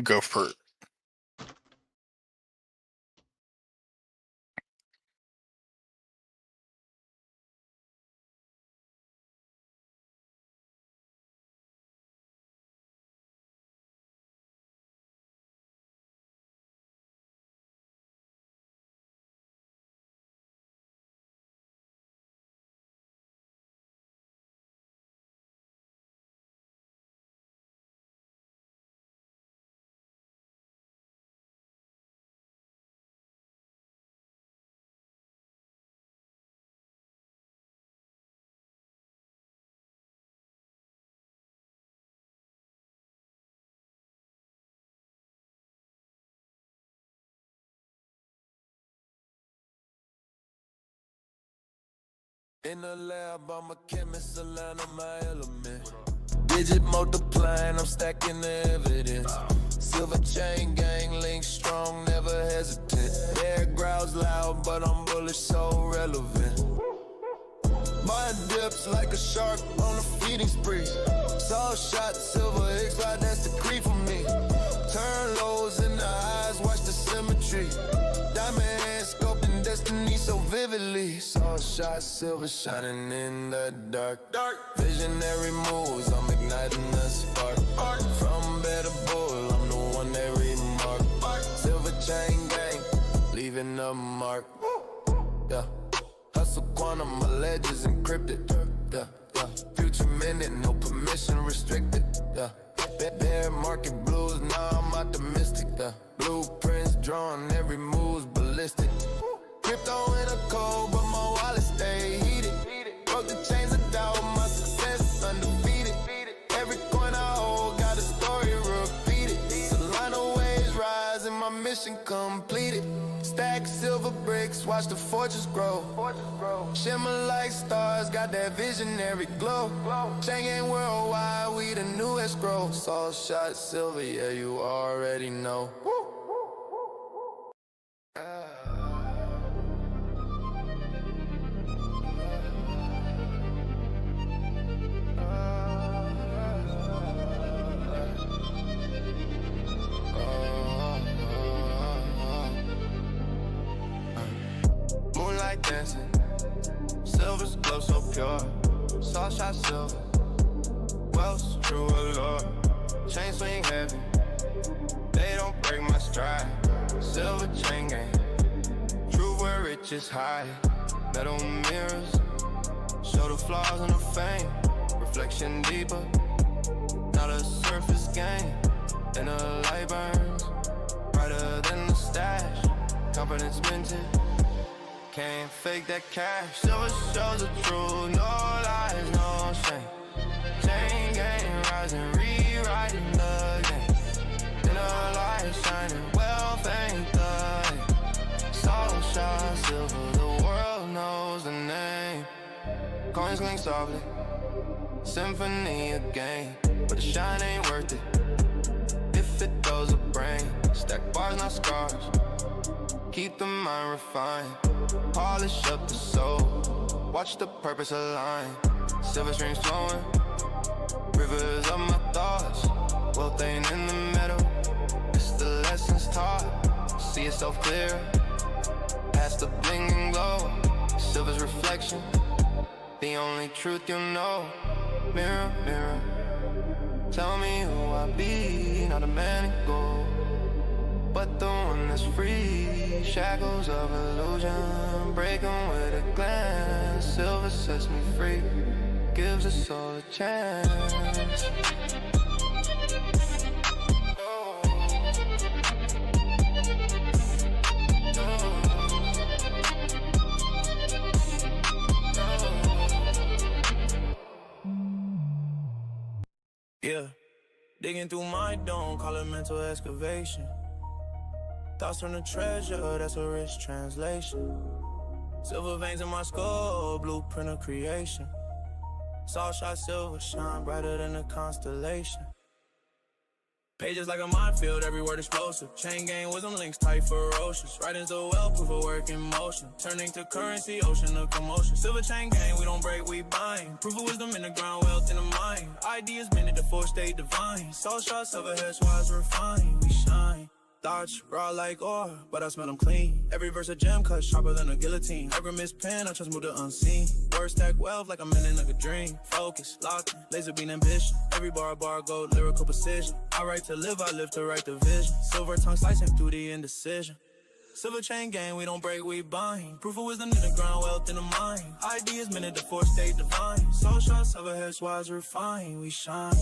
Go for it. In the lab, I'm a chemist, a line on my element. Digit multiplying, I'm stacking the evidence. Silver chain gang, link strong, never hesitant. Air growls loud, but I'm bullish, so relevant. My dips like a shark on a feeding spree. Saw shot, silver X5, that's the creep for me. Turn lows in the eyes, watch the symmetry. Diamond hands scoping destiny so vividly. Saw shot, silver shining in the dark. Visionary moves, I'm igniting the spark. From better bull, I'm the one they remark. Silver chain gang, leaving a mark. Yeah. Hustle quantum, my ledger's encrypted. Yeah, yeah. Future minute, no permission restricted. Yeah. Bear market blues, now I'm optimistic. Yeah. Blueprints drawn, every move's ballistic. Crypto in a cold, but my wallet stay heated. Broke the chains of doubt, my success is undefeated. Every coin I hold got a story repeated. Solana waves rise and my mission completed. Stack silver bricks, watch the fortress grow. Shimmer like stars, got that visionary glow. Chain gang worldwide, we the newest growth. Saw shot silver, yeah, you already know. Moonlight dancing, silver's glow so pure. Saw shot silver, wealth's true allure. Chain swing heavy, they don't break my stride. Silver chain gang, true where riches hide. Metal mirrors, show the flaws in the fame. Reflection deeper, not a surface game. And the light burns, brighter than the stash. Confidence minted, can't fake that cash. Silver shows the truth, no lies, no shame. Chain gang rising, rewriting the game. In a light shining, wealth ain't the aim. Soul shot silver, the world knows the name. Coins clink softly, symphony again. But the shine ain't worth it if it does a brain. Stack bars, not scars, keep the mind refined. Polish up the soul, watch the purpose align. Silver streams flowing, rivers of my thoughts. Wealth ain't in the middle, it's the lessons taught. See yourself clear, past the bling and glow. Silver's reflection, the only truth you know. Mirror, mirror, tell me who I be. Not a man in gold, but the one that's free. Shackles of illusion, break them with a glance. Silver sets me free, gives us all a chance. Yeah, digging through my dome, call it mental excavation. Thoughts from the treasure, that's a rich translation. Silver veins in my skull, blueprint of creation. Saw shot silver, shine brighter than a constellation. Pages like a minefield, every word explosive. Chain gang with them links tight, ferocious. Writings so well, proof of work in motion. Turning to currency, ocean of commotion. Silver chain gang, we don't break, we bind. Proof of wisdom in the ground, wealth in the mind. Ideas minute, the force stay divine. Soul shots of a heads wise refined, we shine. Thoughts raw like ore, but I smell them clean. Every verse a gem cut sharper than a guillotine. Every miss pen, I trust move the unseen. Words stack wealth like I'm in a dream. Focus, locked in, laser beam ambition. Every bar gold, lyrical precision. I write to live, I live to write the vision. Silver tongue slicing through the indecision. Silver chain gang, we don't break, we bind. Proof of wisdom in the ground, wealth in the mind. Ideas minute, the force stay divine. Soul shots of a heads wise refined, we shine.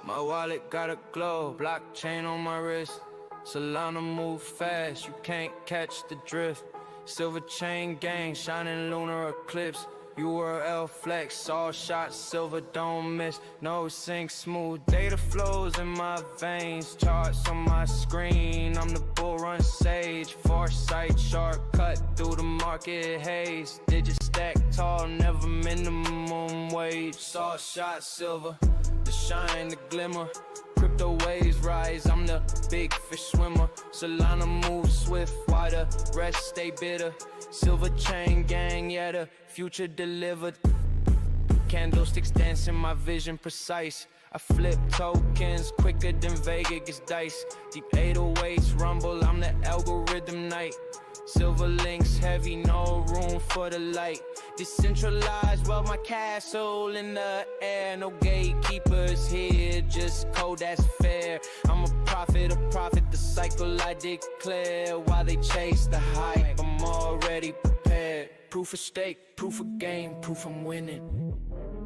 My wallet got a glow, blockchain on my wrist. Solana move fast, you can't catch the drift. Silver chain gang, shining lunar eclipse. URL flex, all shots, silver don't miss. No sync, smooth data flows in my veins. Charts on my screen, I'm the bull run sage. Foresight, shortcut through the market haze. Digit stack tall, never minimum wage. Saw shot silver, the shine, the glimmer. Crypto waves rise, I'm the big fish swimmer. Solana moves swift, while the rest stay bitter. Silver chain gang, yeah, the future delivered. Candlesticks dancing, my vision precise. I flip tokens quicker than Vega gets dice. Deep 808s rumble, I'm the algorithm knight. Silver links heavy, no room for the light. Decentralized, well, my castle in the air. No gatekeepers here, just code that's fair. I'm a prophet, the cycle I declare. While they chase the hype, I'm already prepared. Proof of stake, proof of game, proof I'm winning.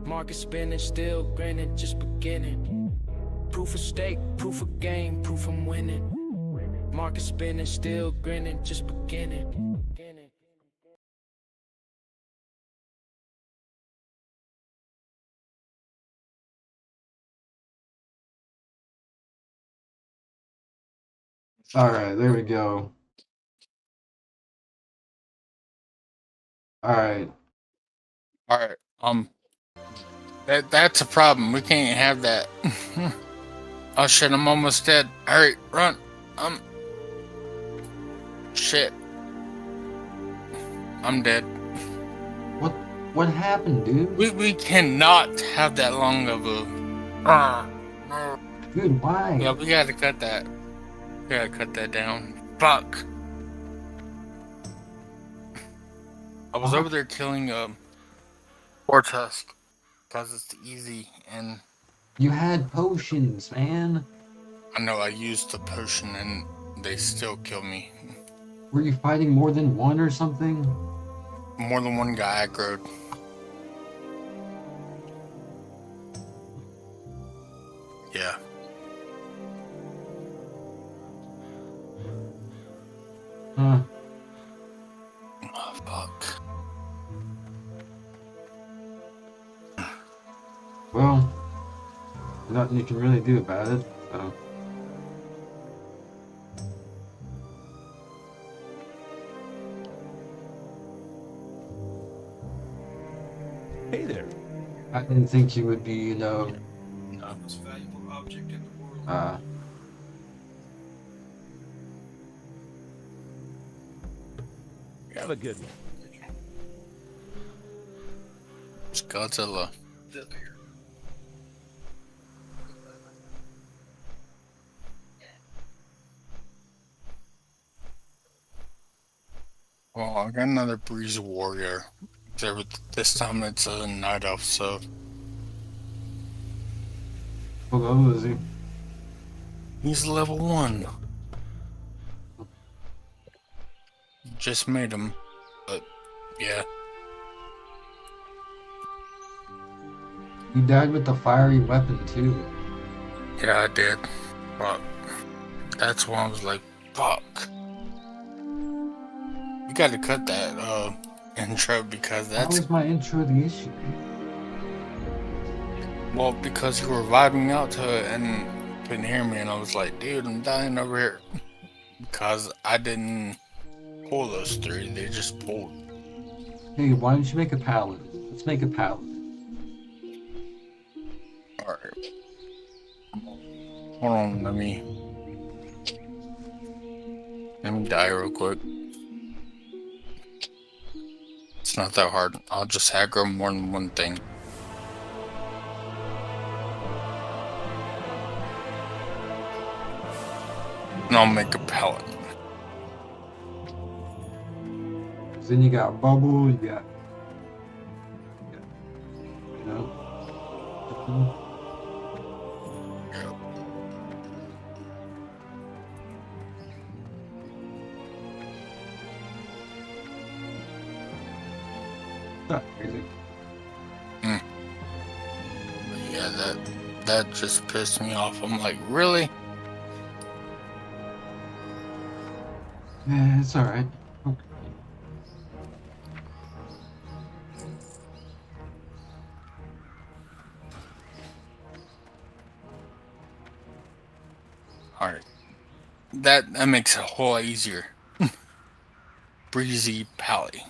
Market spinning, still grinning, just beginning. Proof of stake, proof of game, proof I'm winning. Market spinning, still grinning, just beginning. All right, there we go. All right. That's a problem. We can't have that. Oh shit, I'm almost dead. Alright, run. Shit. I'm dead. What happened, dude? We cannot have that long of a Dude, why? Yeah, we gotta cut that. We gotta cut that down. Fuck. I was over there killing Wartusk because it's easy, and You had potions, man. I know I used the potion and they still kill me. Were you fighting more than one or something? More than one guy aggroed. Yeah. Huh. Oh, fuck. Well, nothing you can really do about it, so. Hey there. I didn't think you would be, you know, No. Most valuable object in the world. Have a good one. It's Godzilla. Well, I got another Breezy warrior. Except this time it's a night elf, so what level is he? he's level 1. Just made him, but yeah. You died with the fiery weapon, too. Yeah, I did. But that's why I was like, fuck. You gotta cut that intro because How that's was my intro the issue? Well, because you were vibing out to it and couldn't hear me, and I was like, dude, I'm dying over here. Because I didn't pull those three, they just pulled. Hey, why don't you make a paladin? Let's make a paladin. Alright, hold on, let me die real quick. It's not that hard. I'll just aggro more than one thing. And I'll make a paladin. Then you got bubble, you got you know. Not crazy. But yeah, that just pissed me off. I'm like, really? Yeah, it's alright. Okay. Alright. That makes it a whole lot easier. Breezy Pally.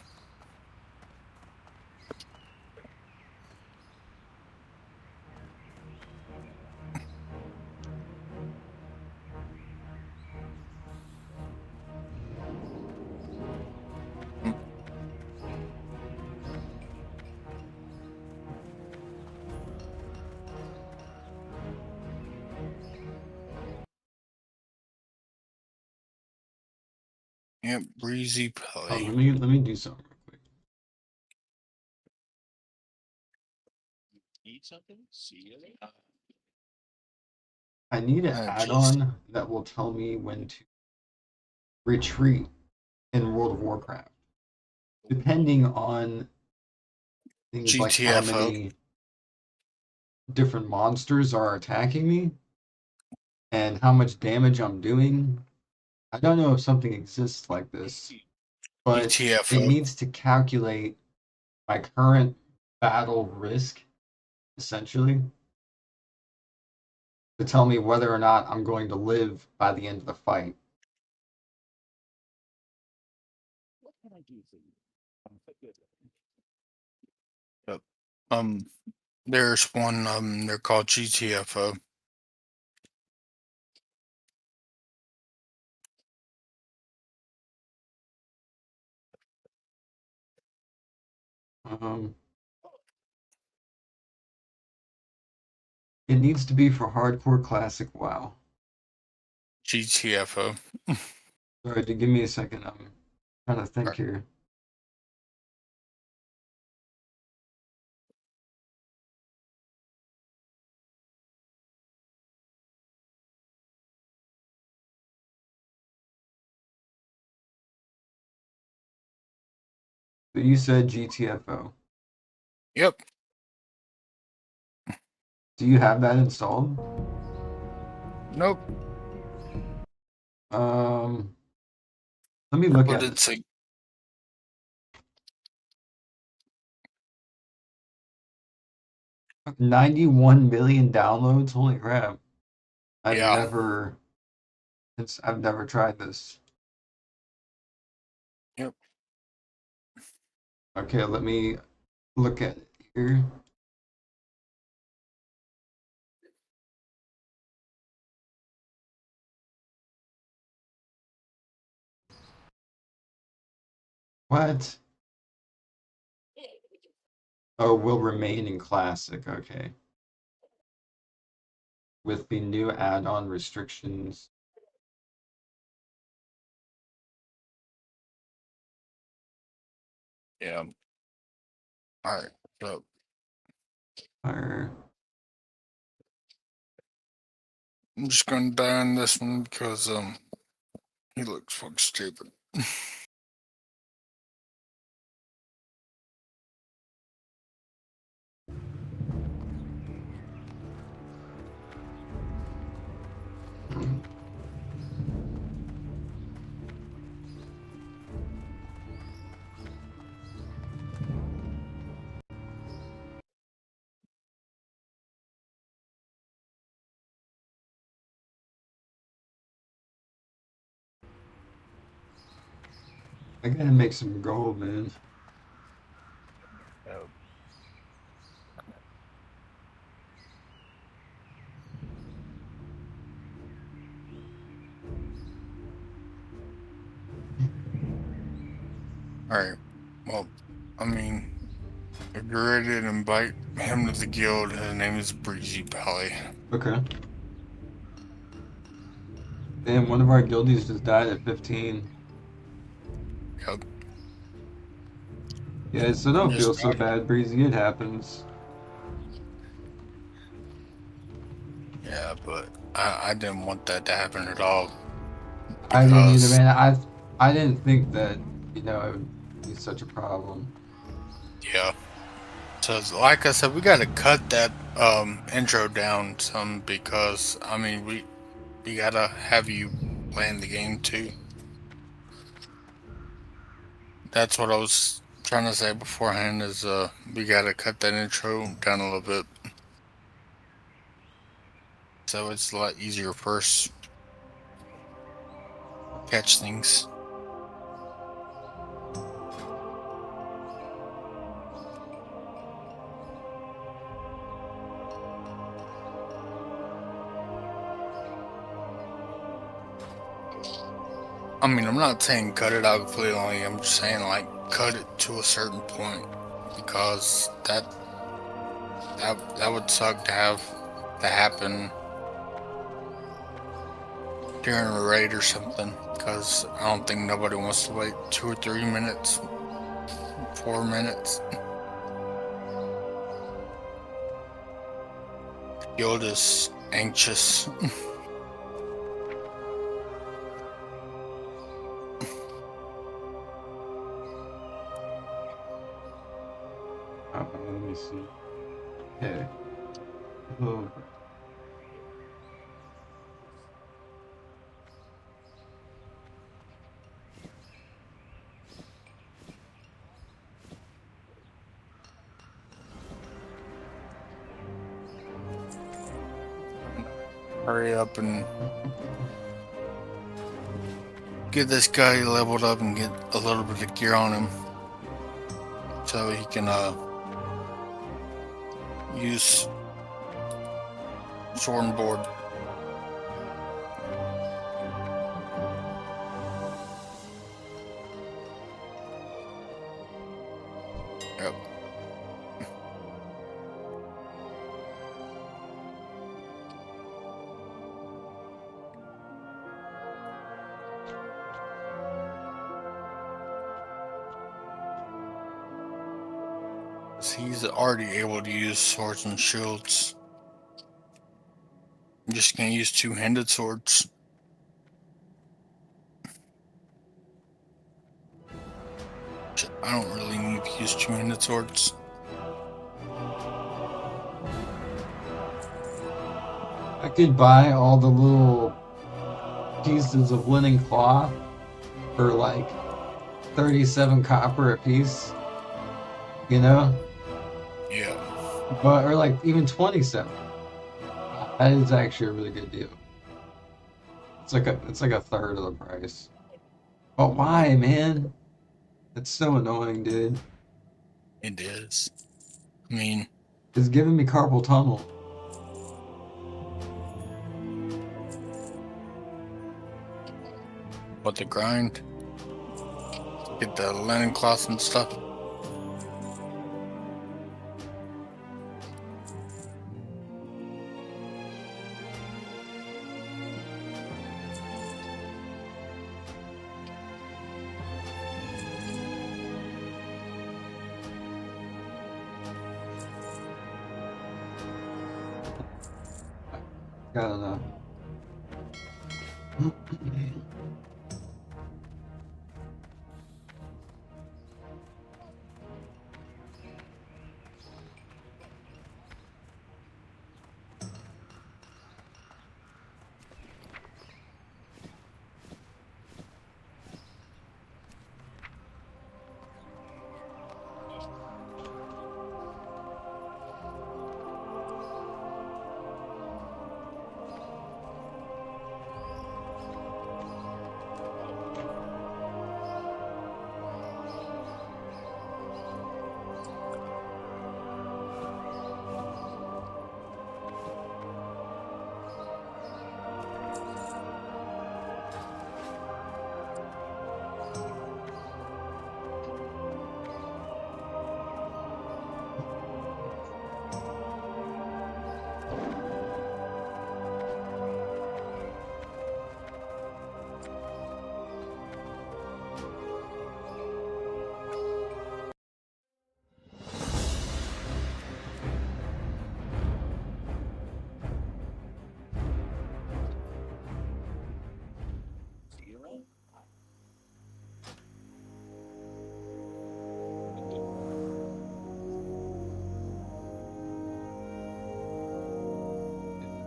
Yep, Breezy Oh, Pally. let me do something real quick. Eat something? See you later. I need an Jeez. add-on that will tell me when to retreat in World of Warcraft. Depending on things like how GTFO. many different monsters are attacking me and how much damage I'm doing. I don't know if something exists like this, but it GTFO. needs to calculate my current battle risk, essentially, to tell me whether or not I'm going to live by the end of the fight. What can I do for you? Yep. There's one, they're called GTFO. It needs to be for hardcore classic WoW. GTFO. Sorry, give me a second. I'm trying to think Right. here. So you said GTFO. Yep. Do you have that installed? Nope. Let me look But at it. it's like, 91 million downloads. Holy crap! I've yeah. never tried this. Yep. Okay, let me look at it here. What? Oh, will remain in classic. Okay. With the new add-on restrictions. Yeah. Alright. So Are I'm just gonna die on this one because he looks fucking stupid. I gotta make some gold, man. Oh. Alright. Well, I mean, if you're ready to invite him to the guild, his name is Breezy Pally. Okay. Damn, one of our guildies just died at 15. Yep. Yeah, so don't feel Just so bad, Breezy. It happens. yeah, but I didn't want that to happen at all I didn't either, because man. I didn't think that, it would be such a problem. yeah. So like I said, we gotta cut that intro down some because I mean we gotta have you playing the game too. That's what I was trying to say beforehand is we gotta cut that intro down a little bit so it's a lot easier for us to catch things. I mean, I'm not saying cut it out completely. I'm just saying like cut it to a certain point because that would suck to have to happen during a raid or something. Because I don't think nobody wants to wait 2 or 3 minutes, 4 minutes. You're just anxious. Let me see. Okay. Oh. Hurry up and get this guy leveled up and get a little bit of gear on him so he can use sword and board. Yep. He's already able to use swords and shields. You just can't use two-handed swords. I don't really need to use two-handed swords. I could buy all the little pieces of linen cloth for like 37 copper a piece, Yeah. but or like even 27. That is actually a really good deal. It's like a third of the price. But why, man? It's so annoying, dude. It is. I mean, It's giving me carpal tunnel. what the grind? Get the linen cloth and stuff. I don't know.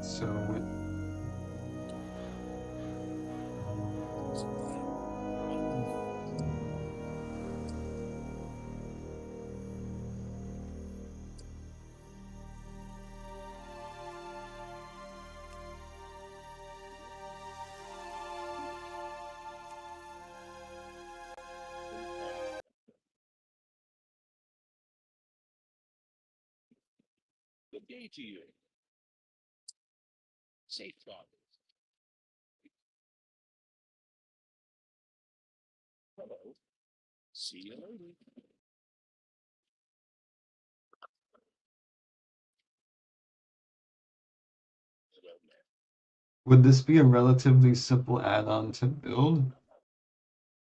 So Good day to you. Safe travels. Hello. See you later. Hello, man. would this be a relatively simple add-on to build?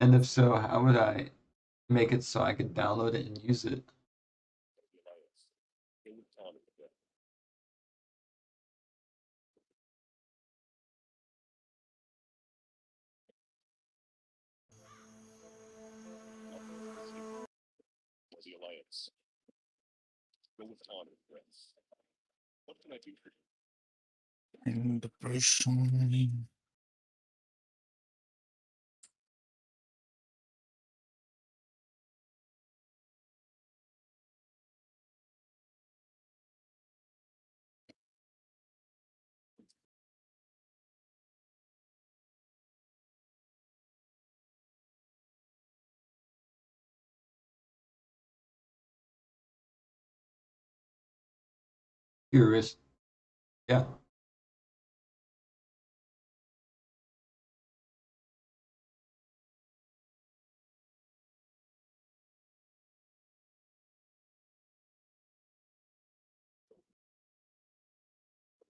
And if so, how would I make it so I could download it and use it? Was the alliance. Go with honor, friends. What can I do for you? In the person. Curious. Yeah.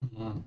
Mhm.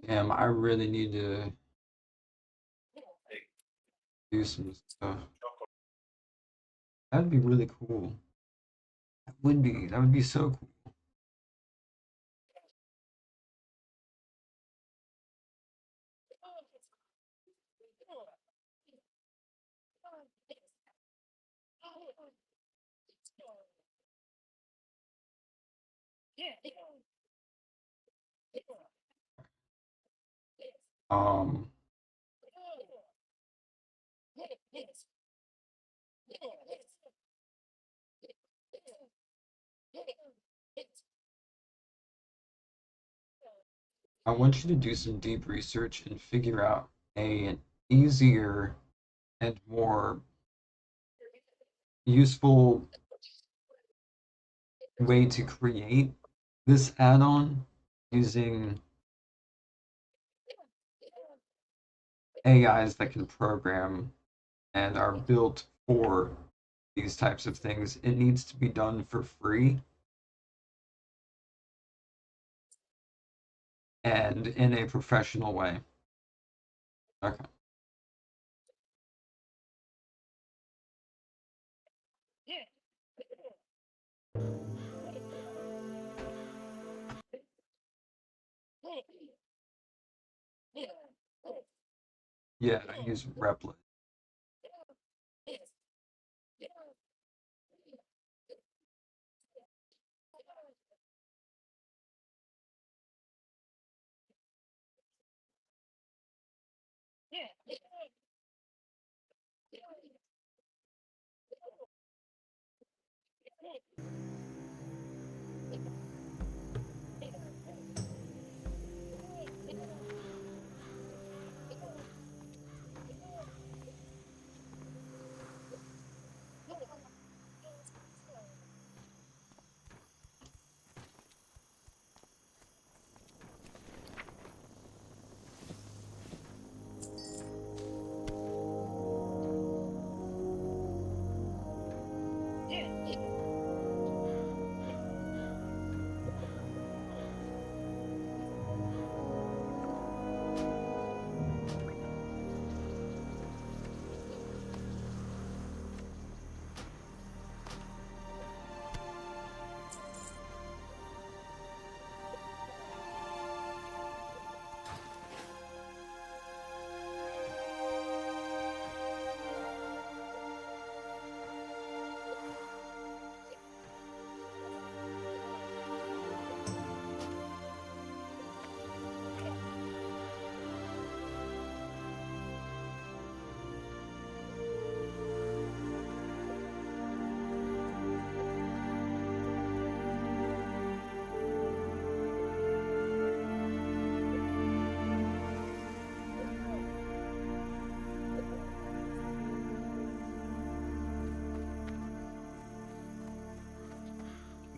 Damn, I really need to do some stuff. That'd be really cool. That would be. That would be so cool. Um, I want you to do some deep research and figure out an easier and more useful way to create this add-on using AIs that can program and are built for these types of things. It needs to be done for free and in a professional way. Okay. Yeah, I use Replit.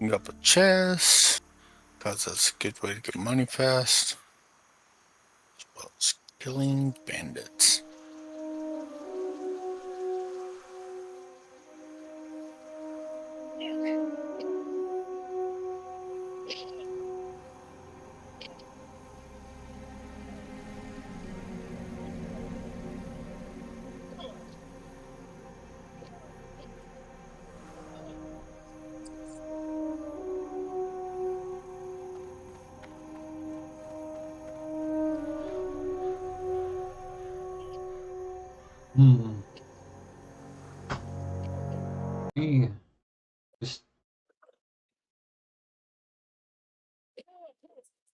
Open up a chest, because that's a good way to get money fast. As well as killing bandits. Me just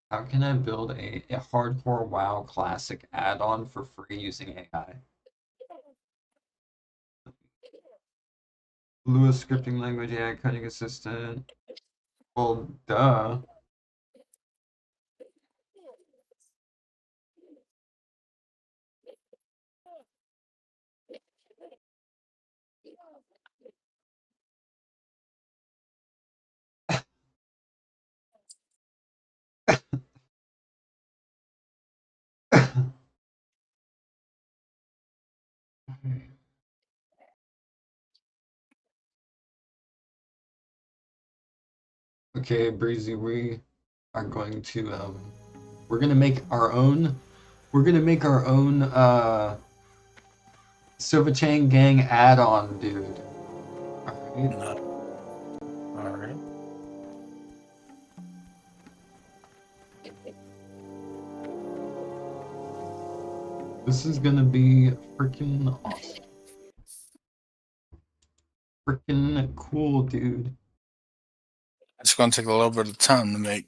how can I build a hardcore WoW classic add-on for free using AI? Lewis scripting language, AI coding assistant. Well, duh. Okay, Breezy, we are going to we're gonna make our own Silver Chain Gang add-on, dude. Alright. Alright. This is gonna be freaking awesome. Freaking cool, dude. It's going to take a little bit of time to make.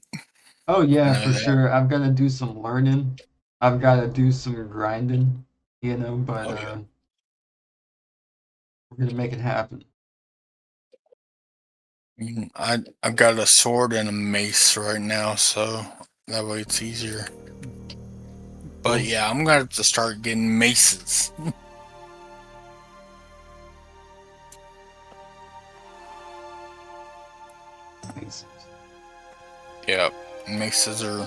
Oh yeah, for that. sure. I've got to do some learning. I've got to do some grinding, but Oh, yeah. we're gonna make it happen. I've got a sword and a mace right now, so that way it's easier. But yeah, I'm gonna have to start getting maces. Maces. Yeah, maces are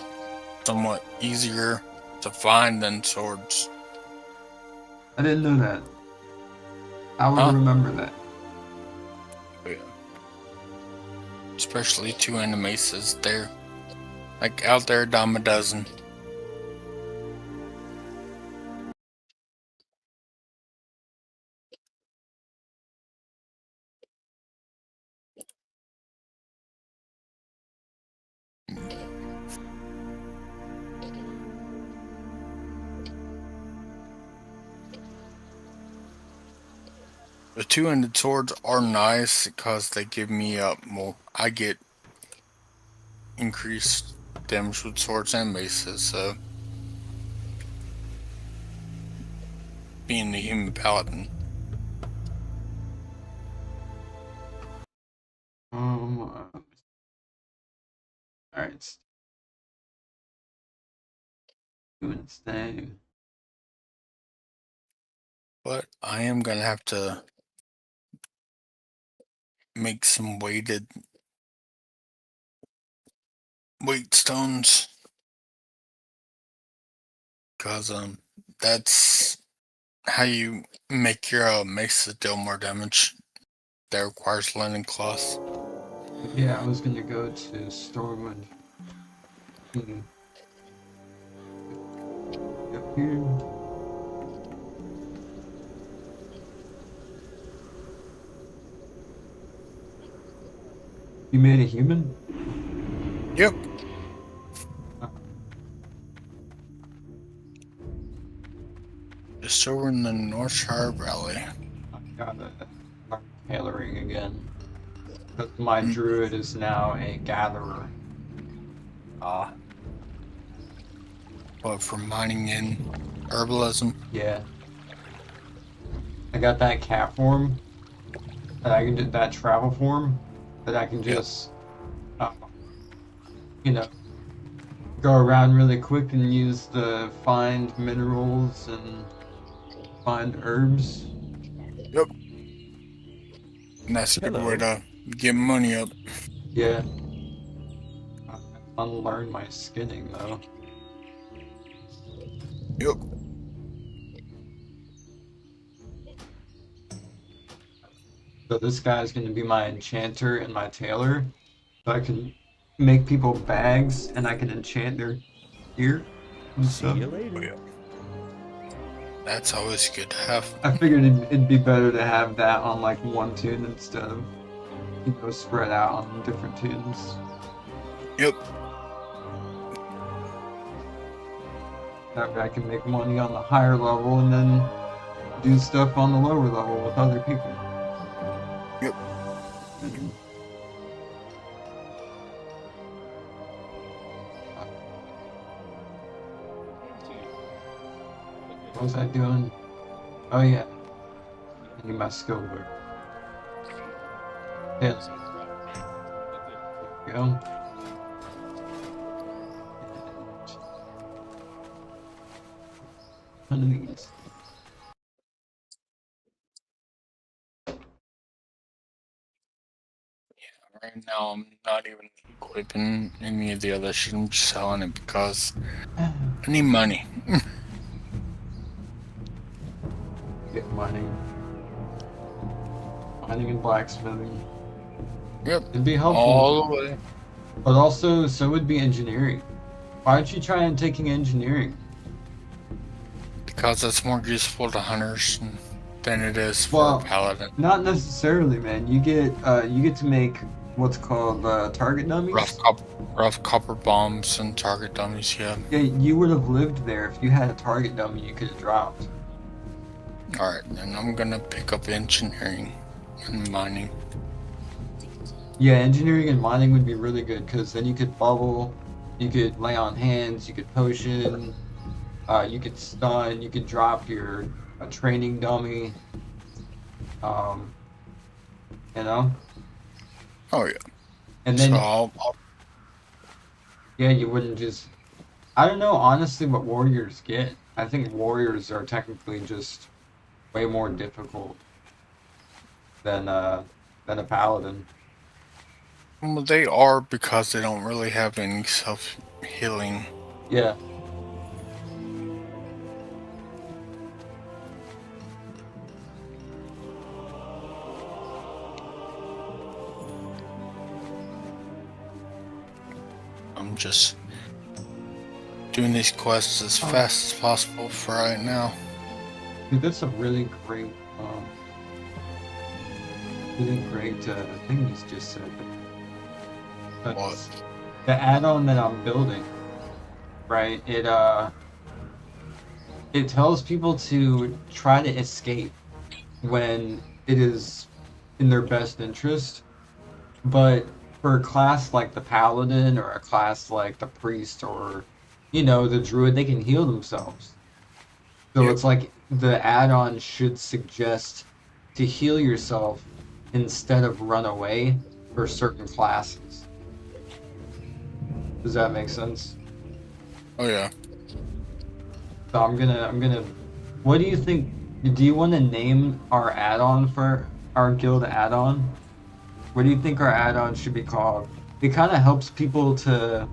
somewhat easier to find than swords. I didn't know that. I would Huh? remember that. Yeah. Especially two-handed maces. They're like out there a dime a dozen. The two-handed swords are nice because they give me more. I get increased damage with swords and maces, so being the human paladin. Alright. Doing its thing. But I am gonna have to make some weight stones. Because that's how you make your maces deal more damage. That requires linen cloth. Yeah, I was gonna go to Stormwind. Up here. You made a human? Yep. Just over in the Northshire Valley. I gotta start tailoring again. Because my druid is now a gatherer. But for mining and herbalism? Yeah. I got that cat form. That I can do, that travel form. That I can just, go around really quick and use the find minerals and find herbs. Yep. And that's a good way to get money up. Yeah. I unlearn my skinning though. Yep. So this guy's gonna be my enchanter and my tailor. So I can make people bags and I can enchant their gear and See stuff. you Oh, later. yeah. That's always good to have. I figured it'd be better to have that on like one tune instead of, spread out on different tunes. Yep. That way I can make money on the higher level and then do stuff on the lower level with other people. Yep. What was I doing? Oh yeah, I need my skill book. Yeah, there we go. One of these. Right now, I'm not even equipping any of the other shit. I'm just selling it because I need money. Get mining. Mining and blacksmithing. Yep. It'd be helpful. All the way. But also, so would be engineering. Why don't you try and taking engineering? Because it's more useful to hunters than it is for Well, a paladin. Not necessarily, man. You get to make what's called target dummies. Rough copper bombs and target dummies, yeah. Yeah, you would have lived there if you had a target dummy you could have dropped. Alright, then I'm gonna pick up engineering and mining. Yeah, engineering and mining would be really good because then you could bubble, you could lay on hands, you could potion, you could stun, you could drop your training dummy. Um, you know, Oh, yeah. and then So yeah, you wouldn't just. I don't know honestly what warriors get. I think warriors are technically just way more difficult than a paladin. well, they are because they don't really have any self-healing. Yeah. I'm just doing these quests as fast as possible for right now. Dude, that's a really great thing you just said. That's What? the add-on that I'm building, right? It tells people to try to escape when it is in their best interest, but for a class like the paladin or a class like the priest or the druid, they can heal themselves. So Yep. it's like the add-on should suggest to heal yourself instead of run away for certain classes. Does that make sense? Oh, yeah. So I'm gonna. What do you think? Do you want to name our add-on for our guild add-on? What do you think our add-on should be called? It kind of helps people to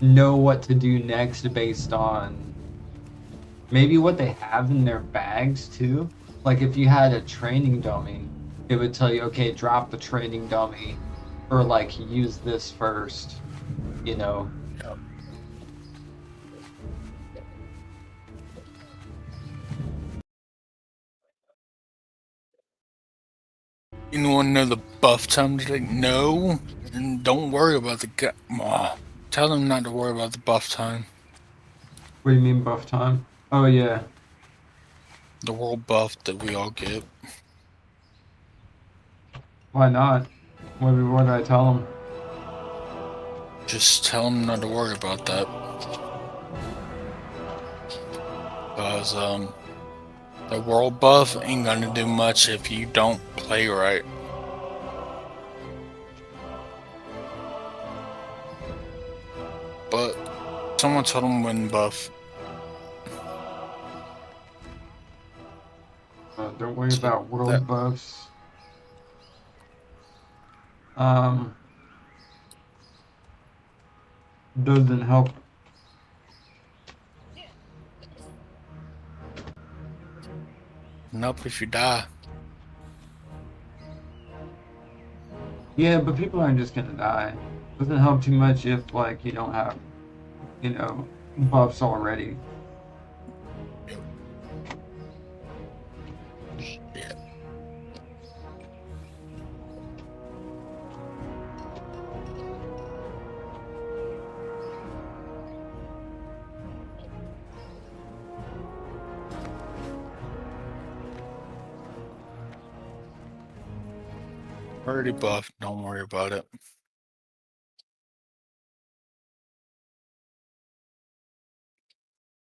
know what to do next based on maybe what they have in their bags too. Like if you had a training dummy, it would tell you, okay, drop the training dummy, or like use this first. Yep. Anyone know the buff time today? No. And don't worry about the tell them not to worry about the buff time. What do you mean buff time? Oh yeah. The world buff that we all get. Why not? What did I tell them? Just tell them not to worry about that. Because, the world buff ain't gonna do much if you don't play right. But someone told them when buff. Don't worry about world that- buffs. Um, doesn't help. Nope, if you die. Yeah, but people aren't just gonna die. Doesn't help too much if like you don't have, buffs already. Yeah. Already buffed. Don't worry about it.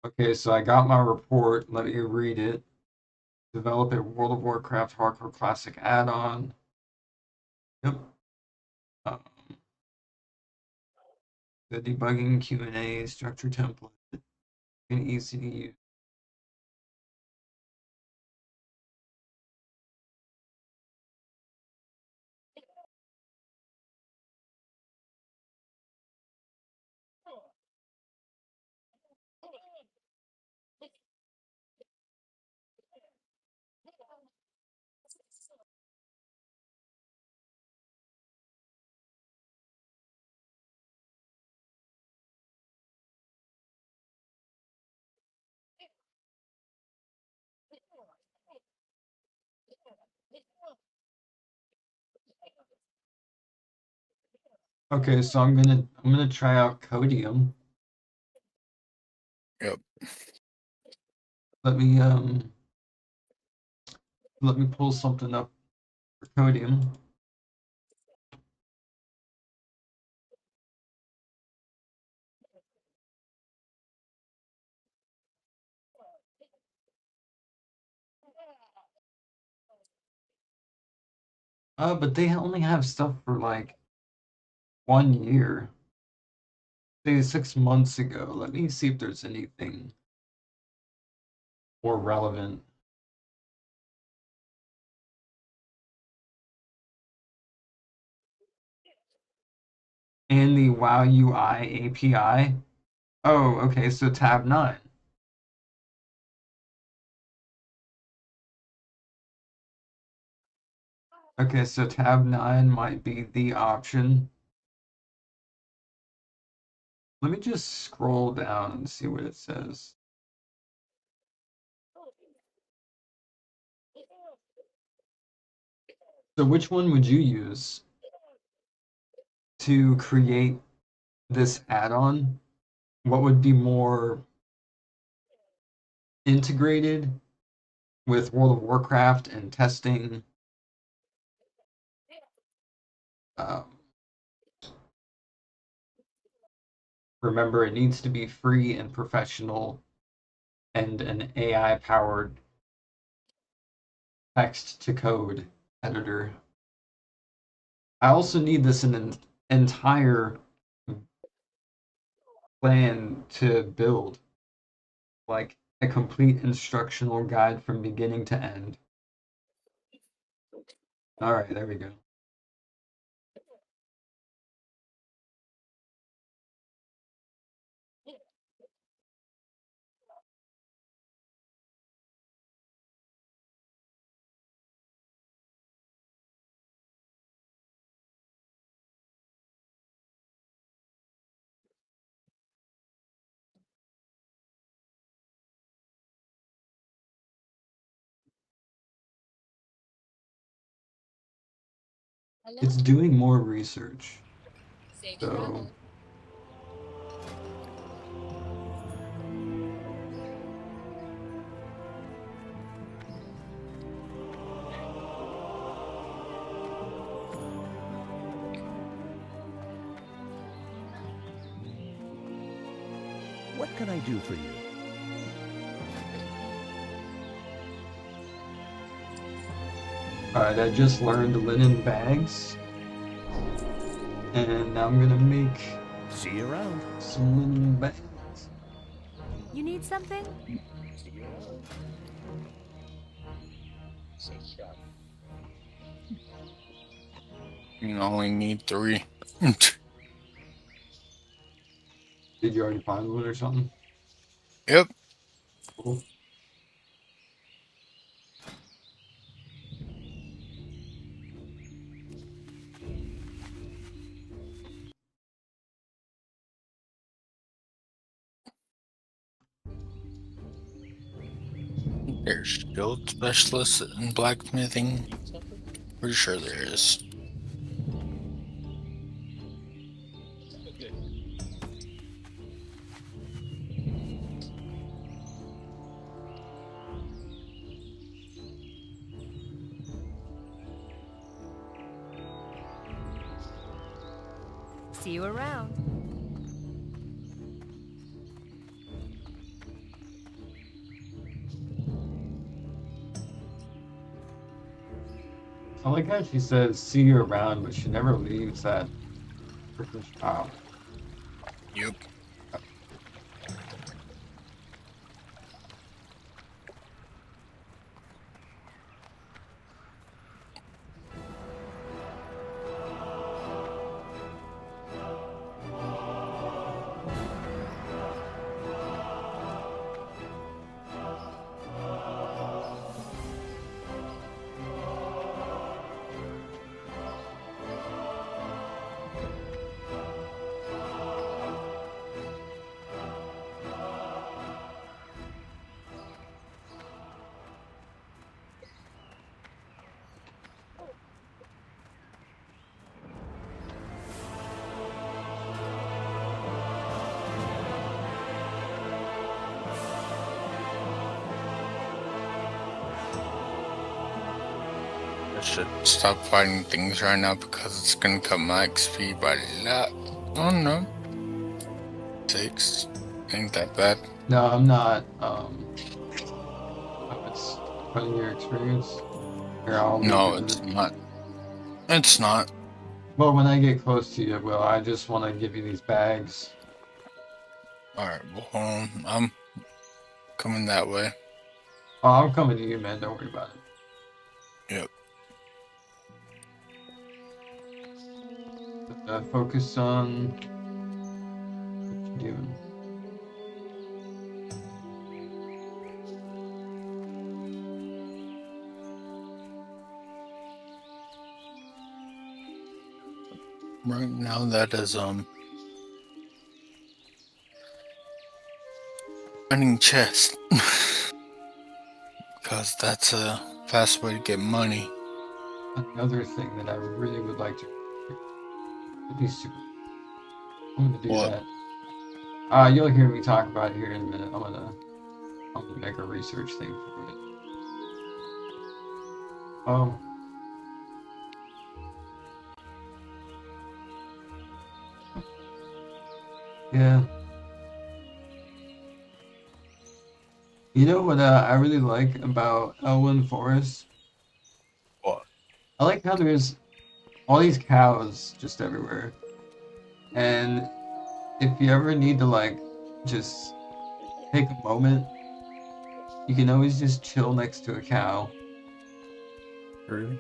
Okay, so I got my report. Let me read it. Develop a World of Warcraft Hardcore Classic add-on. Yep. Um, the debugging Q&A structure template and easy to use. Okay, so I'm gonna try out Codium. Yep. Let me pull something up for Codium. But they only have stuff for like 1 year. Say 6 months ago. Let me see if there's anything more relevant. And the WoW UI API. Oh, okay, so tab 9. Okay, so tab 9 might be the option. Let me just scroll down and see what it says. So which one would you use to create this add-on? What would be more integrated with World of Warcraft and testing? Um, remember, it needs to be free and professional and an AI powered text to code editor. I also need this in an entire plan to build, like a complete instructional guide from beginning to end. All right, there we go. It's doing more research. So What can I do for you? alright, I just learned linen bags. And now I'm gonna make See you around. some linen bags. You need something? You only need 3. Did you already find one or something? Yep. Cool. There's guild specialists in blacksmithing. Need something? Pretty sure there is. Okay. See you around. I like how she says see you around, but she never leaves that freaking shop. Yep. I should stop fighting things right now because it's gonna cut my XP by a lot. Oh no. 6. Ain't that bad. No, I'm not. It's cutting your experience. Here, I'll No, look at it's it. not. It's not. Well, when I get close to you, it will. I just want to give you these bags. Alright, well, hold on. I'm coming that way. Oh, I'm coming to you, man. Don't worry about it. Yep. Focus on what you're doing. Right now that is running chest. Because that's a fast way to get money. Another thing that I really would like to be super. I'm gonna do What? that. You'll hear me talk about it here in a minute. I'm gonna make a research thing for it. Yeah. You know what I really like about Elwyn Forest? What? I like how there's all these cows just everywhere. And if you ever need to like just take a moment, you can always just chill next to a cow. Really?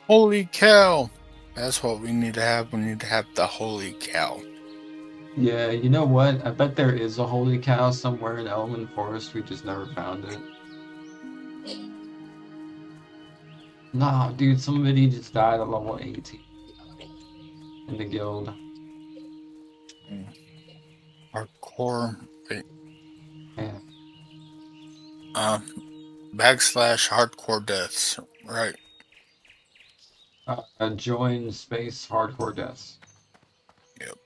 Holy cow! That's what we need to have. We need to have the holy cow. Yeah, you know what? I bet there is a holy cow somewhere in Elwyn Forest. We just never found it. Nah, dude, somebody just died at level 18 in the guild. Hardcore. Wait. Yeah. Backslash hardcore deaths. Right. Join space hardcore deaths. Yep.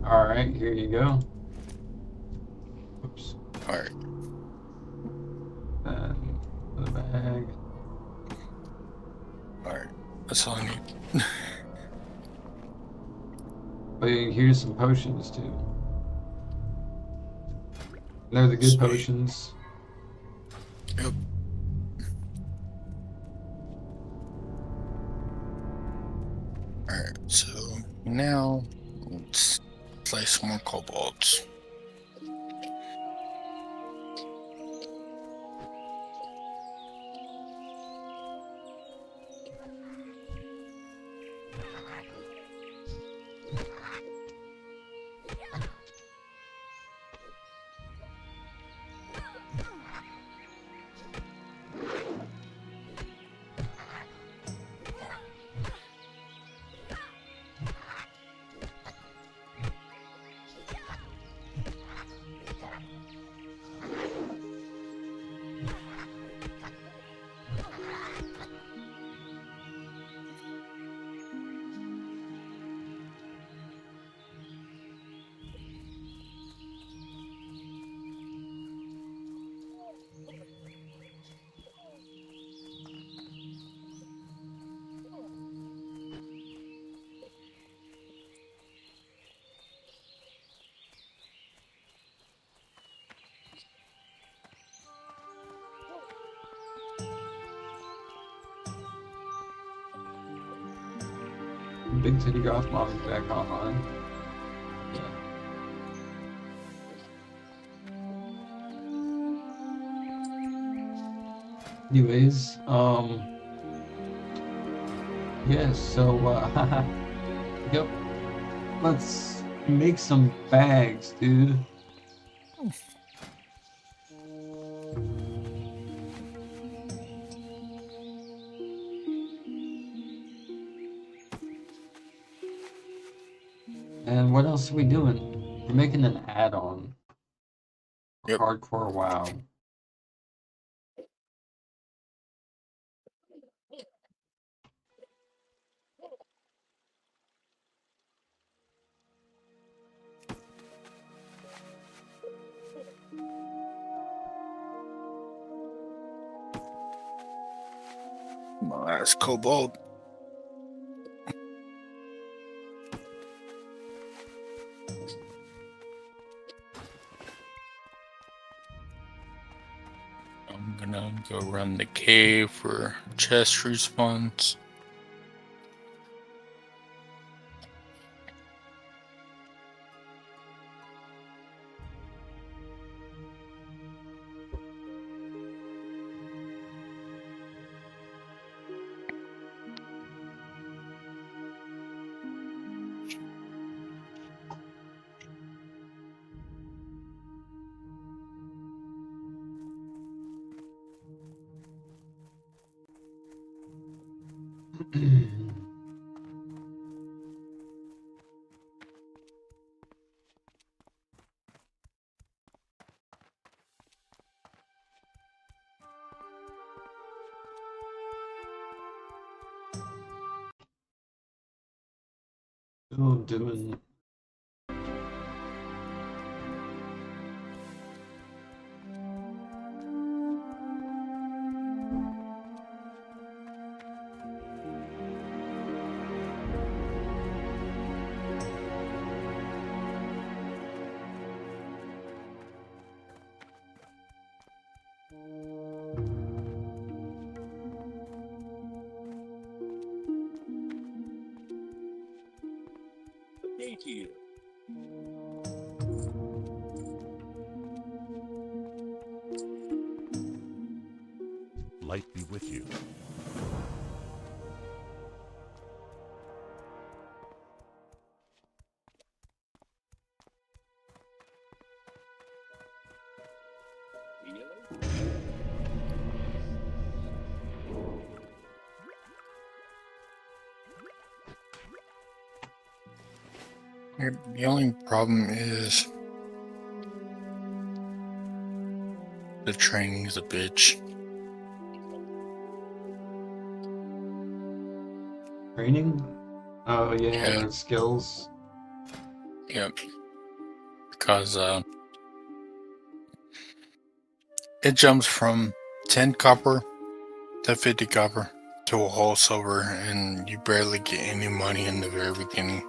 Alright, here you go. Oops. Alright. And the bag. Alright. That's all I need. But here's some potions too. They're the good Sweet. potions. Yep. Now, let's play some more kobolds. Big Titty Goth Mom is back online. Yeah. Anyways, yeah, so, yep. Let's make some bags, dude. And what else are we doing? We're making an add-on. Yep. Hardcore WoW. My last kobold. I'm gonna go run the cave for chest respawns. Still doing. Thank you. Light be with you. The only problem is the training is a bitch. Training? Oh, yeah, Yeah. the skills. Yep. Because it jumps from 10 copper to 50 copper to a whole silver, and you barely get any money in the very beginning.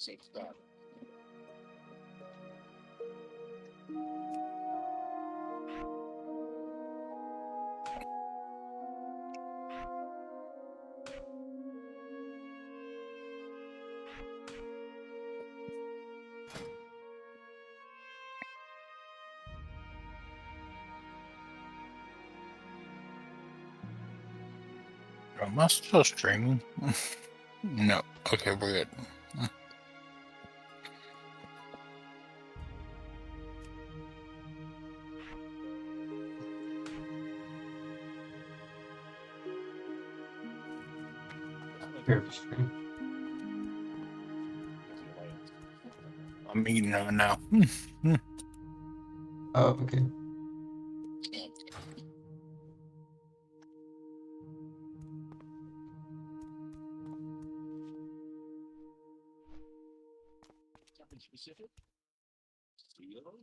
Safe start. Am I still streaming? No. Okay, we're good. Here for stream. I'm eating now. Oh, okay. Something specific? Steel?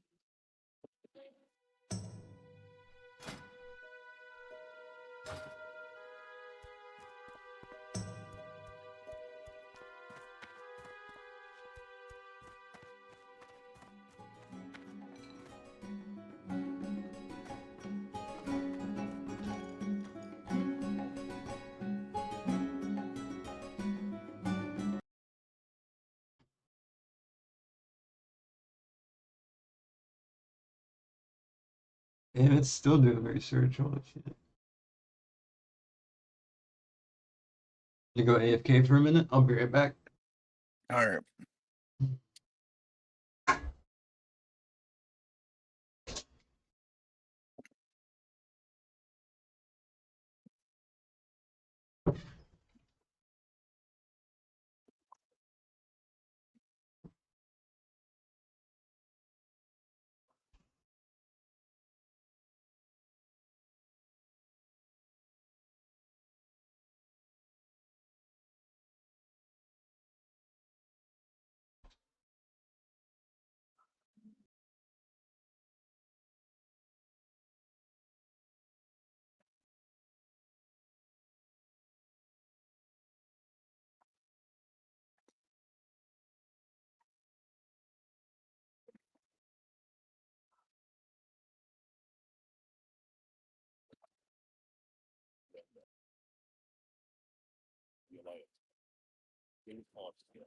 And it's still doing research. Holy shit. You go AFK for a minute? I'll be right back. Alright. The Alliance. In part, yes.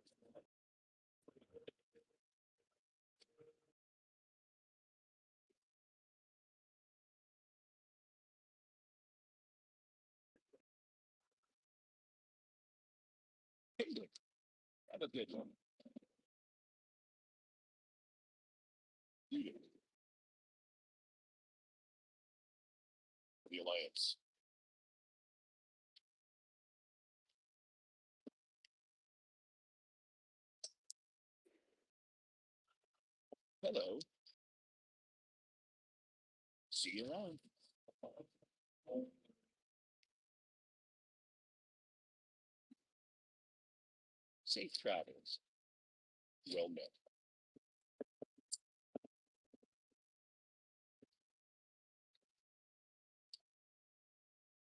Hey, have a good one. Deal. The Alliance. Hello. See you around. Safe travels. Well met.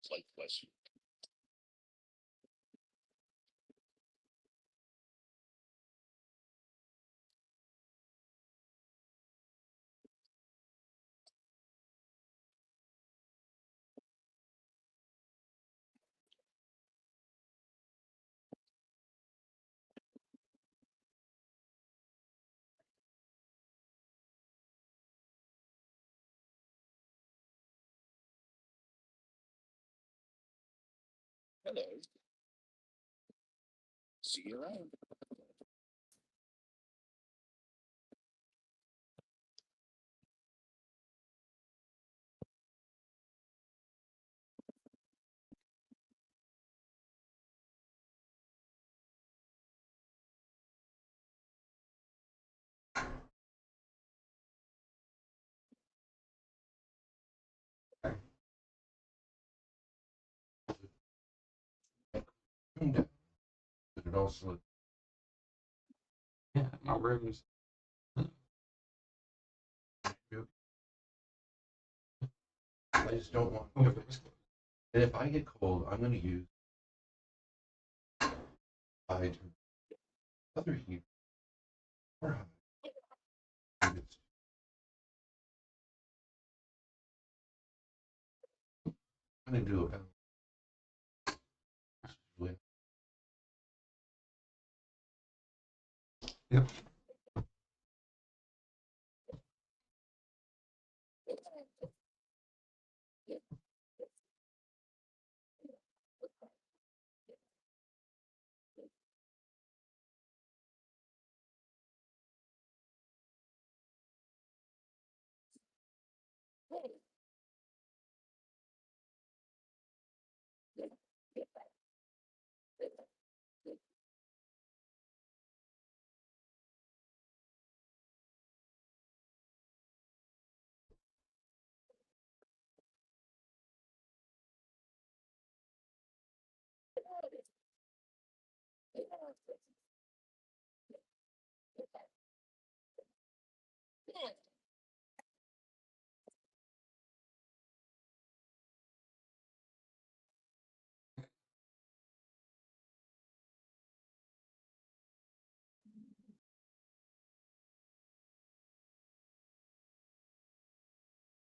Slight question. Hello. See you around. Did it also? Yeah, my room's. I just don't want. Oh, And if I get cold, I'm gonna use other heat. I'm gonna do it. Yep.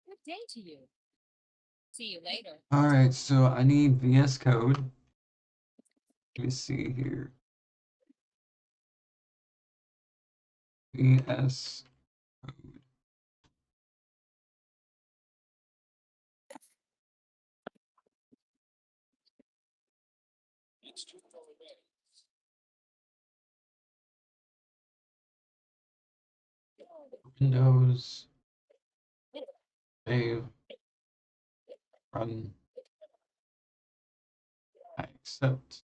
Good day to you. See you later. All right, so I need VS Code. Let me see here. VS Code. It's too far away. Windows. Save. Run. I accept.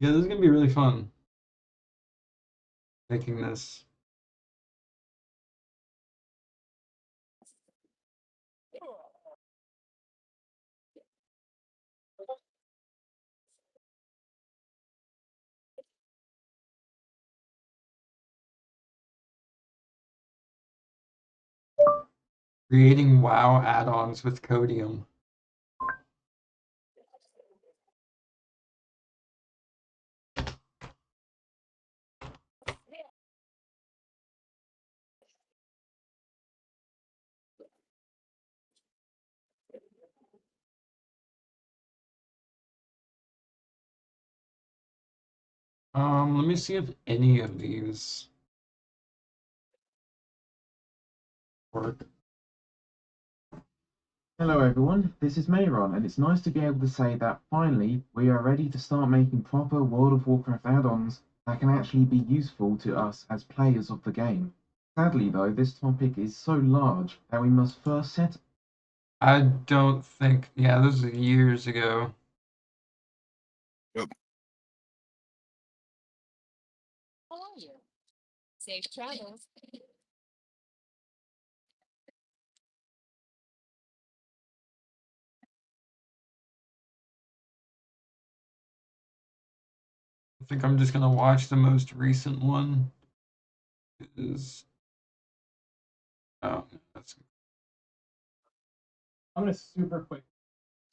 Yeah, this is gonna be really fun. Making this. Creating WoW add-ons with Codium. Let me see if any of these work. Hello everyone, this is Mayron, and it's nice to be able to say that finally we are ready to start making proper World of Warcraft add-ons that can actually be useful to us as players of the game. Sadly though, this topic is so large that we must first set... I don't think, yeah, this was years ago. Yep. How are you? Safe travels. I think I'm just gonna watch the most recent one. Is oh, that's I'm gonna super quick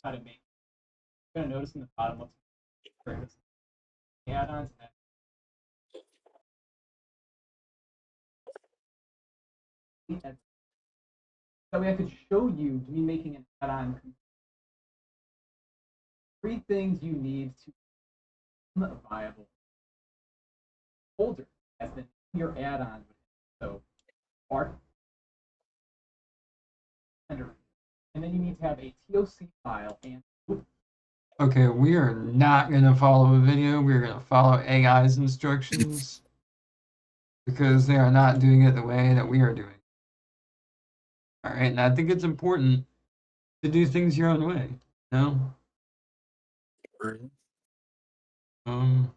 how to make. You're gonna notice in the bottom what's the add-ons. That way I could show you me making an add-on. 3 things you need to become a viable folder as the your add-on. So art, and then you need to have a TOC file and okay. We are not gonna follow a video. We're gonna follow AI's instructions because they are not doing it the way that we are doing. All right, and I think it's important to do things your own way. No. Um.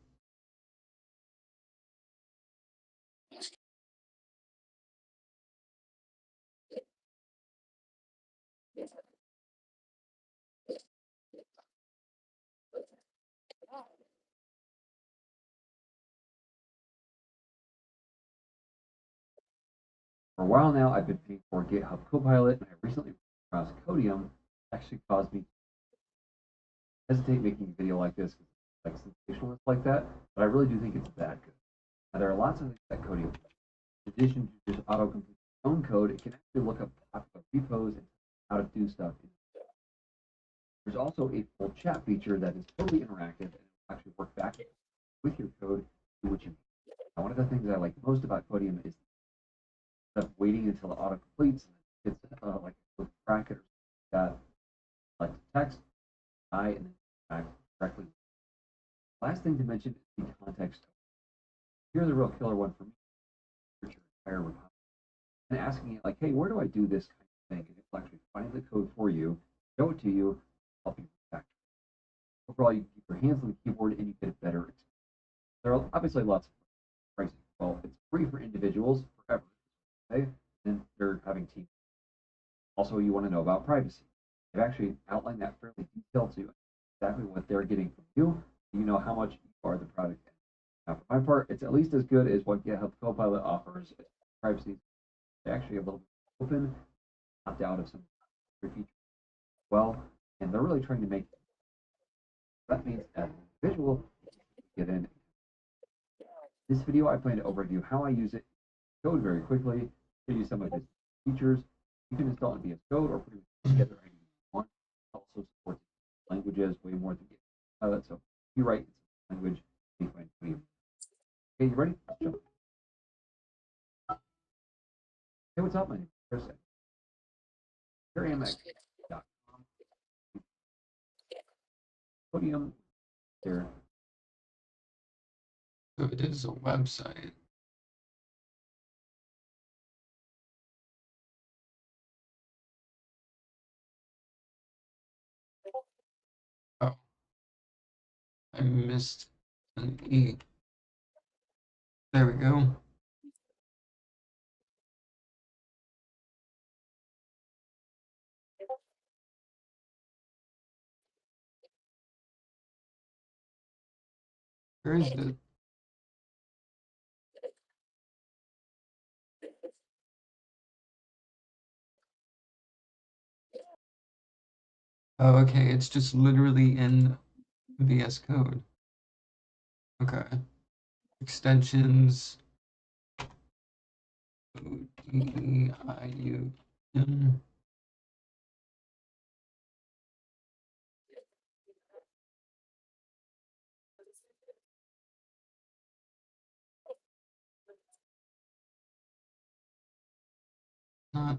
For a while now, I've been paying for GitHub Copilot, and I recently ran across Codium. Actually caused me to hesitate making a video like this, like sensationalist like that, but I really do think it's that good. Now, there are lots of things that Codium does. In addition to just autocomplete your own code, it can actually look up popular repos and how to do stuff. There's also a full chat feature that is totally interactive and will actually work back with your code to do what you need. Now, one of the things I like most about Codium is instead of waiting until it auto completes and it's like a bracket or something like that, select text, I, and then back directly. Last thing to mention is the context. Here's a real killer one for me. Your entire repository and asking it like, hey, where do I do this kind of thing? And it will actually find the code for you, show it to you, help you back. Overall, you keep your hands on the keyboard and you get a better experience. There are obviously lots of pricing. Well, it's free for individuals forever. Okay? And they're having teams. Also, you want to know about privacy. They've actually outlined that fairly detailed to you, exactly what they're getting from you. You know how much you are the product. Now, for my part, it's at least as good as what GitHub Copilot offers. Privacy, they actually a little bit open, opt out of some features as well, and they're really trying to make that means as an individual get in. This video, I plan to overview how I use it, code very quickly, show you some of its features. You can install it in VS Code or put it together any you want. It also supports languages way more than GitHub. So if you write in some language, you can find it. Okay, you ready? Let's jump. Hey, what's up, my name is Chris. Here I am at Codium. Podium there. So it is a website. Oh, I missed an E. There we go. Where is it? Oh, okay, it's just literally in VS Code. Okay. Extensions. ODEIUM. Not.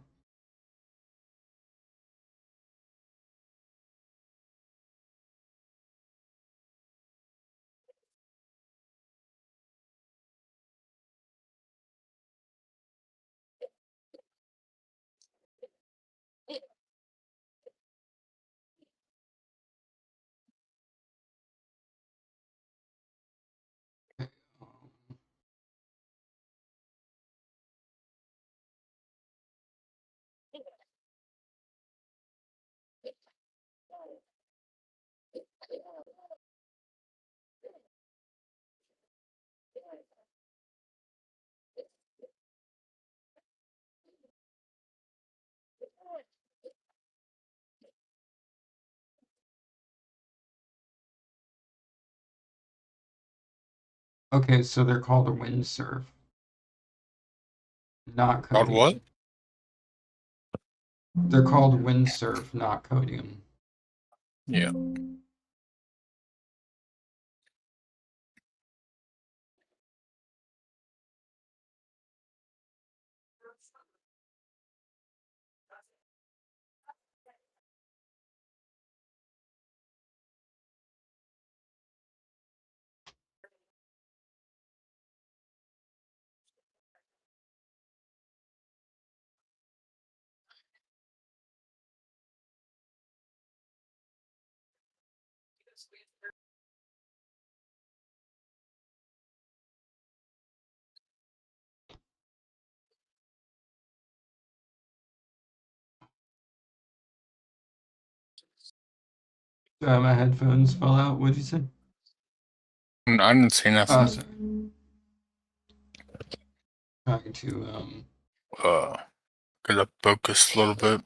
Okay, so they're called a windsurf, not Called Codium. what? They're called windsurf, not Codium. Yeah. My headphones fell out. What'd you say? I didn't say nothing. Sorry. Trying to Gotta focus a little bit.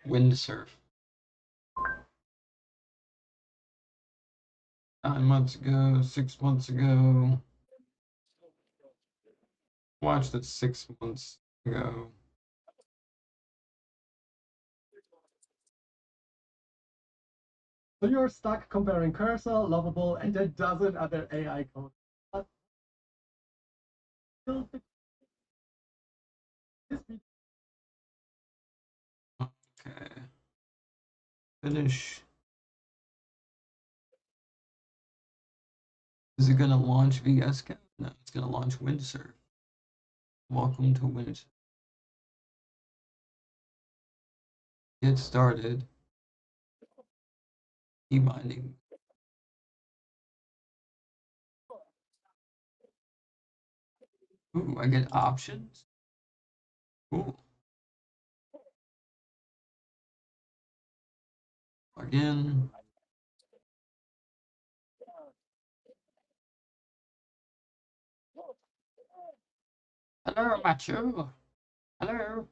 windsurf. 9 months ago, 6 months ago. Watched it 6 months ago. So you're stuck comparing Cursor, Lovable, and a dozen other AI codes. Okay. Finish. Is it gonna launch VS Code? No, it's gonna launch windsurf. Welcome to windsurf. Get started. Key binding. Ooh, I get options. Cool. Plug in. Hello, Macho. Hello.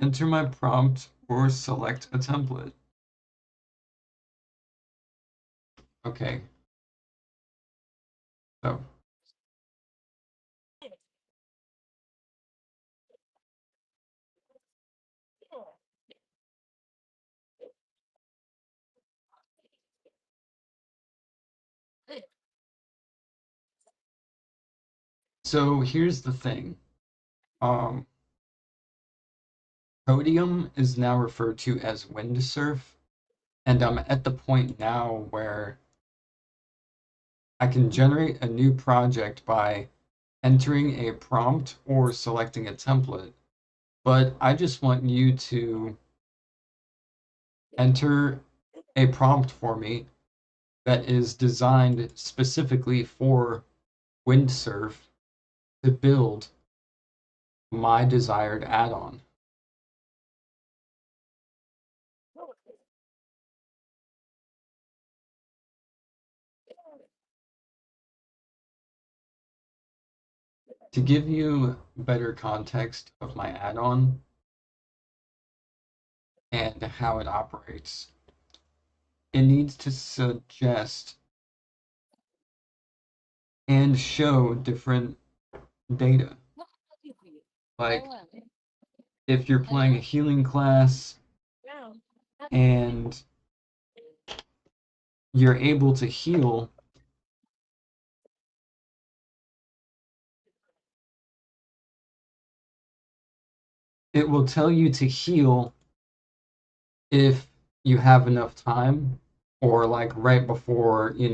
Enter my prompt or select a template. Okay. So here's the thing. Podium is now referred to as windsurf, and I'm at the point now where I can generate a new project by entering a prompt or selecting a template. But I just want you to enter a prompt for me that is designed specifically for windsurf to build my desired add-on. To give you better context of my add-on and how it operates, it needs to suggest and show different data. Like, if you're playing a healing class and you're able to heal, it will tell you to heal if you have enough time, or like right before, you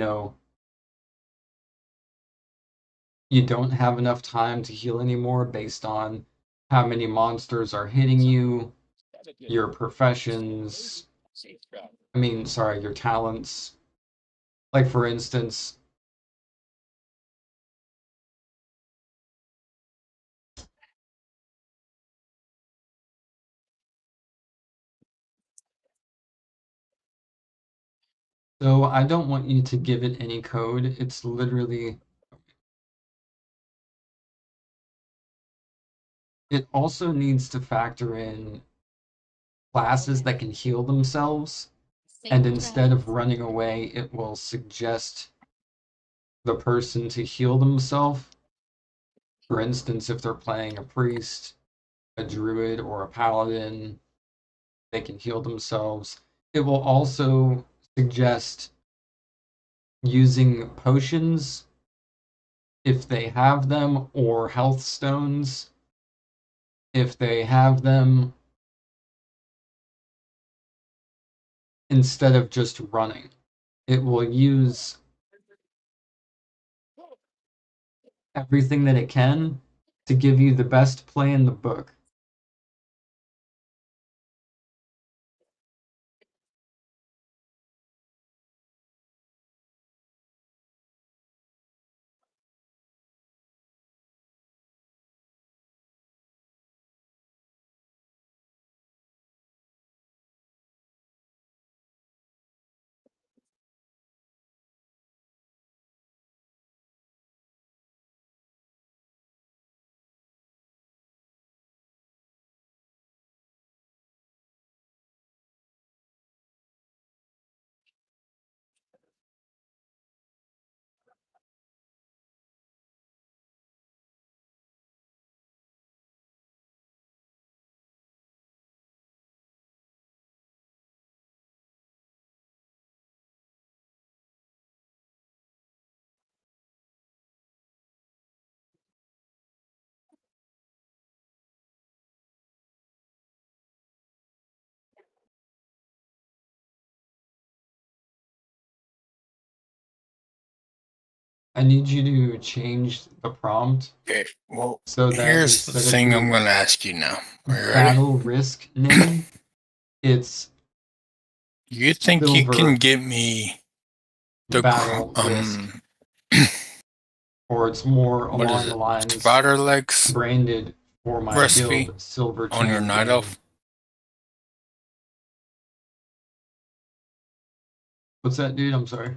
don't have enough time to heal anymore based on how many monsters are hitting you, your professions, your talents. Like, for instance, so I don't want you to give it any code. It's literally, it also needs to factor in classes that can heal themselves, and instead of running away, it will suggest the person to heal themselves. For instance, if they're playing a priest, a druid or a paladin, they can heal themselves. It will also suggest using potions if they have them, or health stones if they have them, instead of just running. It will use everything that it can to give you the best play in the book. I need you to change the prompt. Okay, well, so that here's the instead of thing I'm your going to ask you now. Are you ready? battle risk name, it's You think you silver can get me the battle risk, or it's more what along is the it? lines Spider legs branded for my recipe guild, Silver on your Chain night Gaming. elf? What's that, dude? I'm sorry.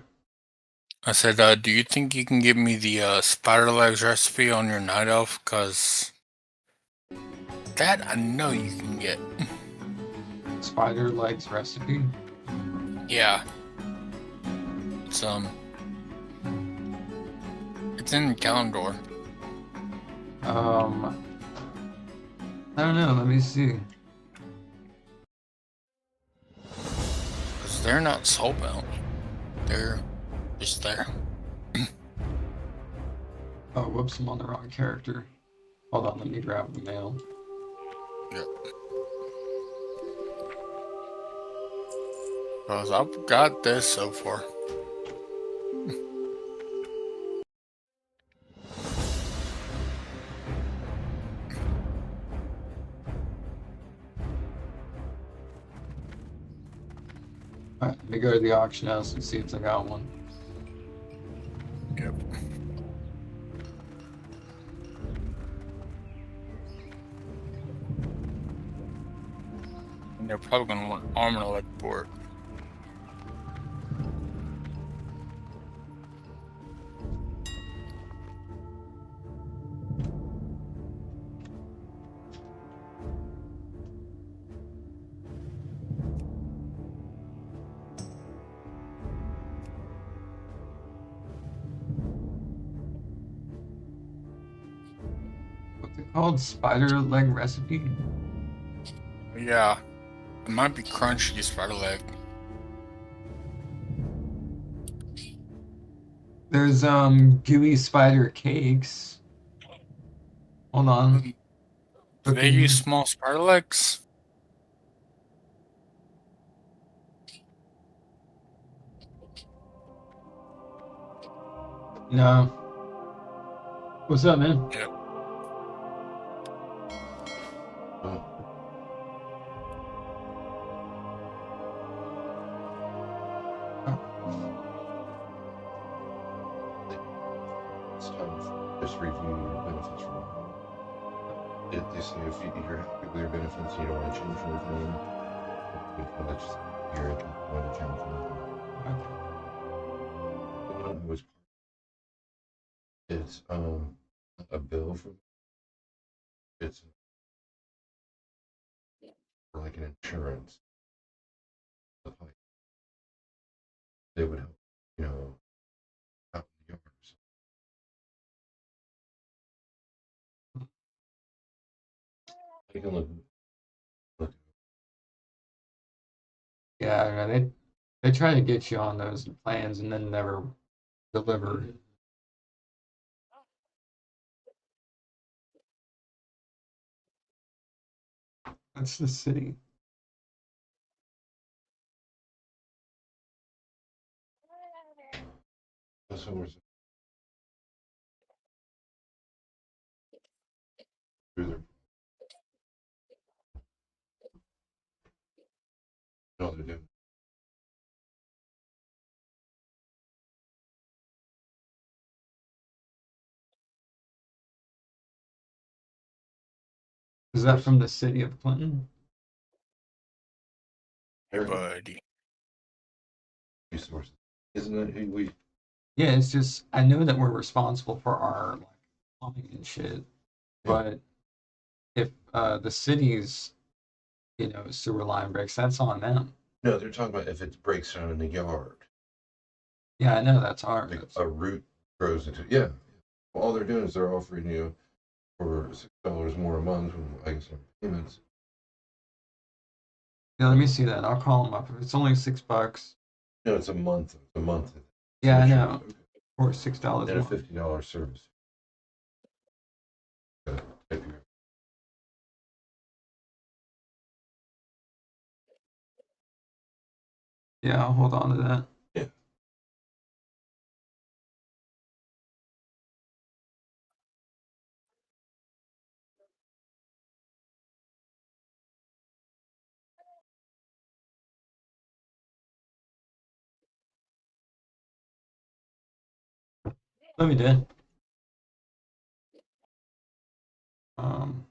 I said, do you think you can give me the spider legs recipe on your night elf? Cause that I know you can get. Spider legs recipe? Yeah. It's in Calendar. I don't know. Let me see. Cause they're not soulbound. They're just there. Oh, whoops! I'm on the wrong character. Hold on. Let me grab the mail. Yep. Cause I've got this so far. Alright, let me go to the auction house and see if I got one. Yep. And they're probably gonna want armor leg for it. What's it called? Spider leg recipe? Yeah. It might be crunchy spider leg. There's gooey spider cakes. Hold on. Do they use small spider legs? No. What's up, man? Yep. It's time for just reviewing your benefits from they say if you're happy with your benefits, you don't want to change anything. That's here at one account. The one who was it's a bill for it's for like an insurance. They would help, you know, out in the yards. I can look. Yeah, they try to get you on those plans and then never deliver. That's the city. That's what we're saying. Through their- No, they're doing. Is that from the city of Clinton? Buddy. Resources. Isn't that who we? Yeah, it's just I know that we're responsible for our like plumbing and shit, but if the city's sewer line breaks, that's on them. No, they're talking about if it breaks down in the yard. Yeah, I know that's ours. Like a root grows into. Yeah. Well, all they're doing is they're offering you for $6 more a month with I guess payments. Yeah, let me see that. I'll call them up. If it's only $6. No, it's a month. It's a month. Yeah, I Sure. know. Or $6 And a more. $50 service. Yeah, I'll hold on to that. Yeah. Let me do. Um.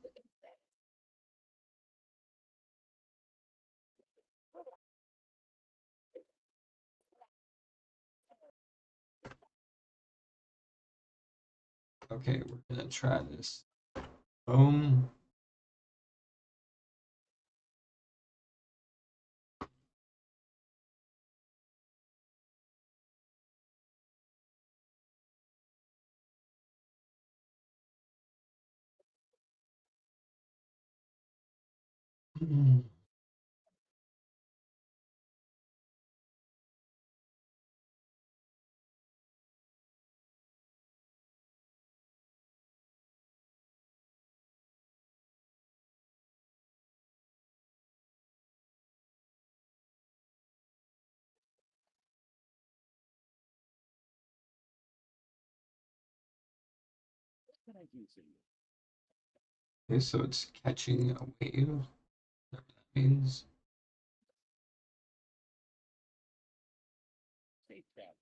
Okay, we're gonna try this. Boom. What can I do for you? Okay, so it's catching a wave. Whatever that means. Safe travel.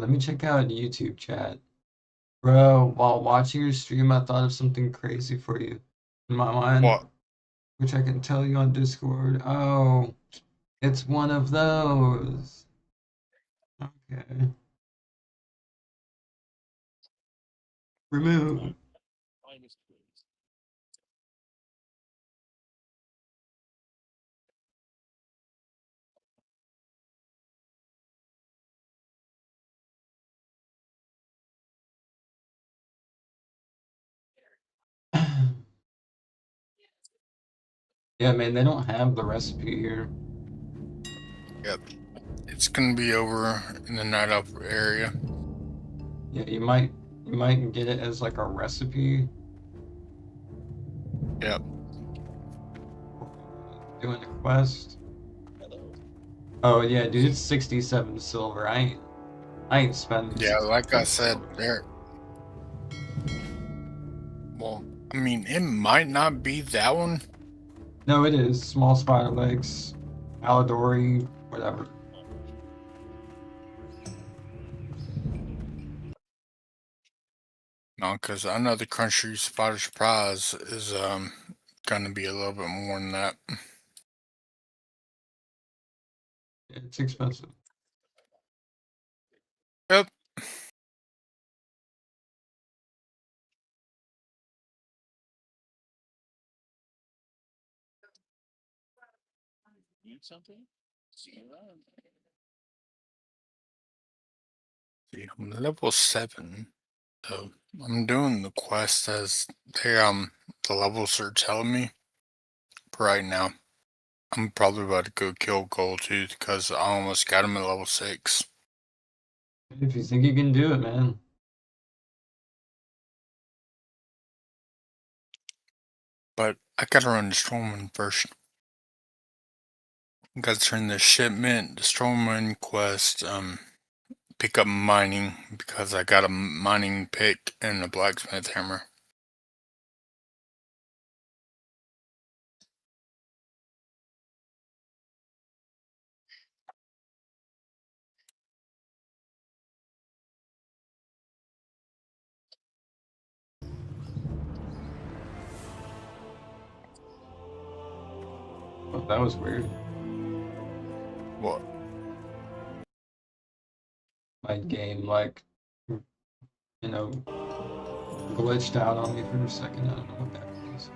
Let me check out YouTube chat. Bro, while watching your stream, I thought of something crazy for you in my mind, What? which I can tell you on Discord. Oh, it's one of those. Okay. Remove. Finest ways. Yeah, man, they don't have the recipe here. Yep. It's gonna be over in the night up area. Yeah, you might get it as like a recipe. Yep. Doing a quest. Hello. Oh yeah, dude, it's 67 silver. I ain't spending. Yeah, like I said, there. Well, I mean, it might not be that one. No, it is small spider legs, Aladori, whatever. No, because I know the Crunchy Spider Surprise is gonna be a little bit more than that. Yeah, it's expensive. Yep. Need something? See you around. See, I'm level 7. So I'm doing the quest as they the levels are telling me for right now. I'm probably about to go kill Goldtooth because I almost got him at level 6. If you think you can do it, man. But I gotta run the Stormwind first. Gotta turn the shipment, the Stormwind quest, pick up mining because I got a mining pick and a blacksmith hammer. Oh, that was weird. What? My game, like, glitched out on me for a second. I don't know what that was.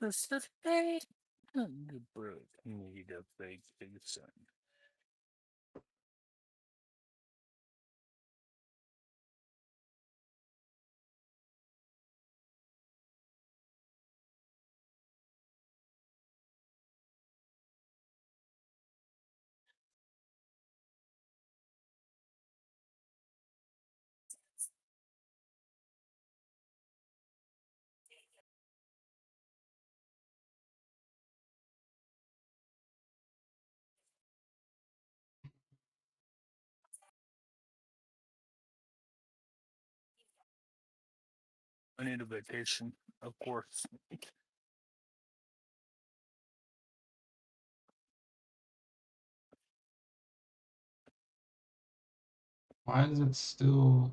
This is great. The bird need a vacation. I need a vacation, of course. Why is it still?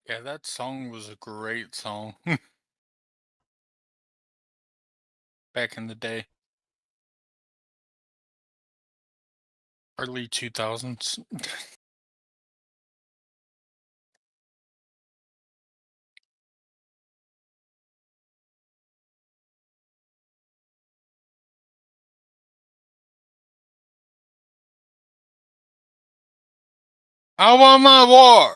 Yeah, that song was a great song. Back in the day. Early 2000s. I want my war!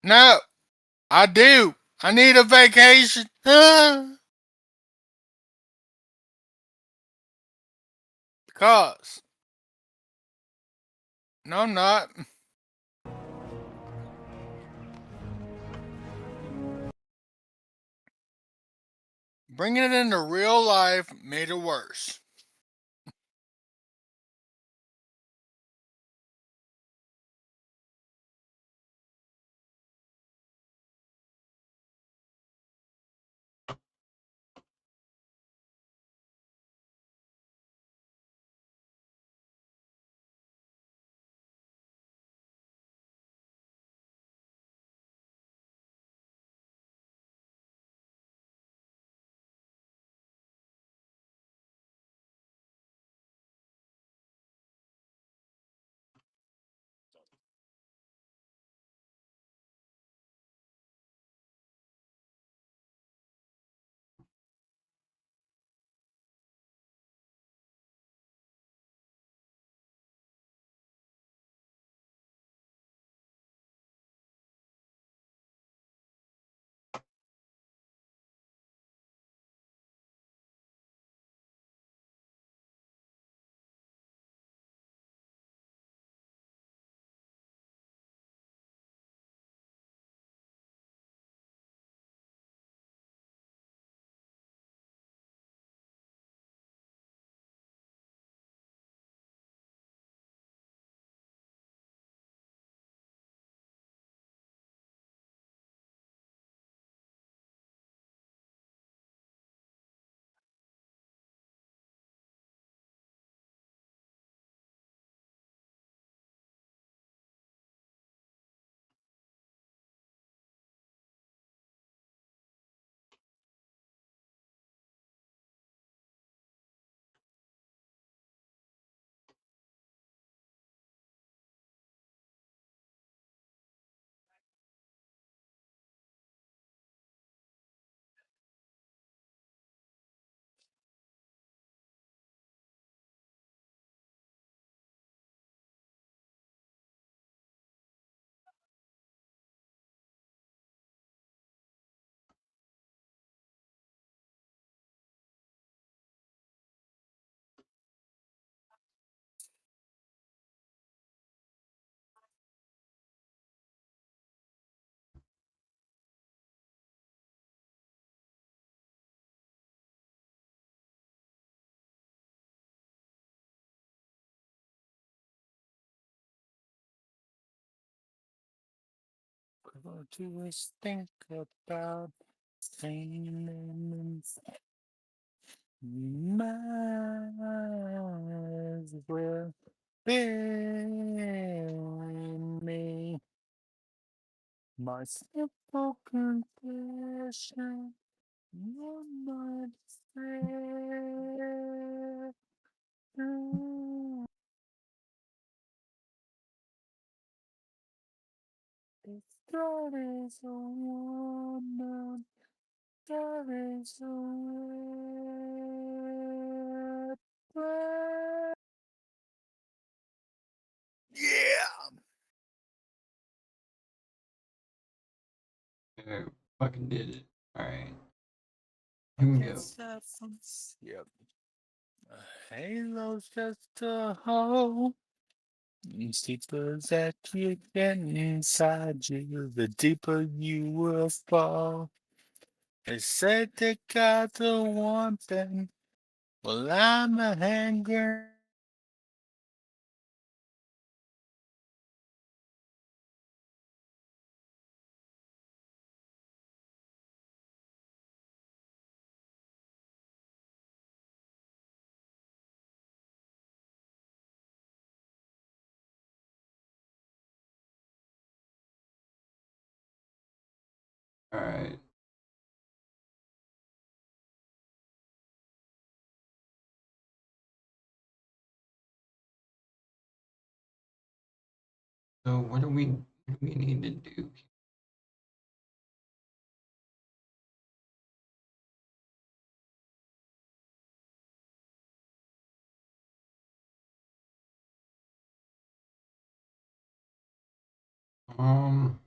No, I do. I need a vacation. Because. No, I'm not. Bringing it into real life made it worse. What do you think about things? Might as well bury me. My simple confession, you might say. If God is a woman, there is a red flag. Yeah! Yeah, fucking did it. Alright. Here we go. Yep. Halo's just a hole. Deeper that you get inside you, the deeper you will fall. They said they got the one thing. Well, I'm a hand grenade. Alright. So what do we need to do? Um,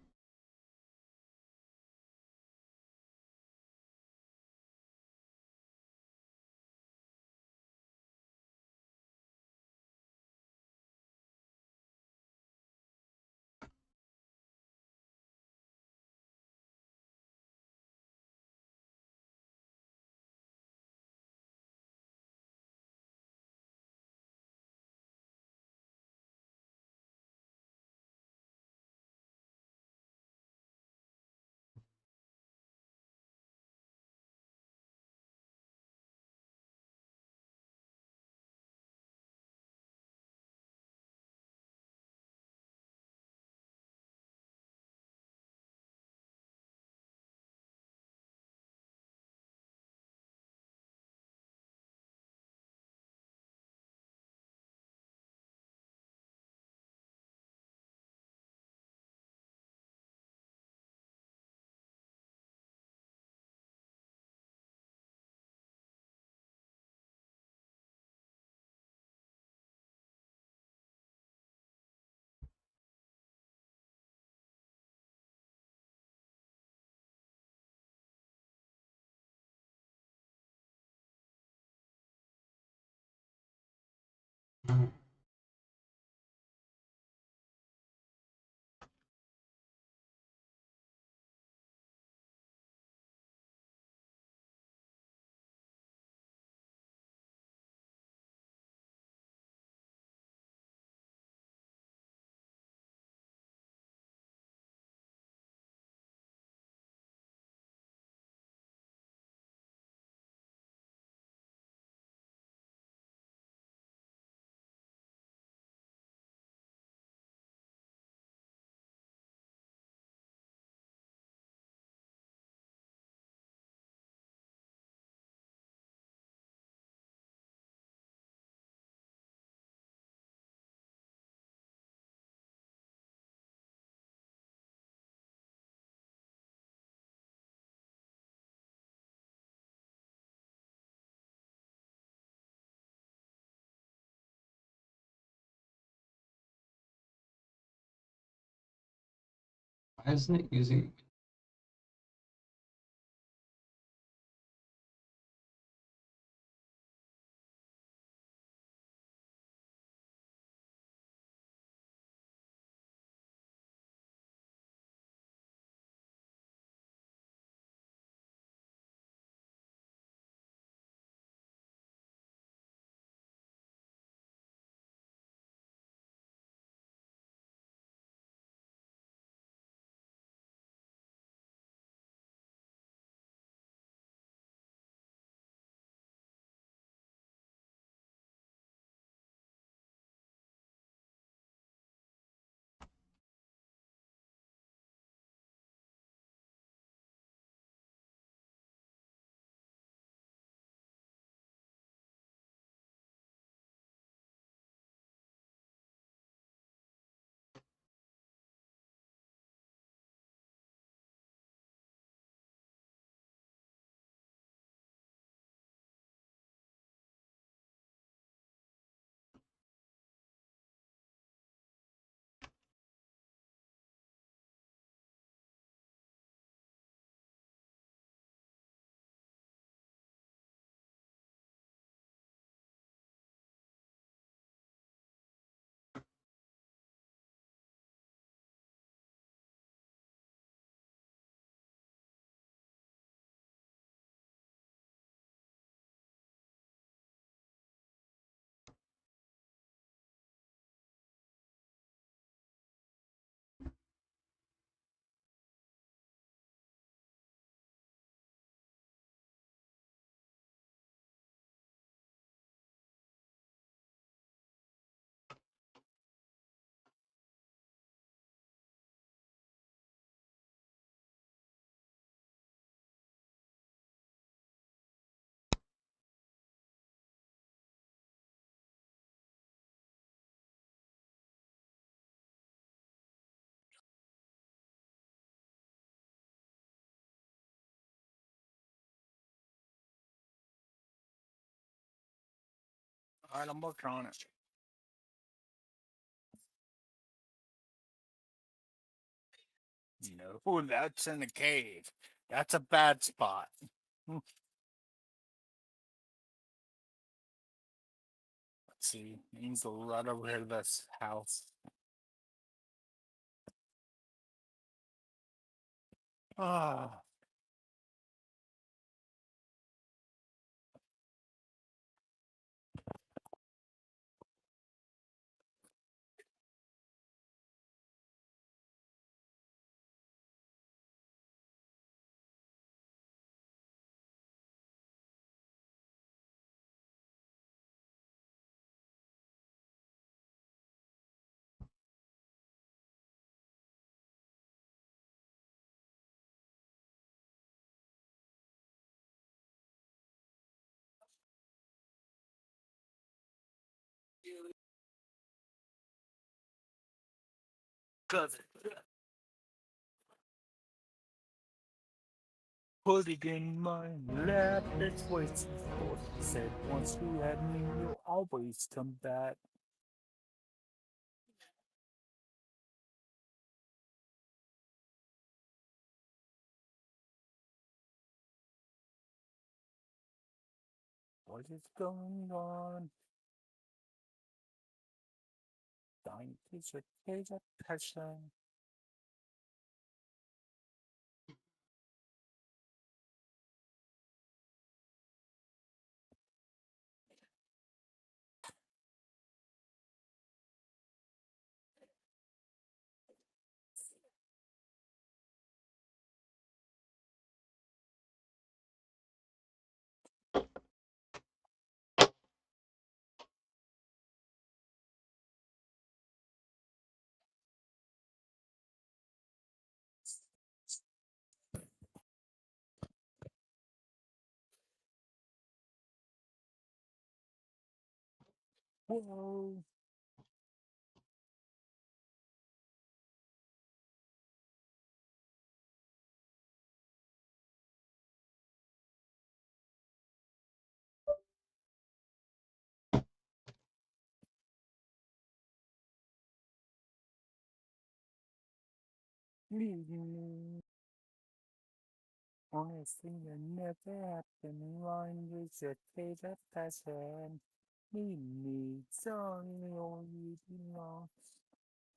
why isn't it using Alright, I'm working on it. No, that's in a cave. That's a bad spot. Let's see. Needs to right over here to this house. Ah. Cousin. Put it in my lap, that's what it's for. Said once you had me, you'll always come back. What is going on? Dying to take a passion. Whoa. Honestly, it never happened. Line with your favorite passion. Me, sorry, all you belong.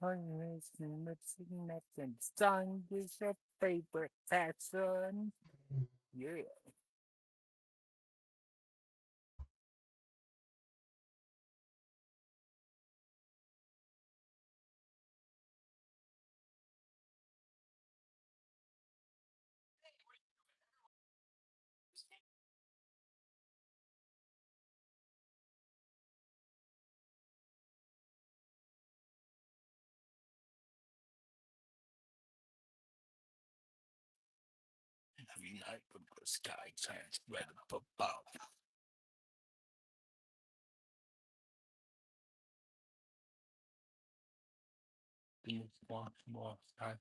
Always mixing nothing. Song is your favorite passion. Yeah. Every night when the sky turns red above. Please want more time.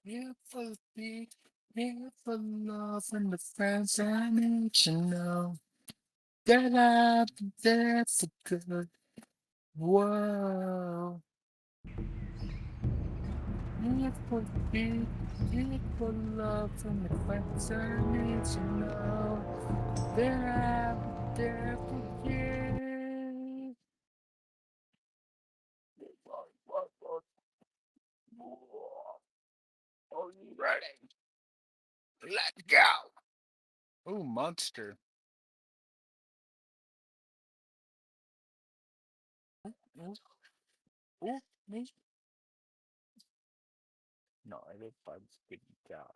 Here for speed, here for love and the friends I need to know that I'll be there for good. Whoa. Here for speed, here for love and the friends I need to know that I'll be there for you. Are you ready? Let's go. Ooh, monster. Ooh, ooh, ooh. No, I did five good job.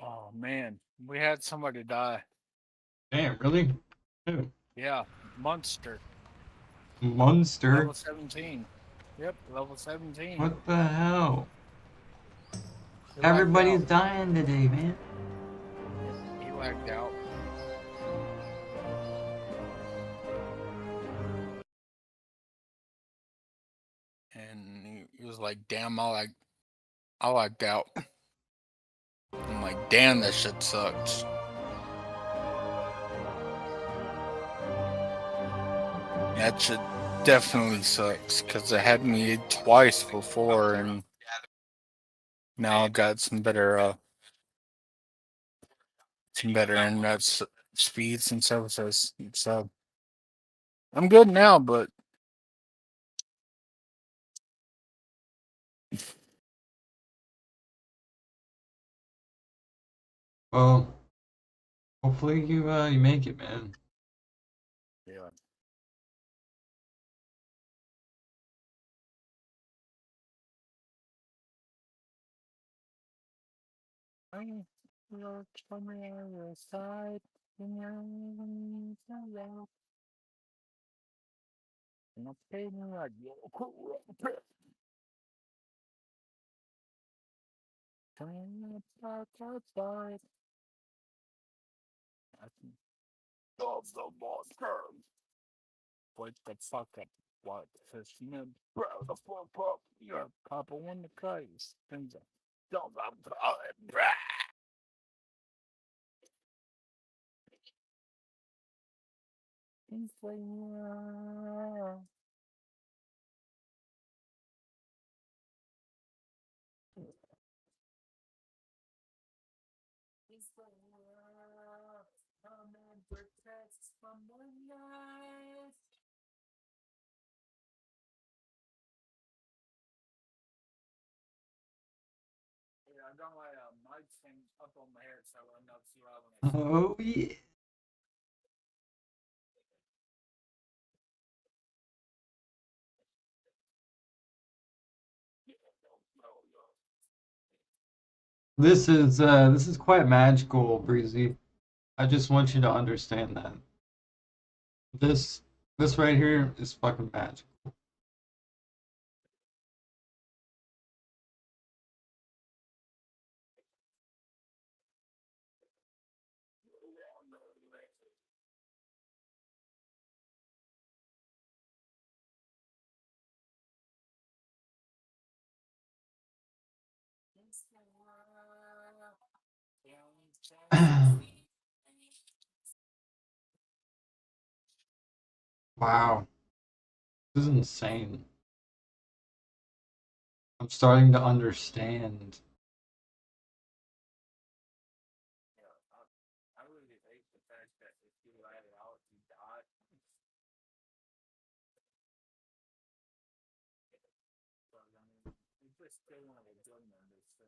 Oh man, we had somebody die. Damn, really? Who? Yeah, monster. Monster? Level 17. Yep, level 17. What the hell? He lagged Everybody's out. dying today, man. Yep, he lagged out. And he was like, damn, I lagged out. I'm like, damn, that shit sucks. That shit definitely sucks, because it had me twice before, and now I've got some better internet speeds and services. So I'm good now, but Well, hopefully you make it, man. yeah. I looked from the other side, and I paid me like turn back outside. I can love the monster. Wake the fuck up, what? Fishman, bro, the fuck up. You're a couple in the case. Things are don't bruh. He's like, yeah. He's like, yeah. Come and protect from the night. Yeah, I got my mic thing up on my head so I'm not too loud when I speak. Oh yeah. This is quite magical, Breezy. I just want you to understand that. This this right here is fucking magic. Wow, this is insane. I'm starting to understand. I really hate the fact that if you let it out, you die. But I mean, you just still want to do members, so.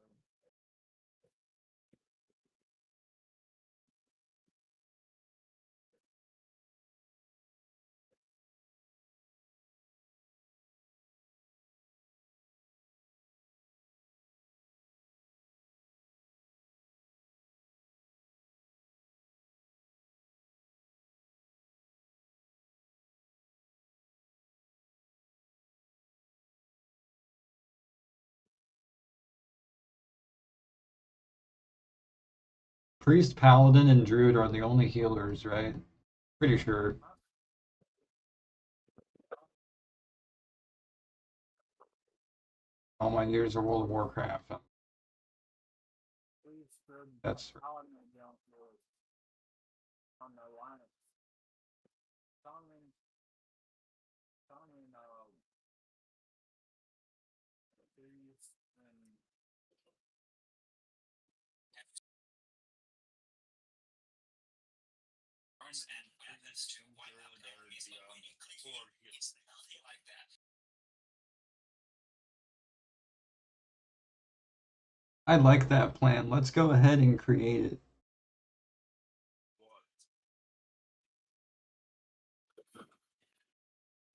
Priest, Paladin, and Druid are the only healers, right? Pretty sure. All my years of World of Warcraft. That's I like that plan. Let's go ahead and create it.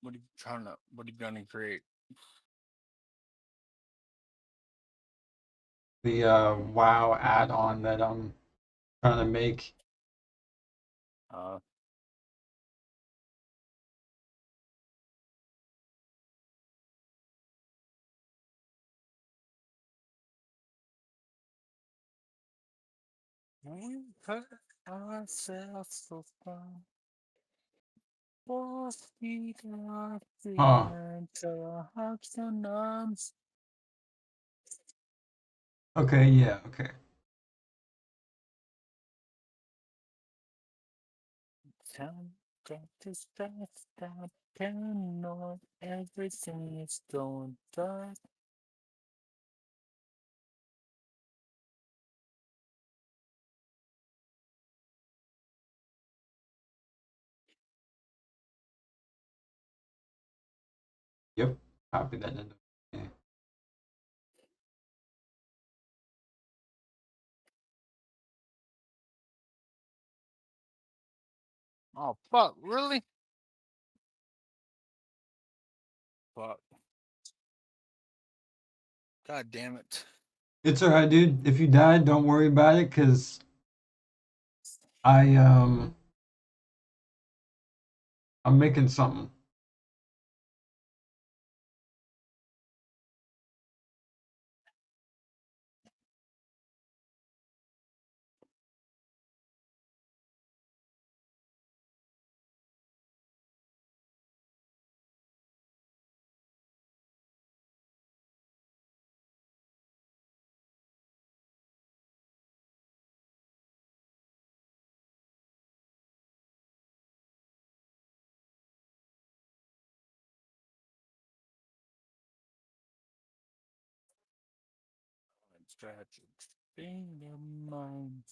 What are you gonna create? The WoW add-on that I'm trying to make. We hurt ourselves so far. Was he not the Huh. answer? Our hearts and arms. Okay, yeah, okay. Time got this fast, stop paranoid. Everything is going dark. Yep. Copy that into. Okay. Oh fuck! Really? Fuck! God damn it! It's alright, dude. If you died, don't worry about it, cause I'm making something. Tragic state of mind.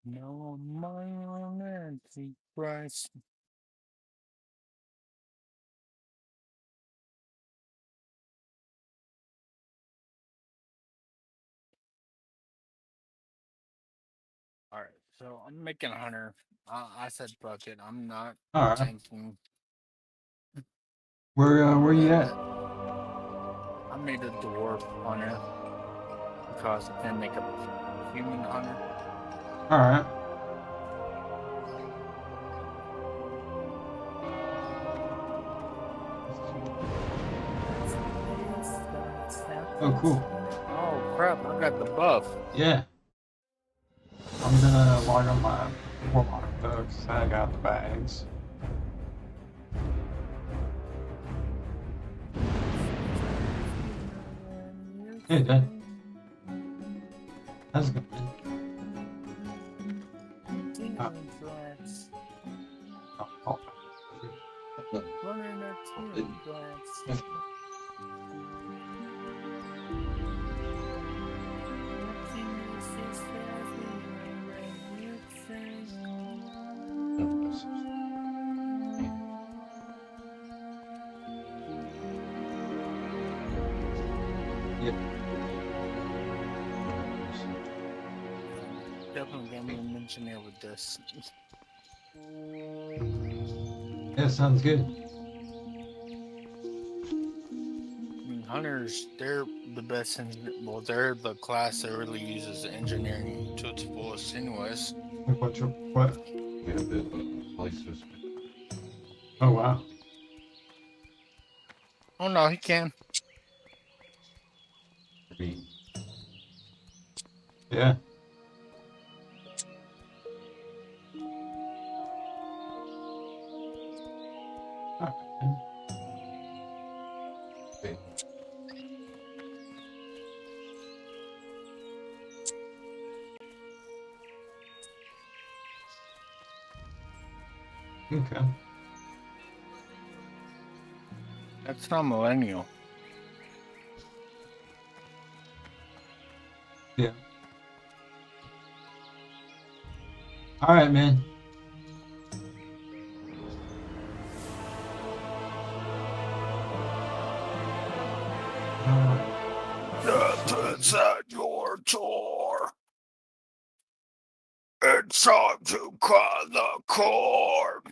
No, my own antichrist. Alright, so I'm making a hunter. I said fuck it. I'm not Alright. tanking. Where you at? I made a dwarf hunter because I can make a human hunter. Alright. Oh, cool. Oh crap, I got the buff. Yeah. I'm gonna log on my warlock folks. I got the bags. Hey, Dad. How's it going, man? Oh. Yep. Definitely gonna be mentioned here with this. Yeah, sounds good. I mean, hunters, they're the best well, they're the class that really uses engineering to its fullest anyways. What? Yeah, but places. Oh, wow. Oh no, he can. Yeah. Okay. Okay. That's not millennial. Yeah. All right, man. Nothing's at your door. It's time to cut the cord.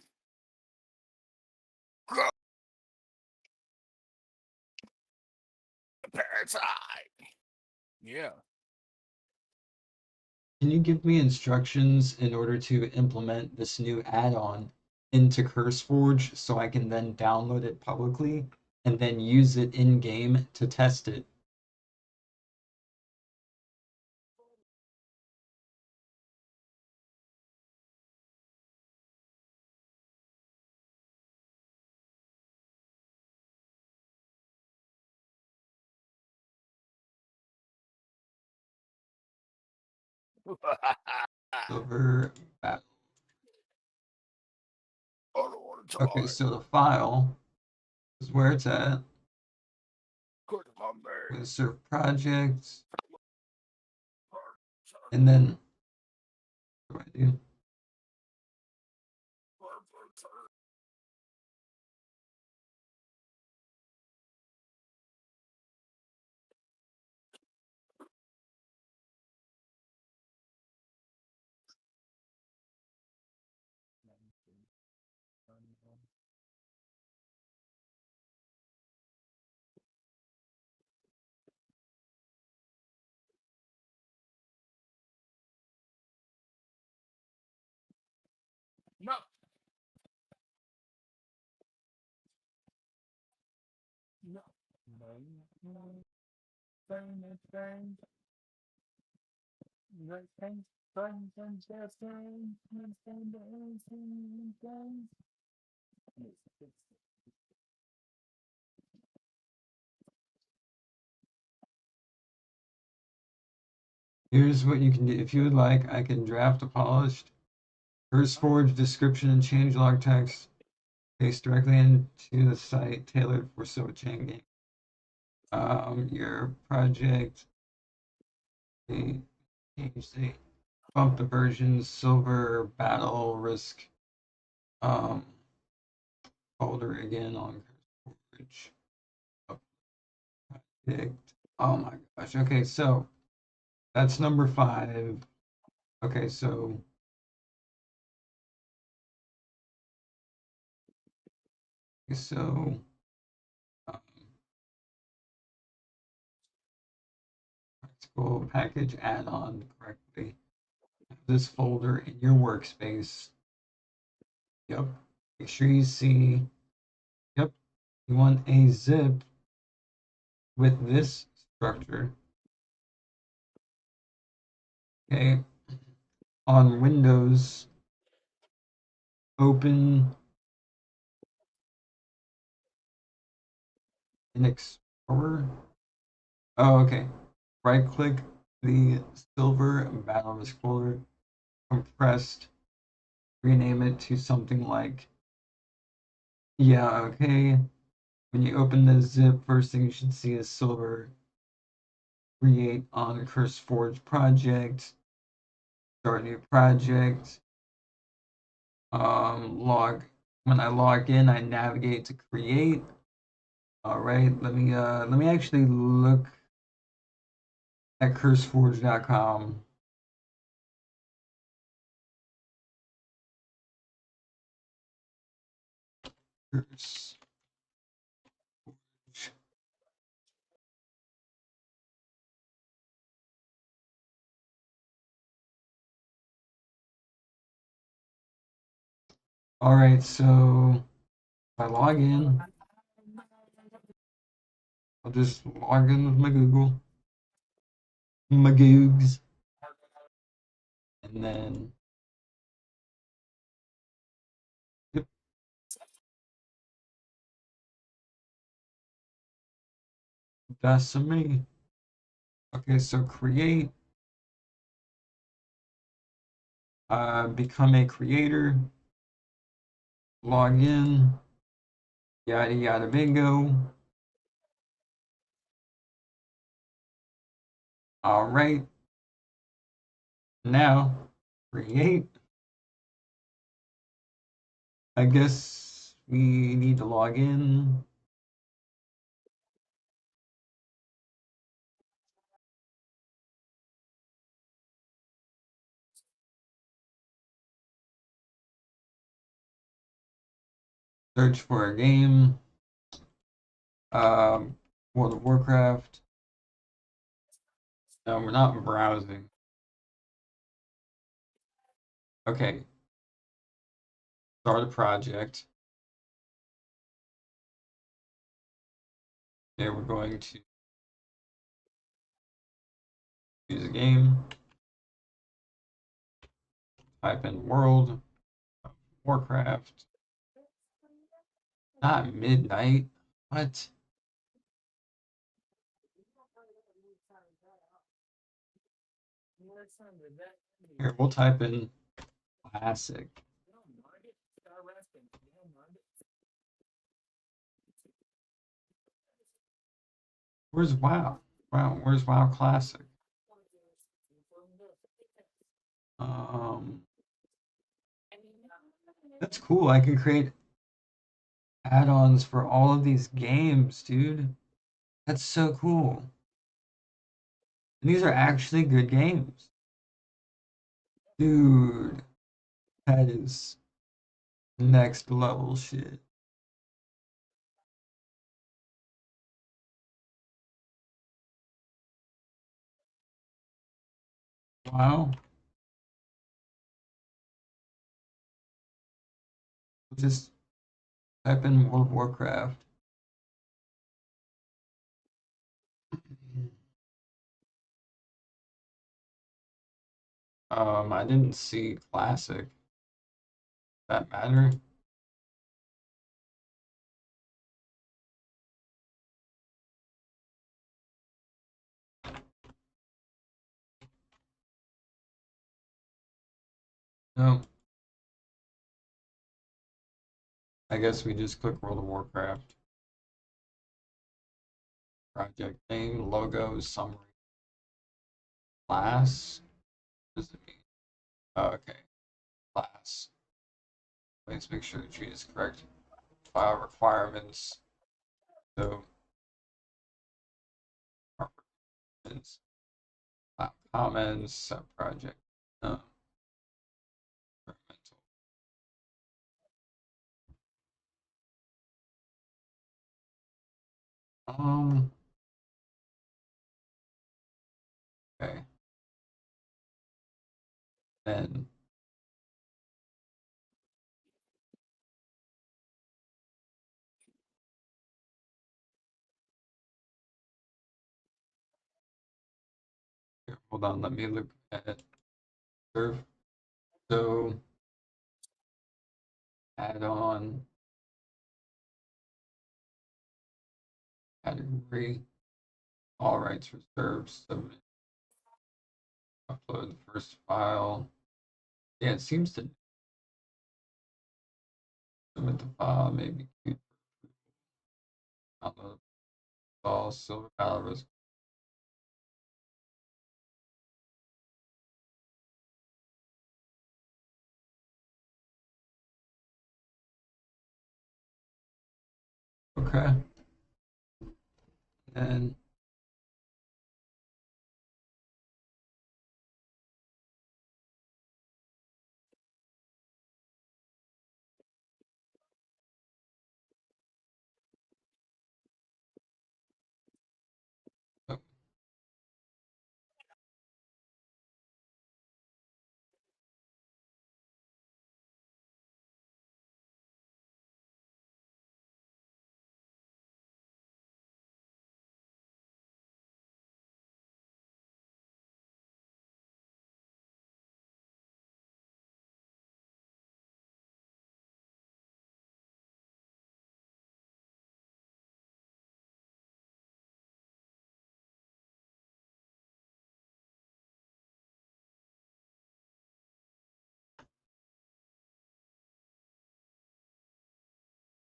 Yeah. Can you give me instructions in order to implement this new add-on into CurseForge so I can then download it publicly and then use it in-game to test it? Silver battle. Okay, so the file is where it's at. With serve project. And then what do I do? No. No. Here's what you can do. If you would like, I can draft a polished CurseForge description and changelog text paste directly into the site tailored for Silver Chain game. Your project, change the bump the versions, silver battle risk folder again on CurseForge. Oh my gosh. Okay, so that's number 5. Okay, so um, practical package add-on correctly. This folder in your workspace. Yep. Make sure you see. Yep. You want a zip with this structure. Okay. On Windows, open an Explorer. Oh, okay. Right click the silver battle risk folder, compressed, rename it to something like, yeah, okay. When you open the zip, first thing you should see is silver. Create on CurseForge project. Start new project. Log. When I log in, I navigate to create. All right, let me actually look at curseforge.com. Curse. All right, so if I log in, I'll just log in with my Google, my Googs, and then yep. Decimate. Okay, so create. Become a creator. Log in. Yada yada bingo. All right. Now, create. I guess we need to log in. Search for a game. World of Warcraft. No, we're not browsing. Okay. Start a project. Okay, we're going to use a game. Type in World of Warcraft. Not midnight. What? Here, we'll type in classic. Where's WoW? Wow, where's WoW Classic? That's cool. I can create add-ons for all of these games, dude. That's so cool. And these are actually good games. Dude, that is next level shit. Wow. Just type in World of Warcraft. I didn't see classic. That matter? No. I guess we just click World of Warcraft. Project name, logo, summary, class. What does it mean? Oh, okay. Class. Let's make sure the tree is correct. File requirements. So, requirements. File comments, subproject. Experimental. Okay. Then here, hold on, let me look at serve. So add on category, all rights reserved, submit, upload the first file. Yeah, it seems to submit the file, maybe download all silver valorous. Okay. And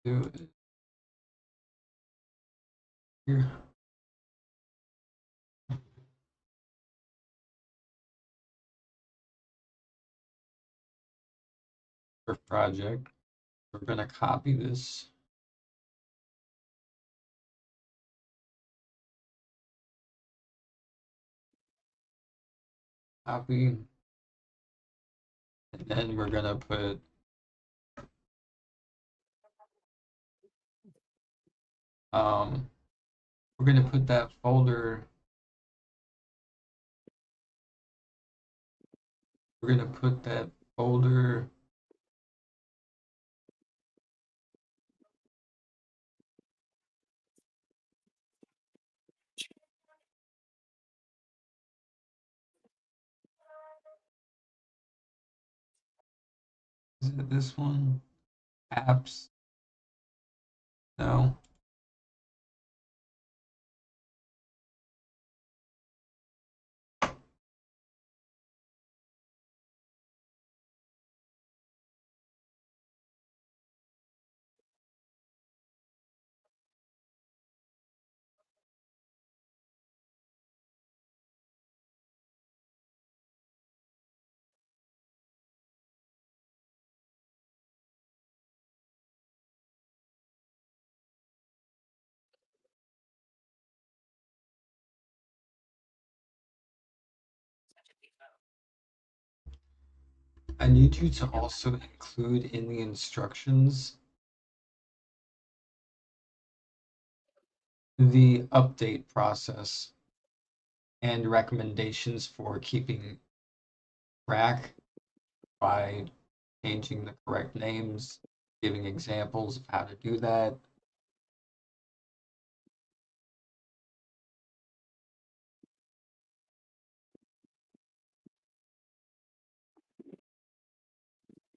do it here. For project, we're gonna copy this. Copy, and then we're gonna put we're gonna put that folder. We're gonna put that folder is it this one? Apps? No. I need you to also include in the instructions the update process and recommendations for keeping track by changing the correct names, giving examples of how to do that.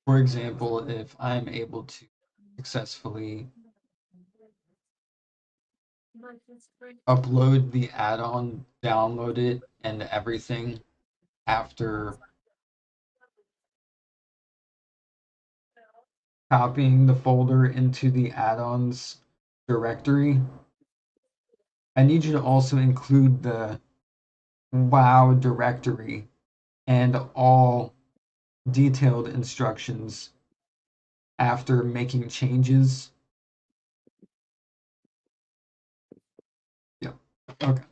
For example, if I'm able to successfully upload the add-on, download it, and everything after copying the folder into the add-ons directory, I need you to also include the WoW directory and all detailed instructions after making changes. Yep. Okay.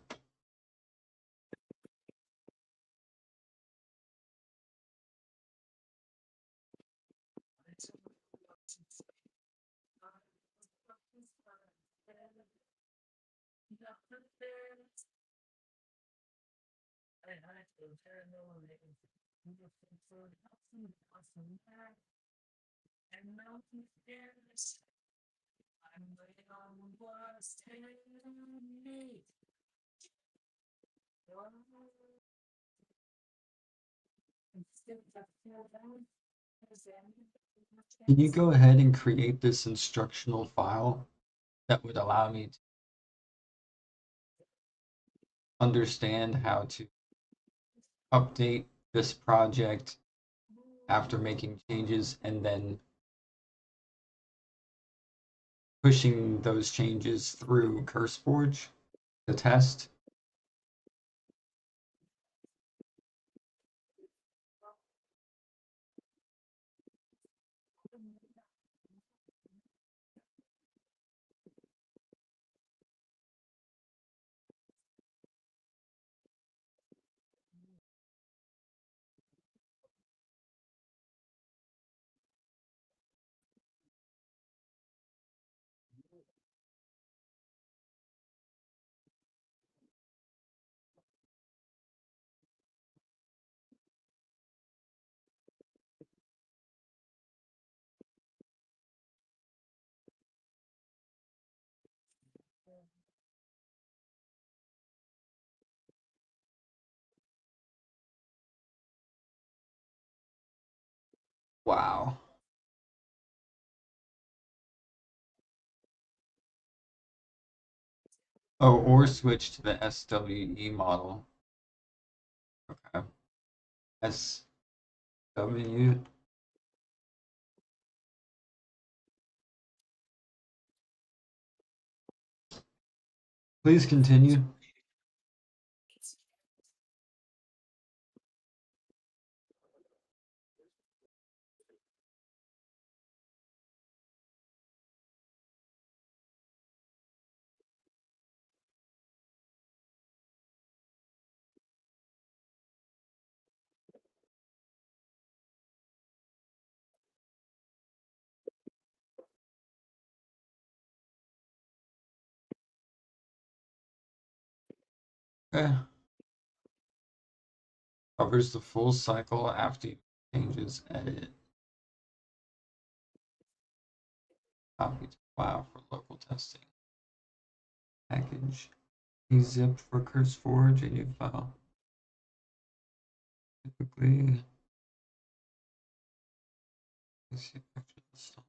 Can you go ahead and create this instructional file that would allow me to understand how to update this project after making changes and then pushing those changes through CurseForge to test? Wow. Oh, or switch to the SWE model. Okay. SW. Please continue. Okay. Covers the full cycle after you changes edit. Copy to file for local testing. Package. Zip for Curse Forge a new file. Typically. Let's see if I can install.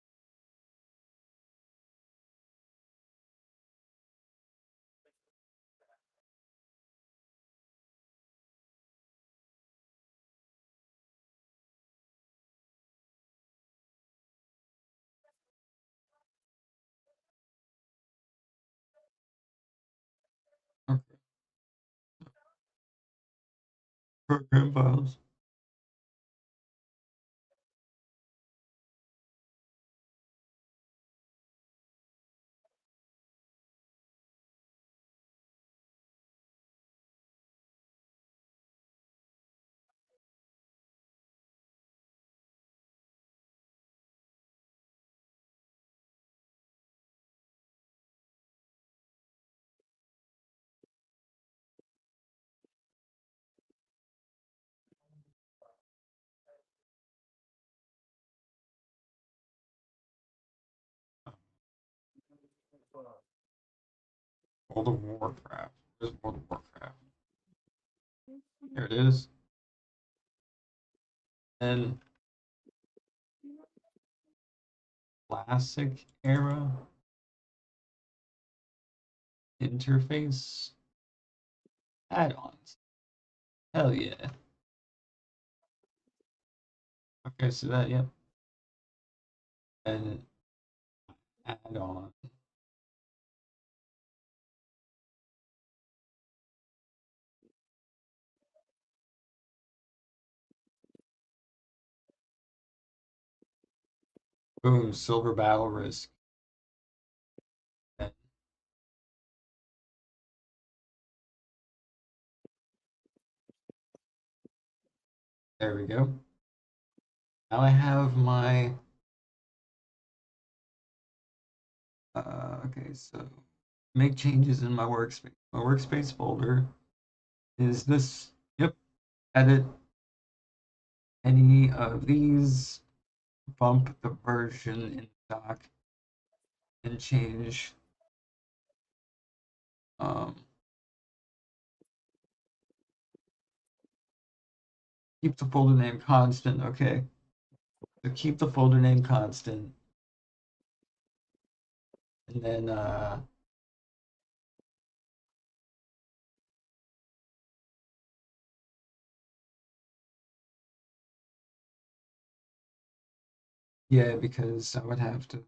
Okay. Program files. World of Warcraft. Where's World of Warcraft? Here it is. And classic era interface add-ons. Hell yeah. Okay, so that, yep. And add-on. Boom, silver battle risk. And there we go. Now I have my okay, so make changes in my workspace. My workspace folder is this. Yep. Edit any of these, bump the version in doc, and change keep the folder name constant. Okay, so keep the folder name constant, and then yeah, because I would have to.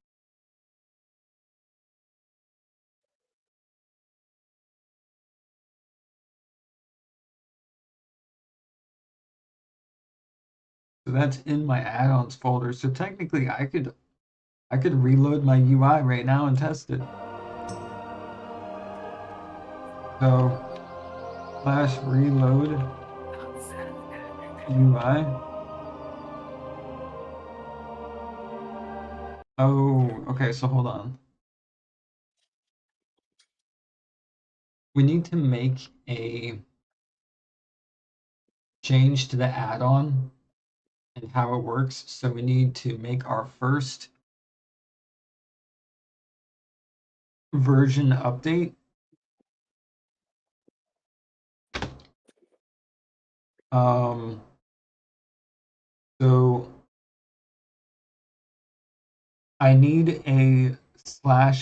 So that's in my add-ons folder. So technically, I could reload my UI right now and test it. So / reload UI. Oh, okay. So hold on. We need to make a change to the add-on and how it works. So we need to make our first version update. So I need a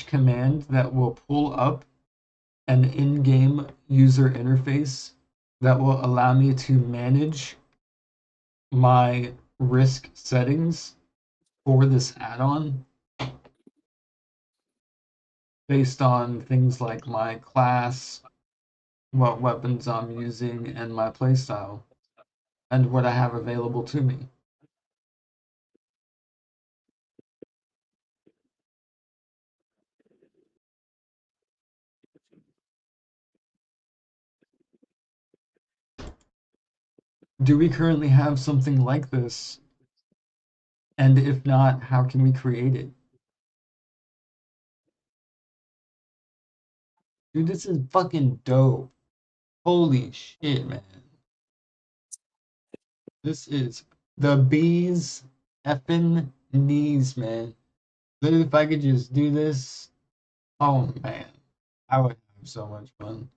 / command that will pull up an in-game user interface that will allow me to manage my risk settings for this add-on. based on things like my class, what weapons I'm using, and my playstyle, and what I have available to me. Do we currently have something like this? And if not, how can we create it? Dude, this is fucking dope. Holy shit, man. This is the bees effing knees, man. Literally, if I could just do this, oh man, I would have so much fun.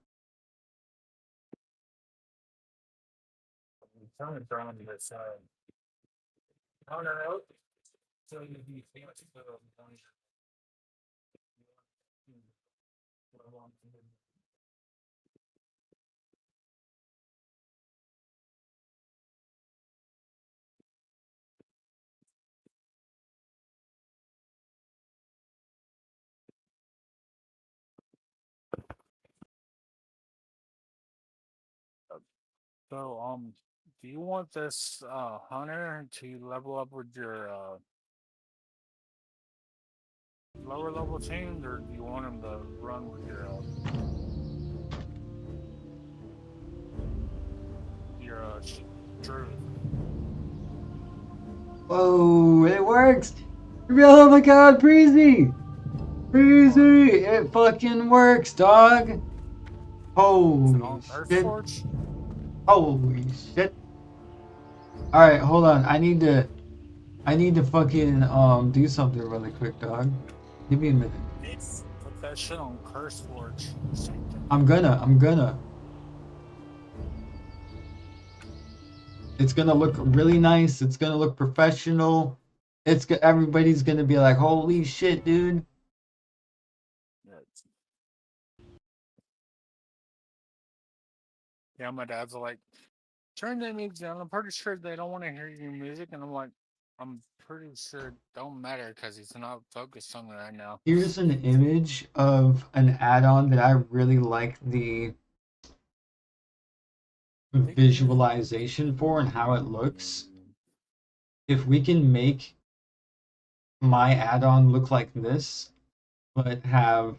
So, do you want this hunter to level up with your lower level teams, or do you want him to run with your druid? Whoa, it works! Oh my god, Breezy! Breezy! It fucking works, dog! Is it Holy on shit. Earthforge? Holy shit. Alright, hold on. I need to fucking do something really quick, dog. Give me a minute. Put that shit on CurseForge. I'm gonna. It's gonna look really nice. It's gonna look professional. Everybody's gonna be like, holy shit, dude. Yeah, my dad's like, turn that music down. I'm pretty sure they don't want to hear your music. And I'm like, I'm pretty sure it don't matter because he's not focused on it right now. Here's an image of an add-on that I really like the visualization for and how it looks. If we can make my add-on look like this, but have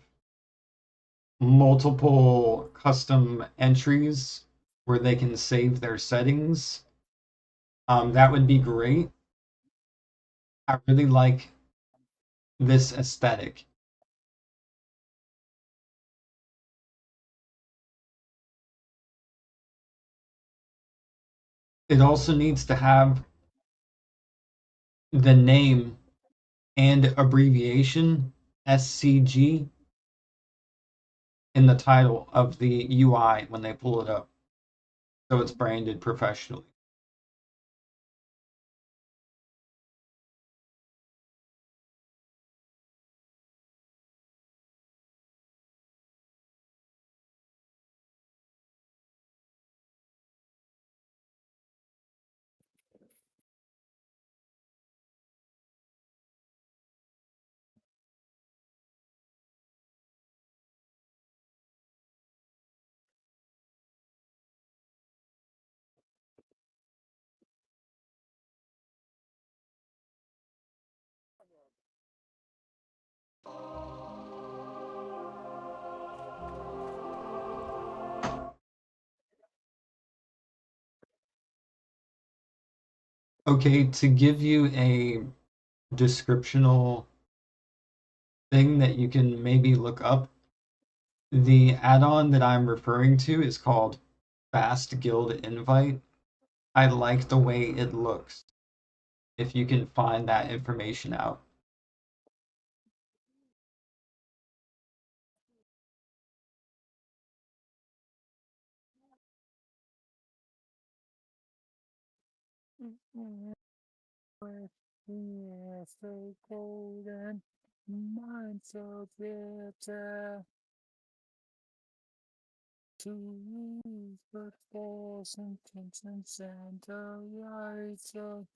multiple custom entries where they can save their settings, that would be great. I really like this aesthetic. It also needs to have the name and abbreviation SCG in the title of the UI when they pull it up, so it's branded professionally. Okay, to give you a descriptional thing that you can maybe look up, the add-on that I'm referring to is called Fast Guild Invite. I like the way it looks. If you can find that information out. So cold and mind so bitter to lose, but false intentions and the lights of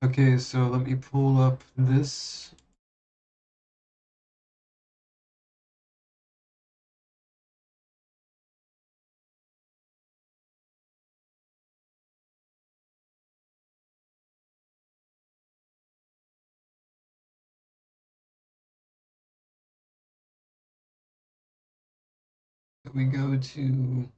Okay, so let me pull up this. We go to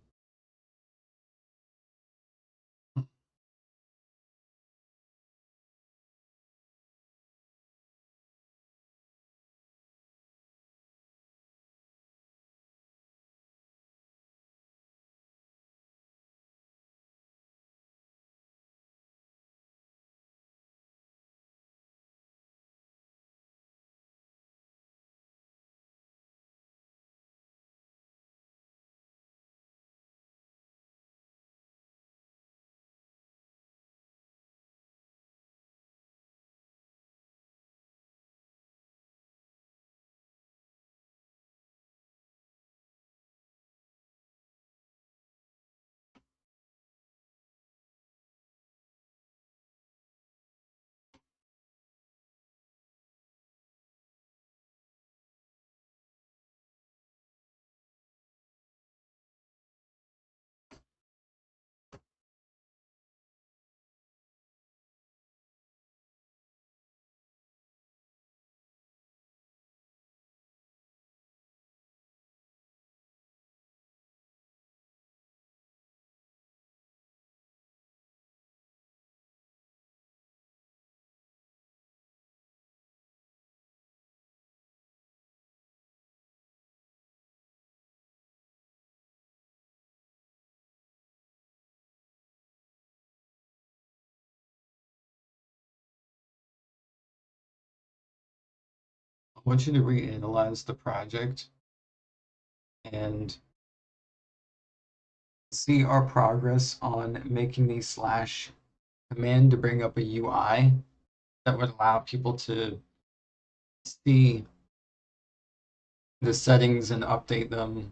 I want you to reanalyze the project and see our progress on making the slash command to bring up a UI that would allow people to see the settings and update them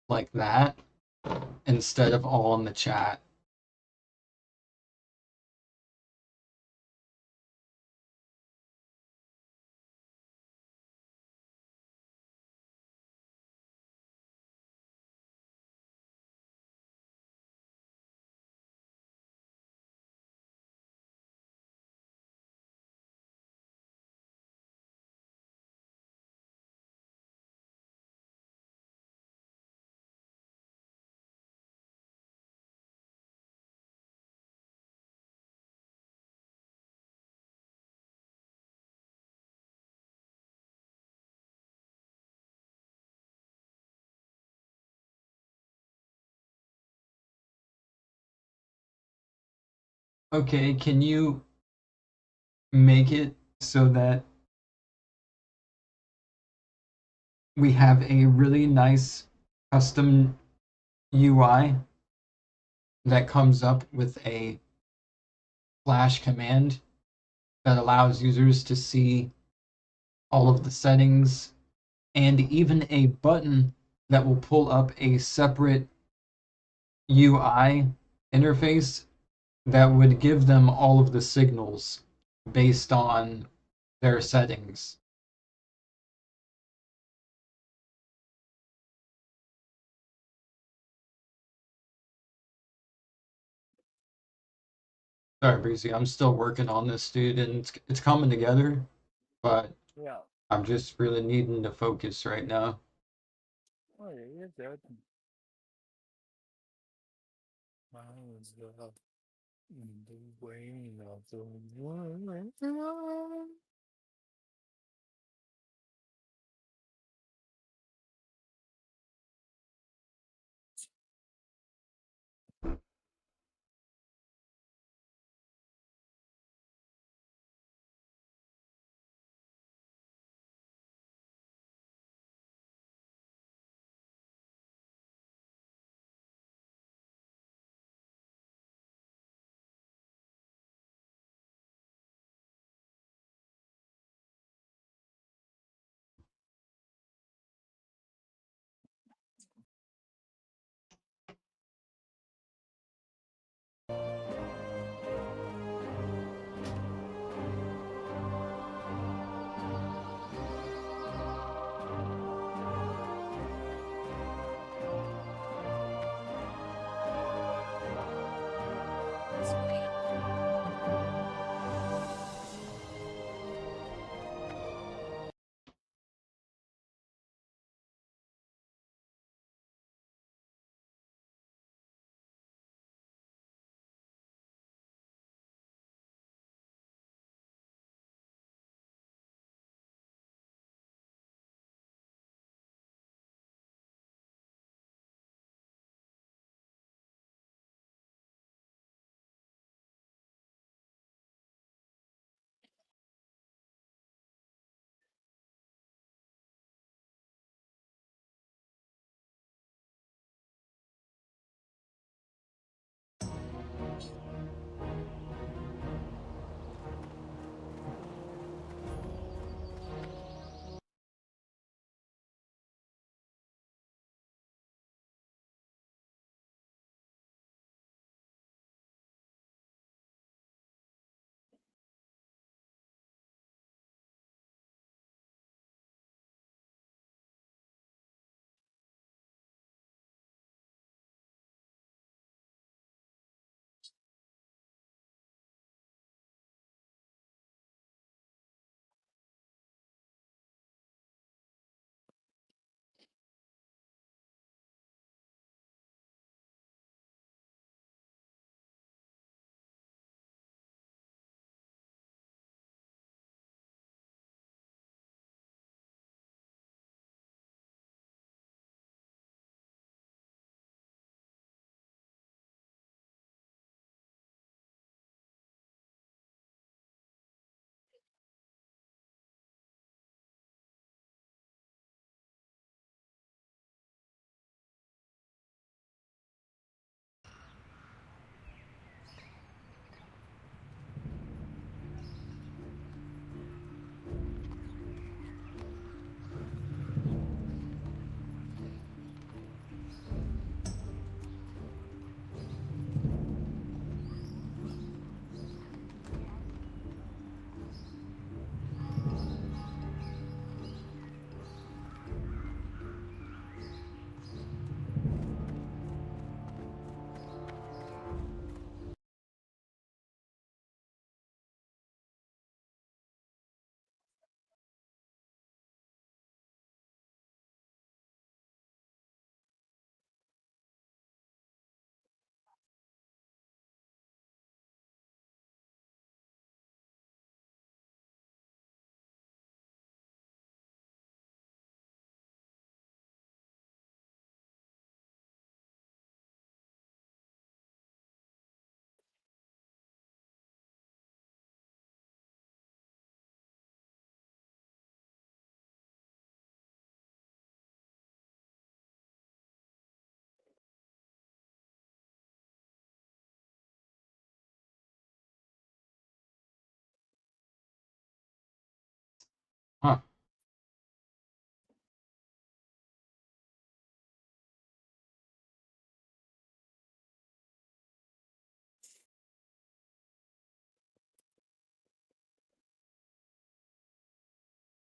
like that instead of all in the chat. Okay, can you make it so that we have a really nice custom UI that comes up with a flash command that allows users to see all of the settings and even a button that will pull up a separate UI interface that would give them all of the signals based on their settings. Sorry, Breezy, I'm still working on this, dude, and it's coming together, but Yeah. I'm just really needing to focus right now. Oh, yeah, you're good. I was in the way of the world.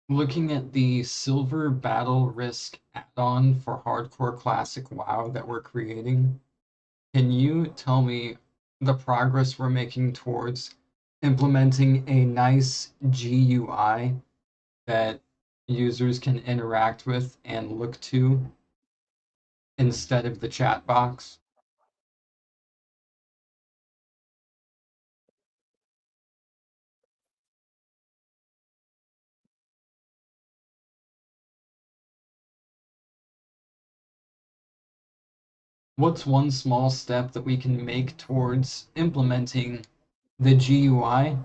looking at the Silver Battle Risk add-on for Hardcore Classic WoW that we're creating, can you tell me the progress we're making towards implementing a nice GUI that users can interact with and look to instead of the chat box? What's one small step that we can make towards implementing the GUI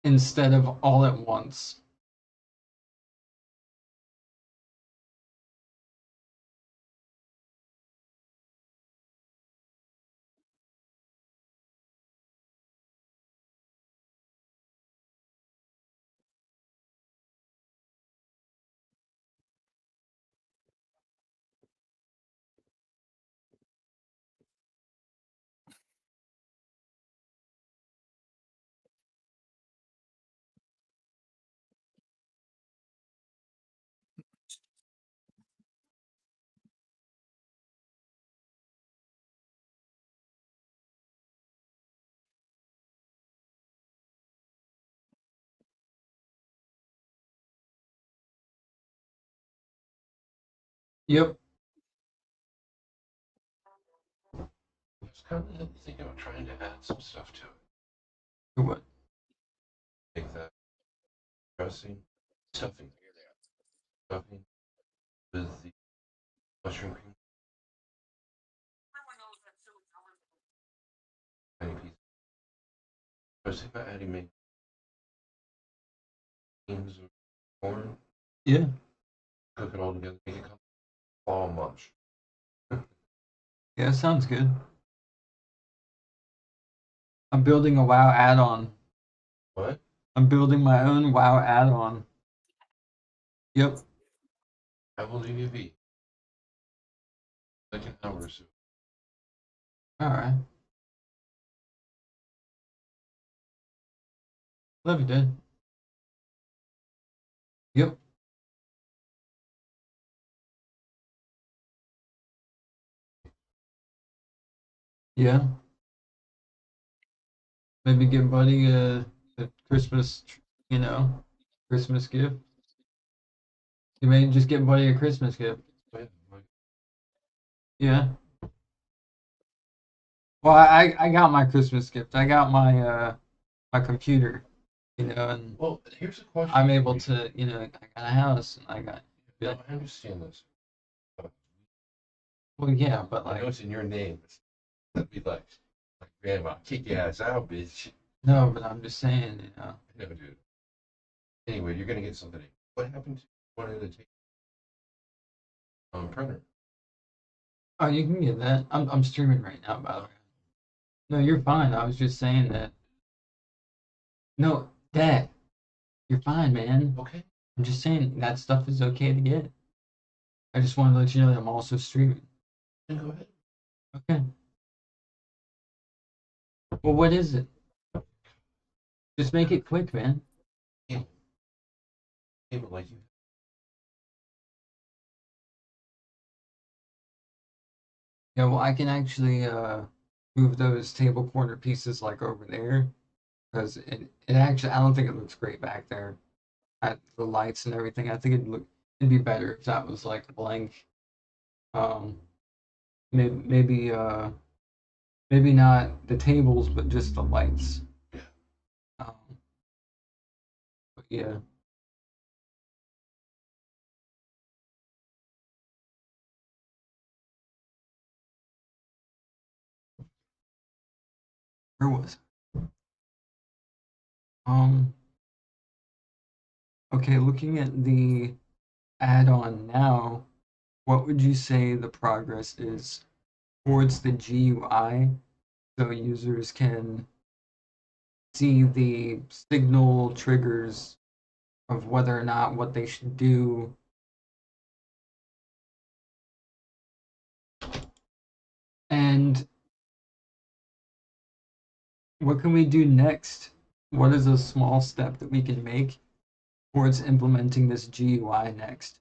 instead of all at once? Yep. I was kind of thinking about trying to add some stuff to it. What? Take that dressing, stuffing with the mushroom cream. Tiny piece. I was thinking about adding maybe beans or corn, Yeah. cook it all together, make it come fall much. Yeah, sounds good. I'm building a WoW add-on. What? I'm building my own WoW add-on. Yep. I will leave you be. Like an hour or so. Alright. Love you, dude. Yep. Yeah. Maybe give Buddy a Christmas, Christmas gift. You may just get Buddy a Christmas gift. Yeah. Well, I got my Christmas gift. I got my computer, and Well, here's a question. I'm able to, I got a house and I got. Yeah, I understand this. Well, yeah, but I know it's in your name. That'd be like grandma, kick your ass out, bitch. No, but I'm just saying, I know, dude. Anyway, you're gonna get something. What happened to one of the printer? Oh, you can get that. I'm streaming right now, by the way. No, you're fine. I was just saying that. No, Dad, you're fine, man. Okay. I'm just saying that stuff is okay to get. I just wanted to let you know that I'm also streaming. Then go ahead. Okay. Well, what is it? Just make it quick, man. Cable like you. Yeah, well, I can actually move those table corner pieces like over there because it actually I don't think it looks great back there at the lights and everything. I think it'd be better if that was like blank. Um, maybe not the tables, but just the lights. Yeah. But yeah. Where was it? Okay, looking at the add-on now, what would you say the progress is towards the GUI so users can see the signal triggers of whether or not what they should do? And what can we do next what is a small step that we can make towards implementing this GUI next?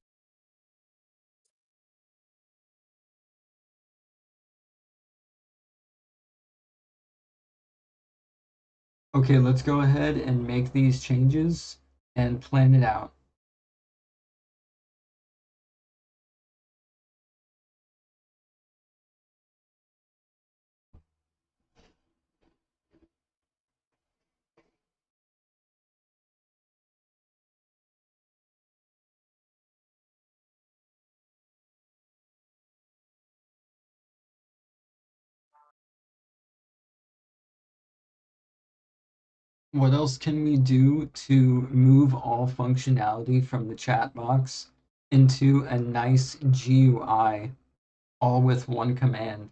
Okay, let's go ahead and make these changes and plan it out. What else can we do to move all functionality from the chat box into a nice GUI, all with one command,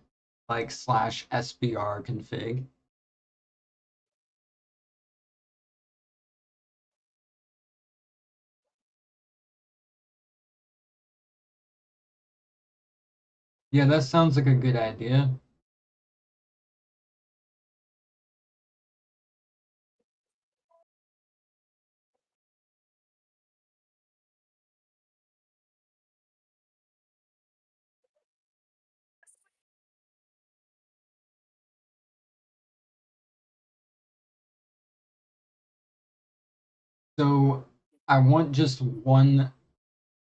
like /sbr config? Yeah, that sounds like a good idea. So I want just one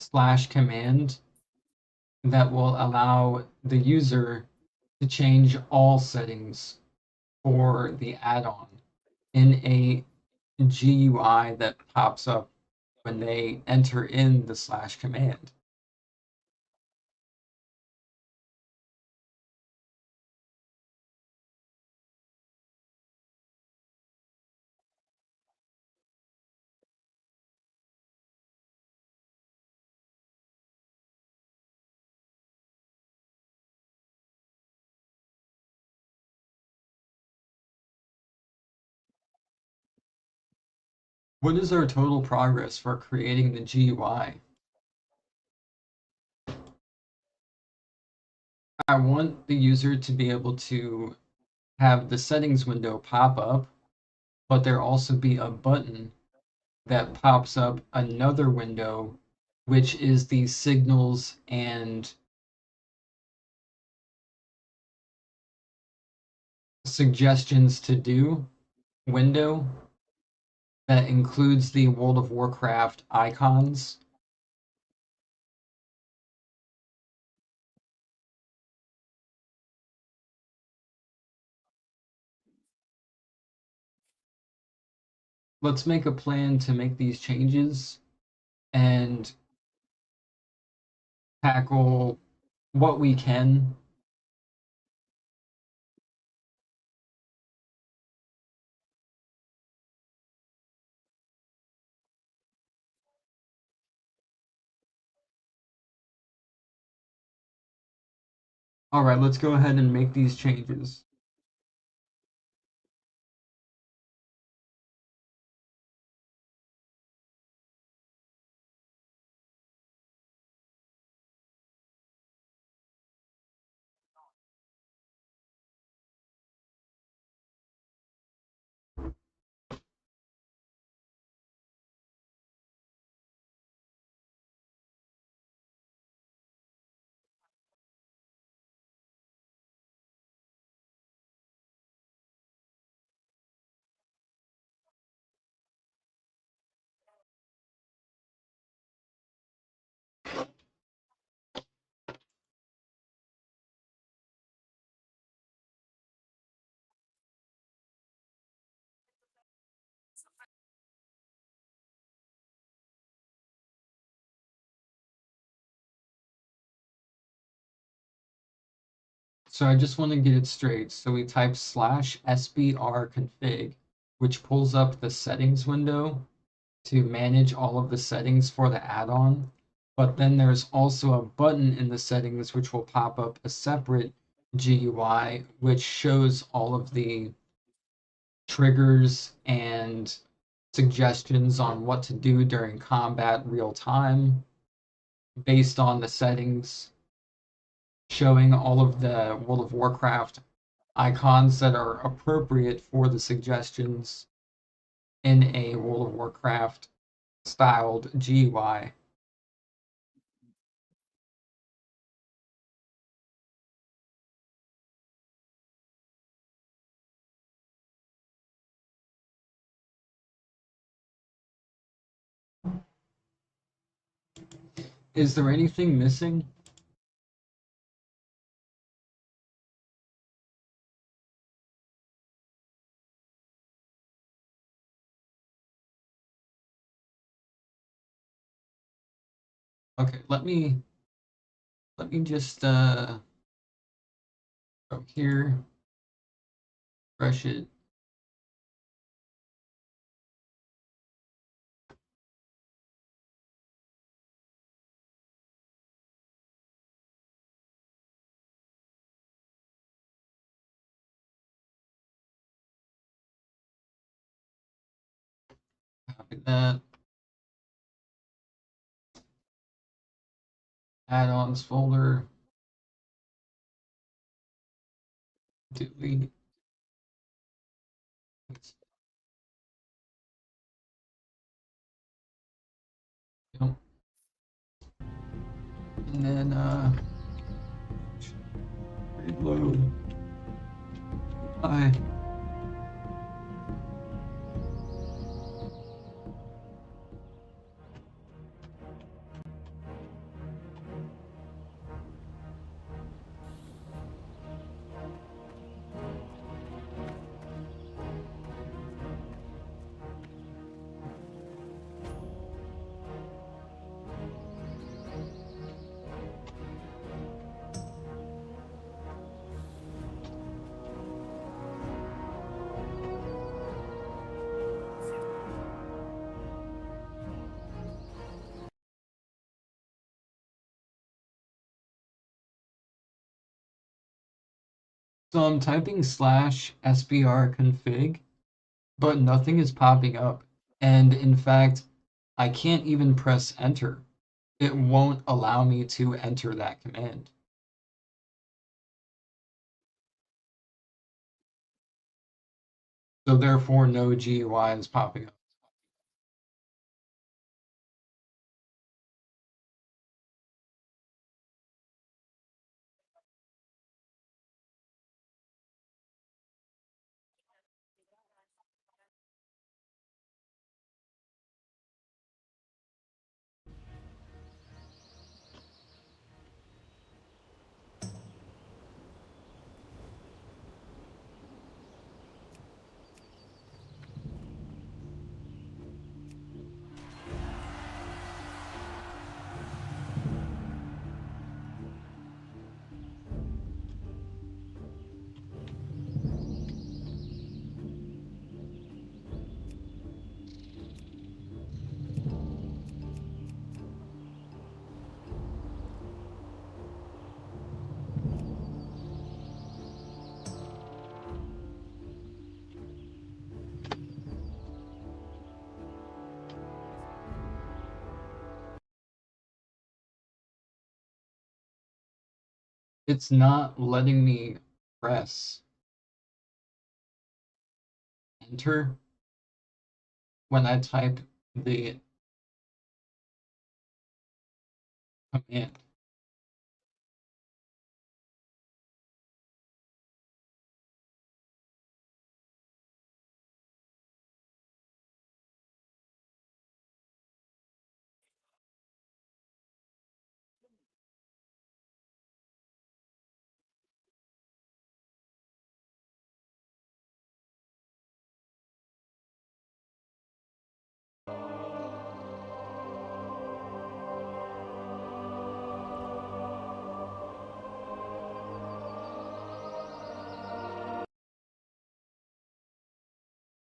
slash command that will allow the user to change all settings for the add-on in a GUI that pops up when they enter in the slash command. What is our total progress for creating the GUI? I want the user to be able to have the settings window pop up, but there also be a button that pops up another window, which is the signals and suggestions to do window that includes the World of Warcraft icons. Let's make a plan to make these changes and tackle what we can. All right, let's go ahead and make these changes. So I just want to get it straight. So we type /sbr config, which pulls up the settings window to manage all of the settings for the add-on. But then there's also a button in the settings which will pop up a separate GUI, which shows all of the triggers and suggestions on what to do during combat real time based on the settings, showing all of the World of Warcraft icons that are appropriate for the suggestions. in a World of Warcraft styled GUI. Is there anything missing? Okay, let me just go here, refresh it. Copy that. Add-ons folder. Delete. Yep. And then reload. Bye. So I'm typing /sbr config, but nothing is popping up. And in fact, I can't even press enter. It won't allow me to enter that command. So therefore, no GUI is popping up. It's not letting me press enter when I type the command.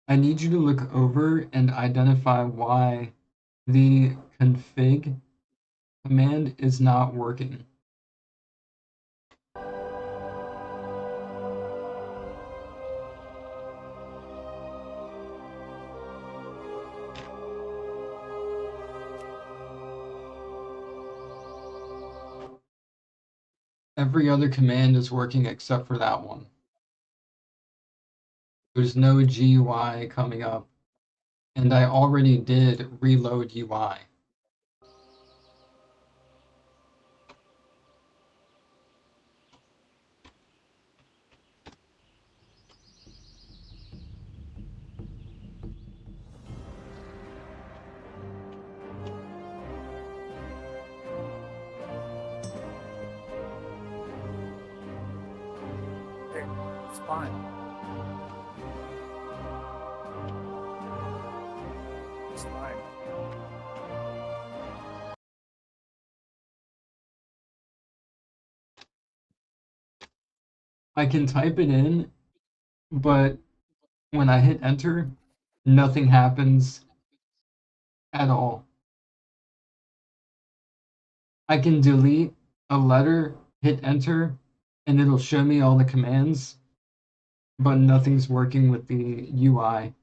I need you to look over and identify why the config command is not working. Every other command is working except for that one. There's no GUI coming up. And I already did reload UI. It's fine. It's fine. I can type it in, but when I hit enter, nothing happens at all. I can delete a letter, hit enter, and it'll show me all the commands, but nothing's working with the UI.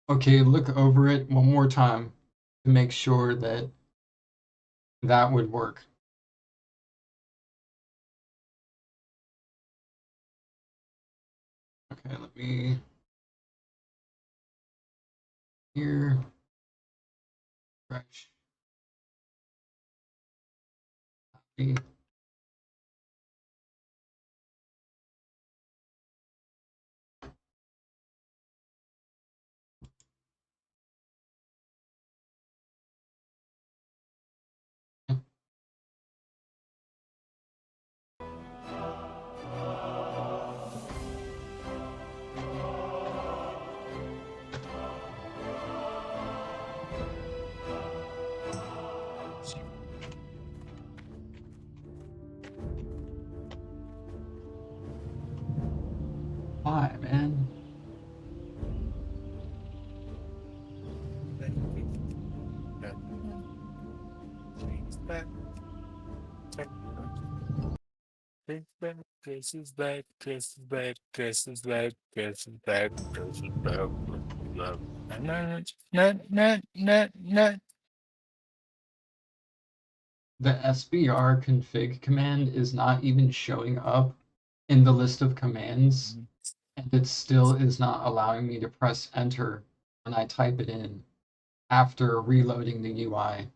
Okay, look over it one more time to make sure that that would work. Okay, let me here fresh. Copy. Why, man? Chris back, Chris is back, Chris is back, Chris is back, Chris is back, Chris is back, Chris is back. No. The SBR config command is not even showing up in the list of commands, and it still is not allowing me to press enter when I type it in after reloading the UI.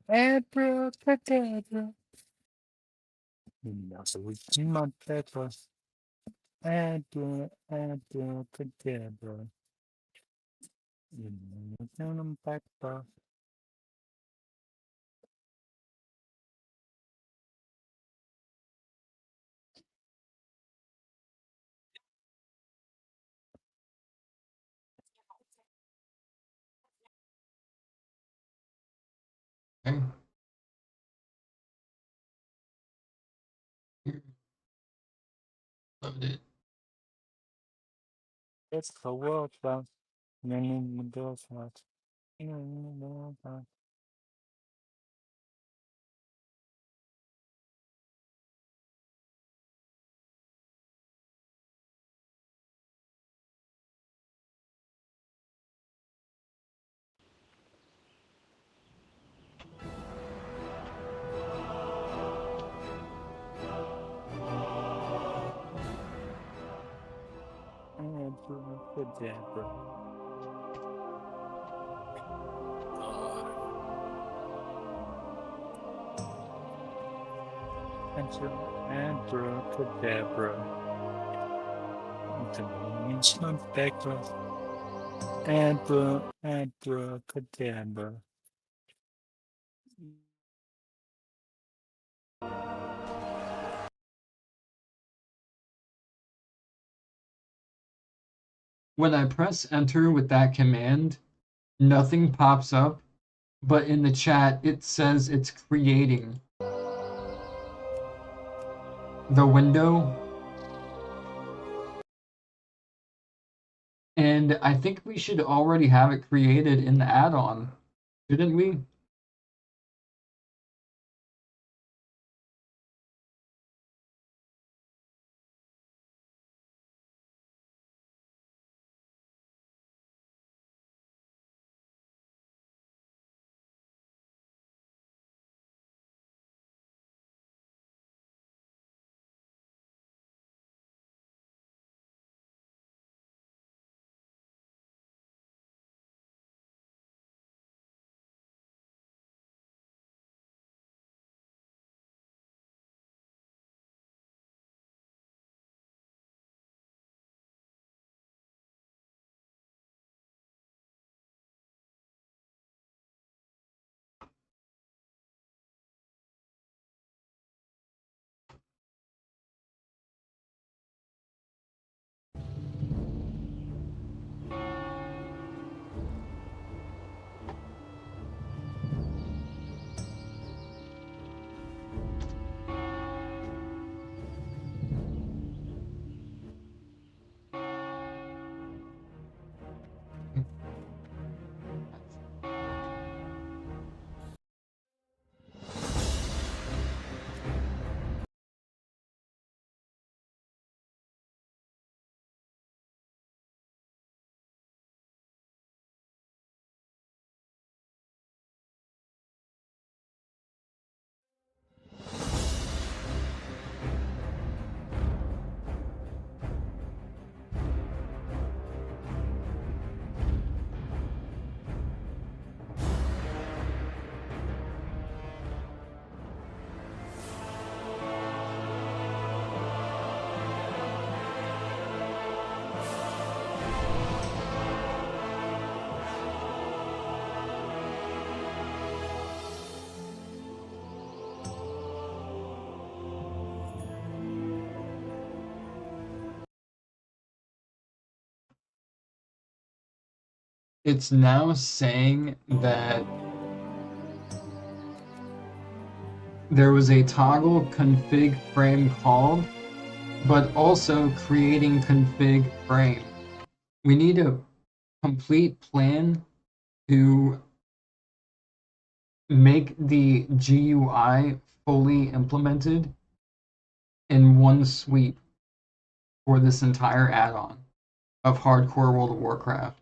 Abracadabra. That's a week month paper. Abracadabra. Paper. Okay. Here. Load it. It's the world, but many does not. Abracadabra. Abracadabra. Dimension paper. Abracadabra. when I press enter with that command, nothing pops up, but in the chat it says it's creating the window. And I think we should already have it created in the add-on, shouldn't we? It's now saying that there was a toggle config frame called, but also creating config frame. We need a complete plan to make the GUI fully implemented in one sweep for this entire add-on of Hardcore World of Warcraft.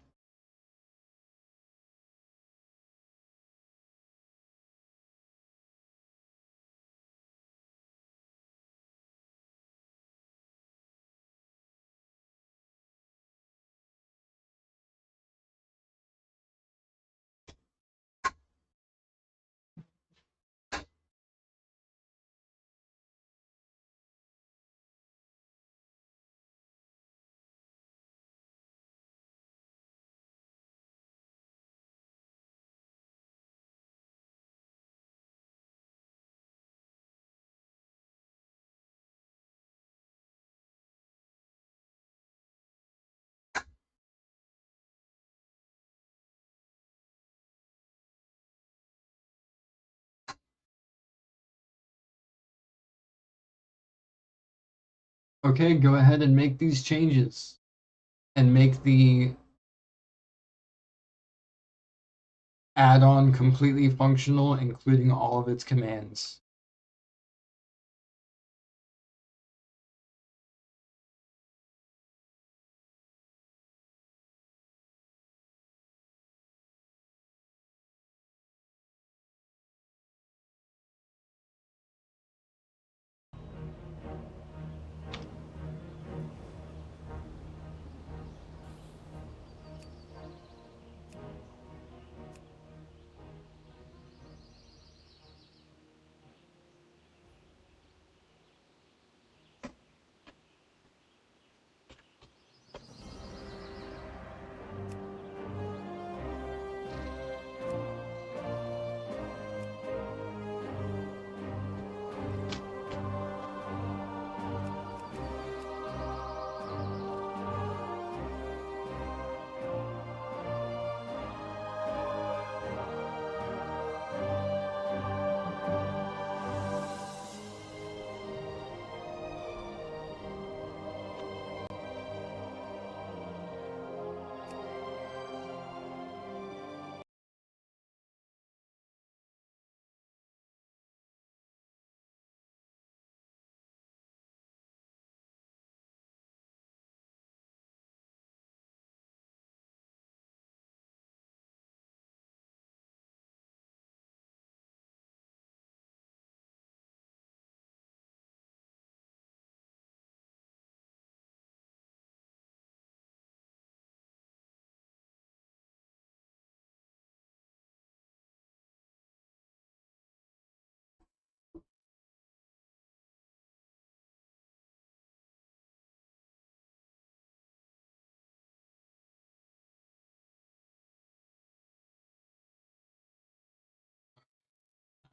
Okay, go ahead and make these changes and make the add-on completely functional, including all of its commands.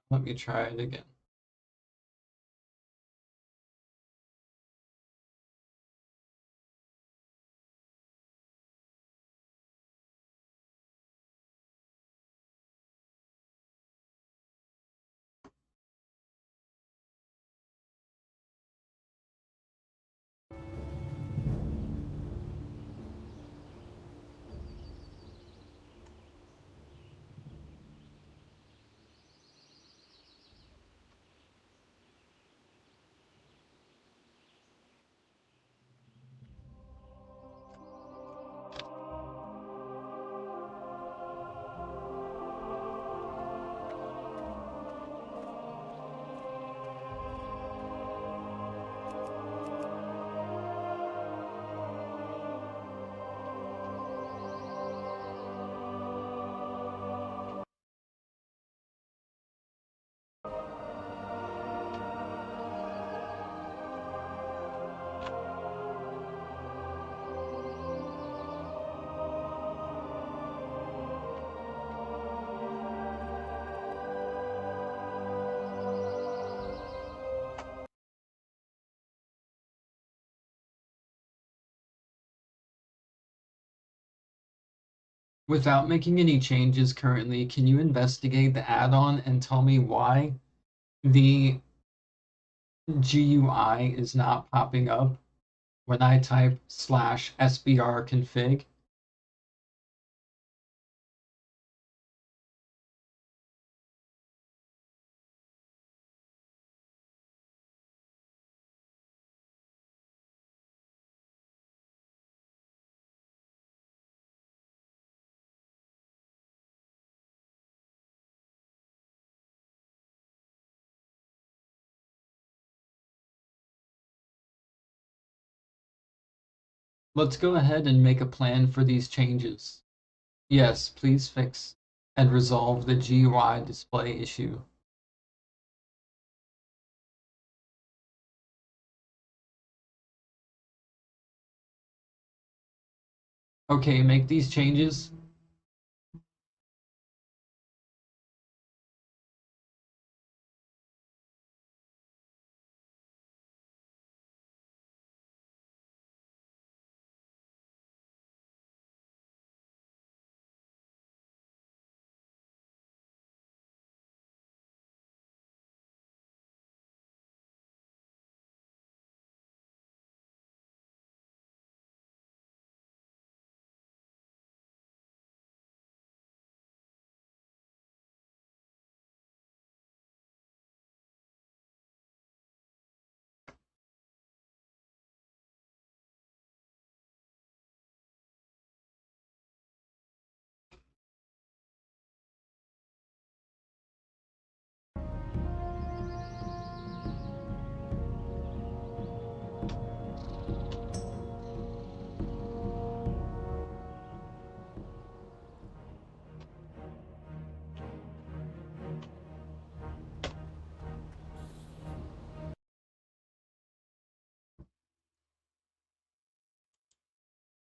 Let me try it again. Without making any changes currently, can you investigate the add-on and tell me why the GUI is not popping up when I type /sbr config? Let's go ahead and make a plan for these changes. Yes, please fix and resolve the GUI display issue. Okay, make these changes.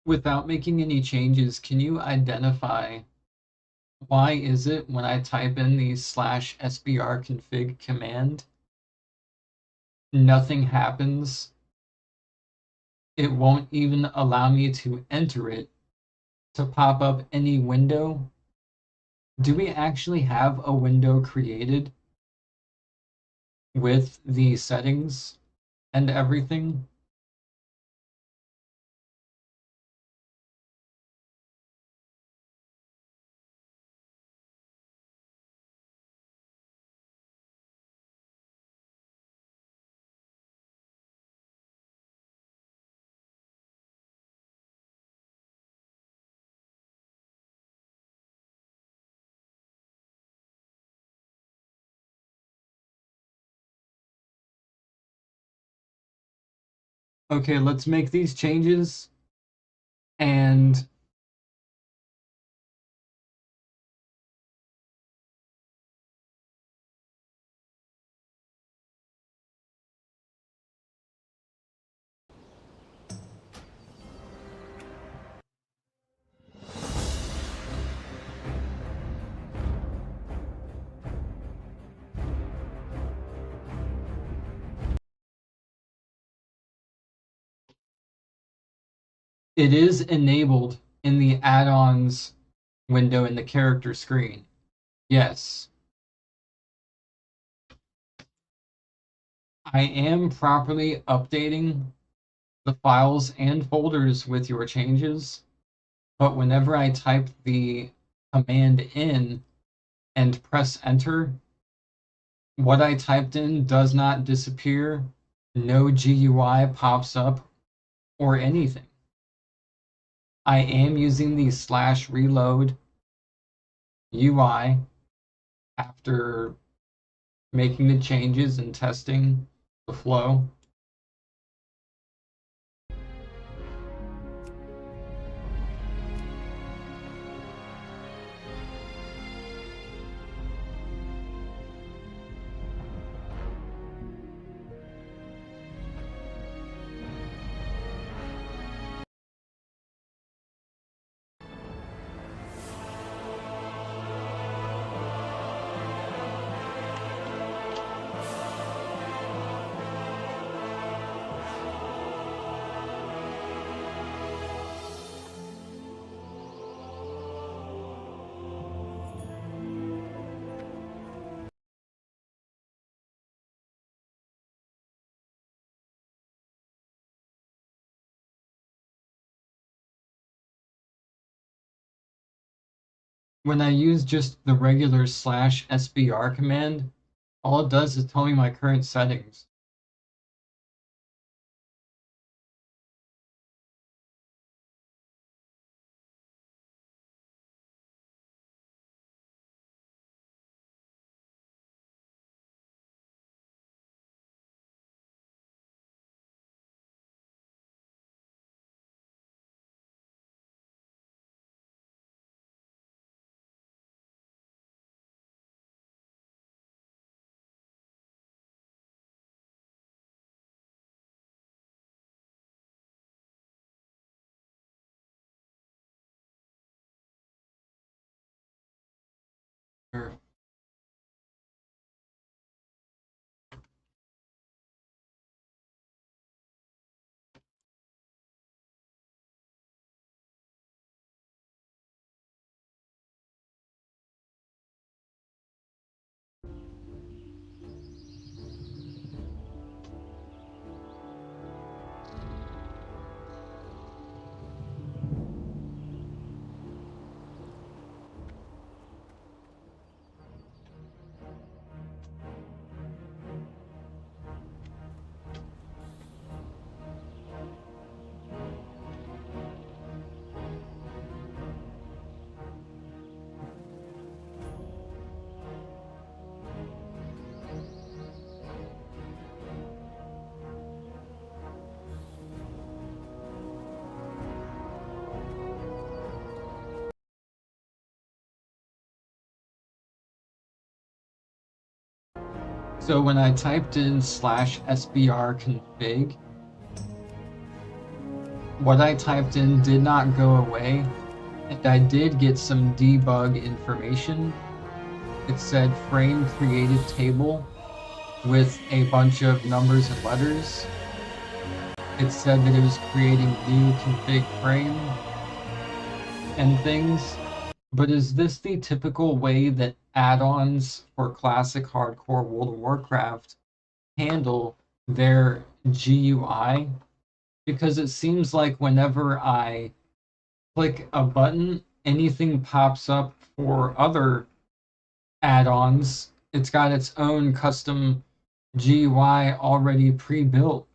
Without making any changes, can you identify why is it when I type in the /sbr config command, nothing happens? It won't even allow me to enter it to pop up any window. Do we actually have a window created with the settings and everything? Okay, let's make these changes and It is enabled in the add-ons window in the character screen. Yes. I am properly updating the files and folders with your changes, but whenever I type the command in and press enter, what I typed in does not disappear, no GUI pops up, or anything. I am using the /reload UI after making the changes and testing the flow. When I use just the regular /SBR command, all it does is tell me my current settings. Sure. So when I typed in /SBR config, what I typed in did not go away, and I did get some debug information. It said frame created table with a bunch of numbers and letters. It said that it was creating new config frame and things. But is this the typical way that add-ons for classic hardcore World of Warcraft handle their GUI? Because it seems like whenever I click a button, anything pops up for other add-ons. It's got its own custom GUI already pre-built.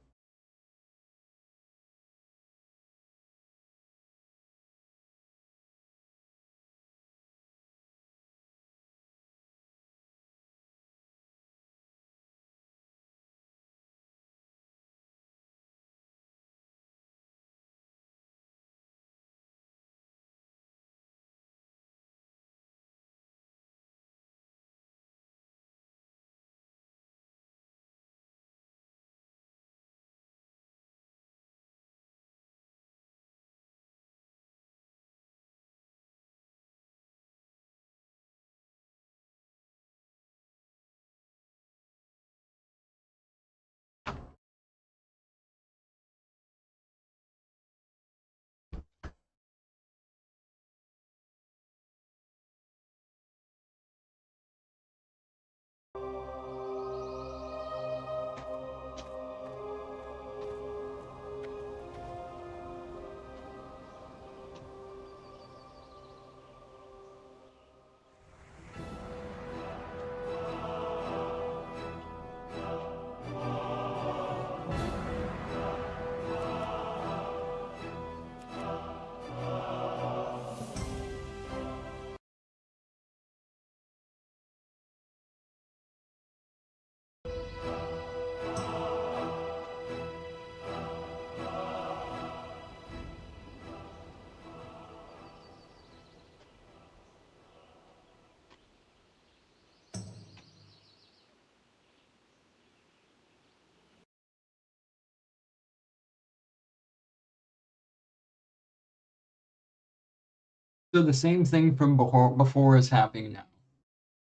So the same thing from before is happening now.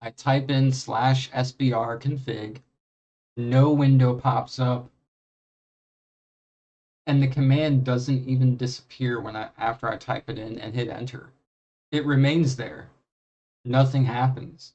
I type in /sbr config, no window pops up, and the command doesn't even disappear after I type it in and hit enter. It remains there. Nothing happens.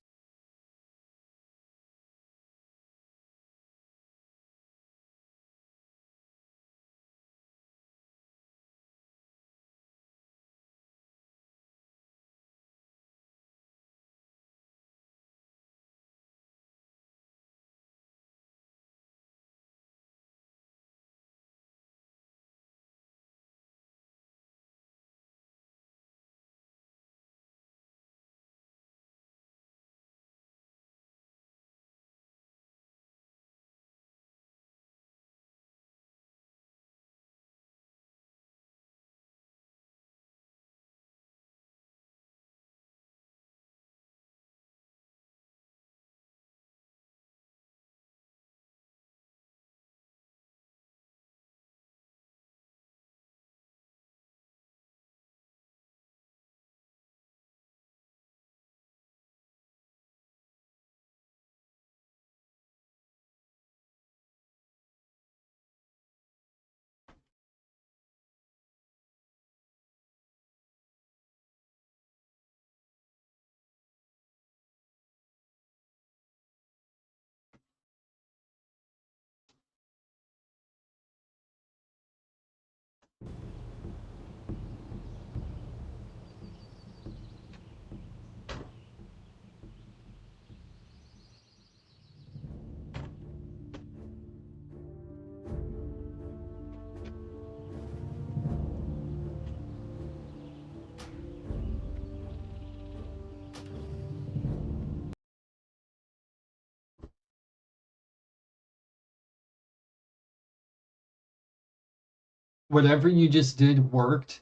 Whatever you just did worked,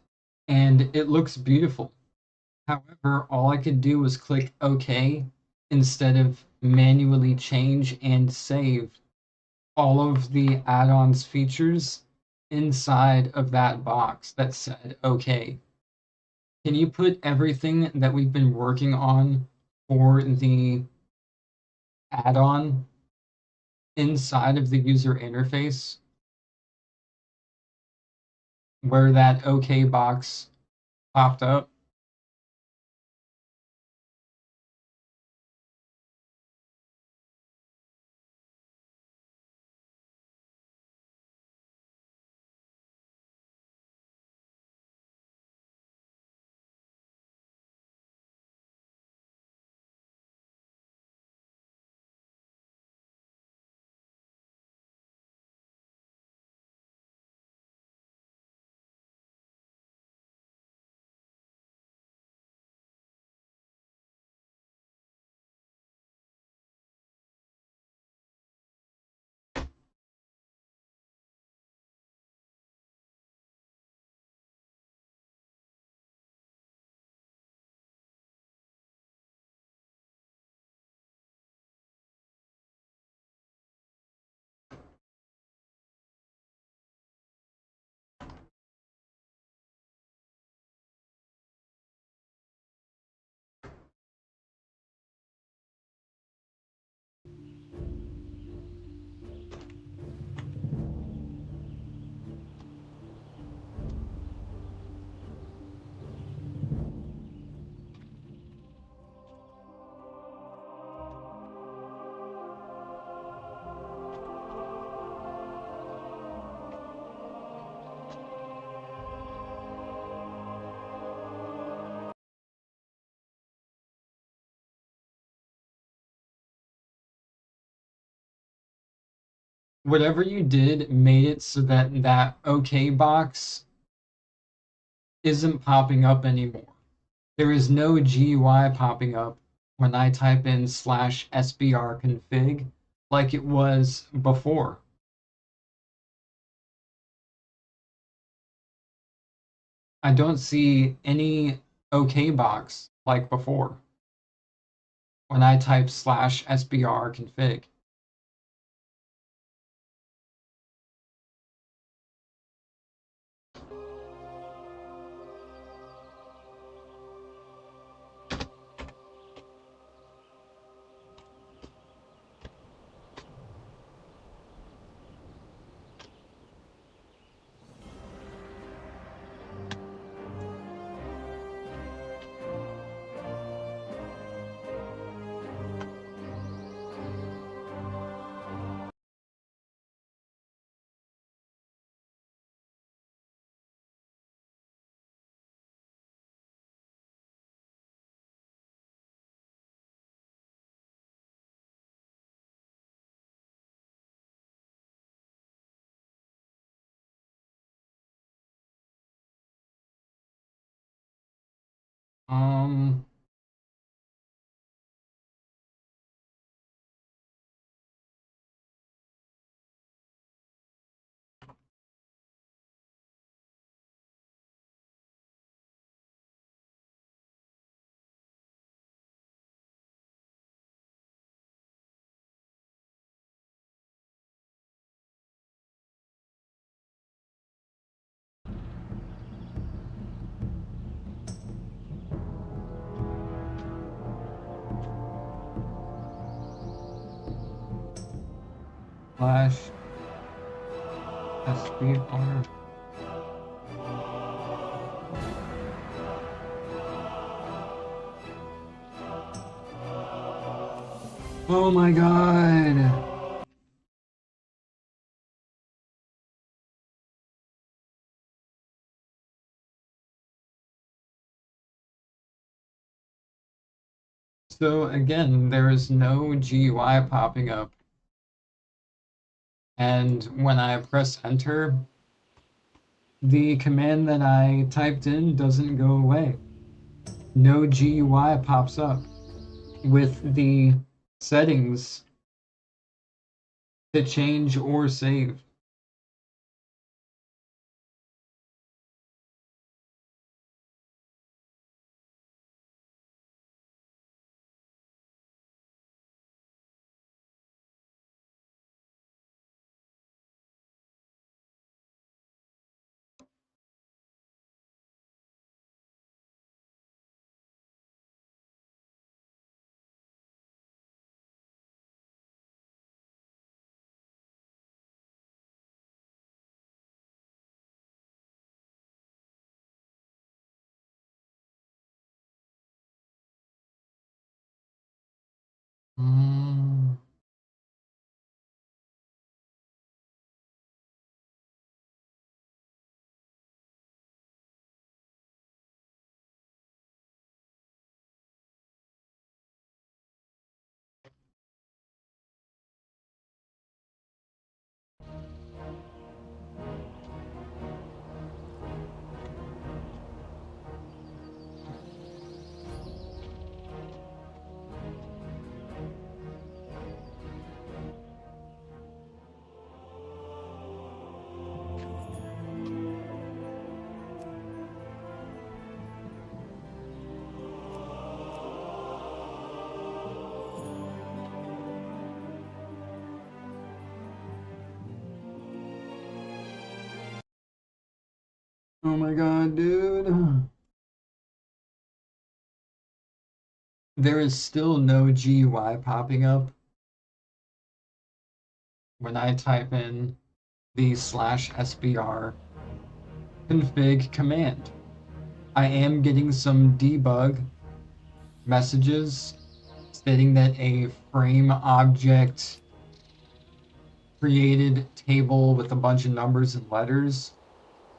and it looks beautiful. However, all I could do was click OK instead of manually change and save all of the add-ons features inside of that box that said OK. Can you put everything that we've been working on for the add-on inside of the user interface where that OK box popped up? Whatever you did made it so that that OK box isn't popping up anymore. There is no GUI popping up when I type in /sbr config like it was before. I don't see any OK box like before when I type /sbr config. Um. Slash SBR. Oh my god. So again, there is no GUI popping up. And when I press enter, the command that I typed in doesn't go away. No GUI pops up with the settings to change or save. Mm. Oh my god, dude. There is still no GUI popping up when I type in the /SBR config command. I am getting some debug messages stating that a frame object created table with a bunch of numbers and letters.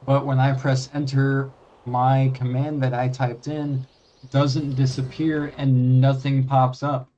But when I press enter, my command that I typed in doesn't disappear and nothing pops up.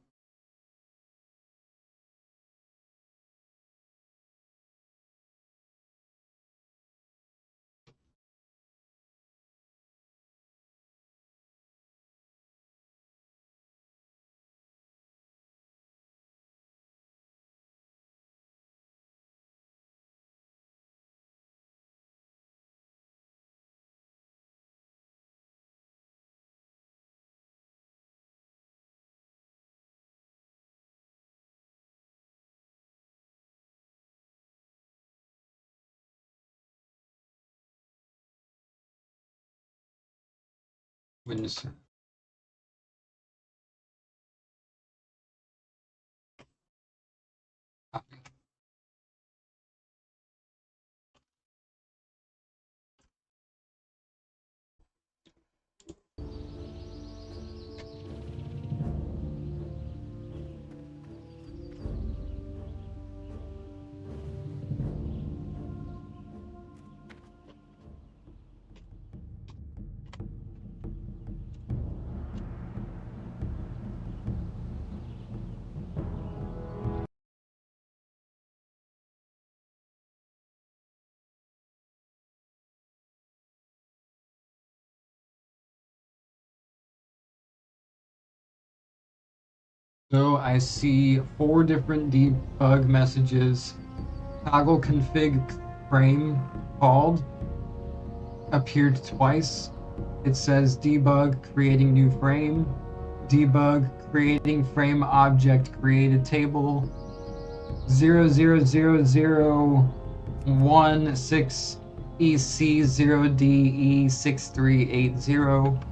Witness. So I see 4 different debug messages. Toggle config frame called appeared twice. It says debug creating new frame, debug creating frame object created table 0000016 EC0DE6380,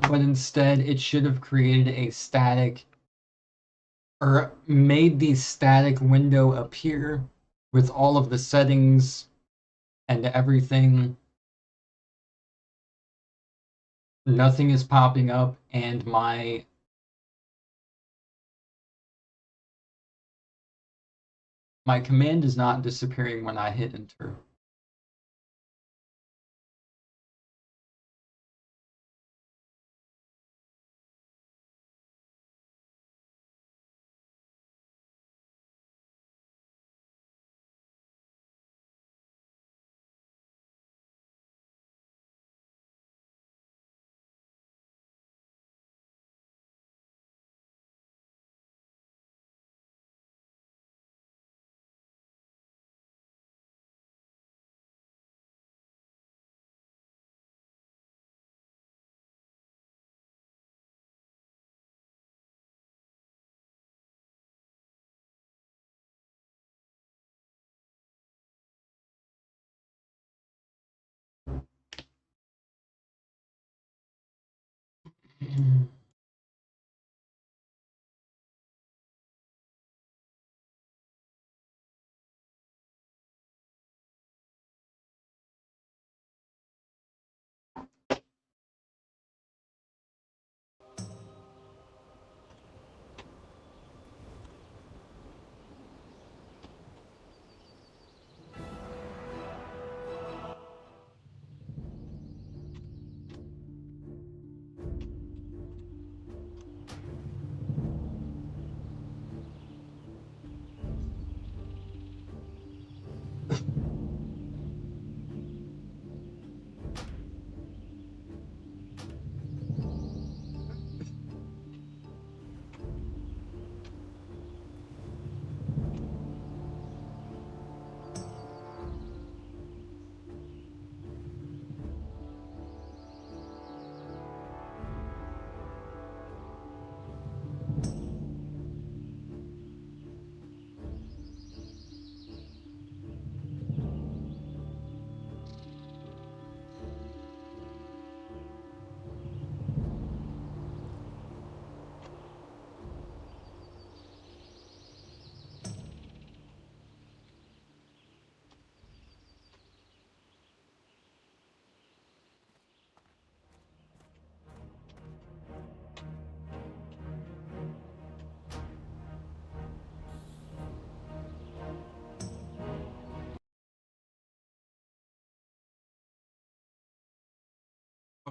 but instead it should have created a static or made the static window appear with all of the settings and everything. Nothing is popping up, and my command is not disappearing when I hit enter.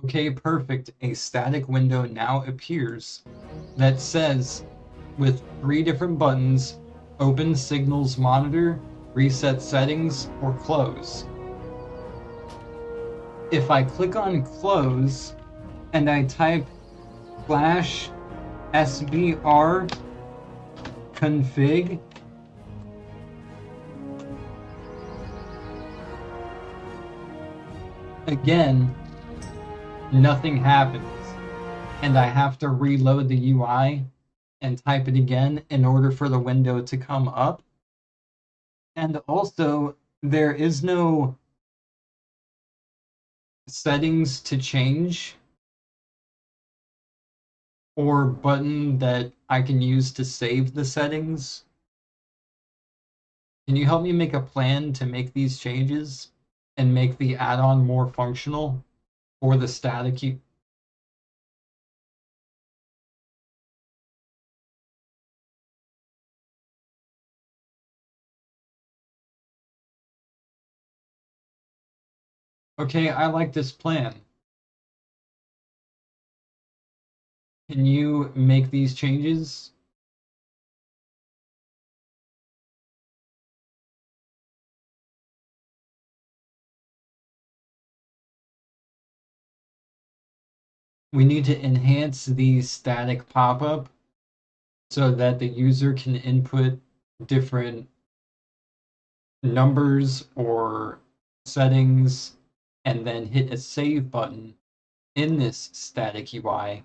Okay, perfect. A static window now appears that says, with 3 different buttons, open signals monitor, reset settings, or close. If I click on close and I type /sbr config, again, nothing happens, and I have to reload the UI and type it again in order for the window to come up. And also, there is no settings to change or button that I can use to save the settings. Can you help me make a plan to make these changes and make the add-on more functional for the static? Okay, I like this plan. Can you make these changes? We need to enhance the static pop-up so that the user can input different numbers or settings and then hit a save button in this static UI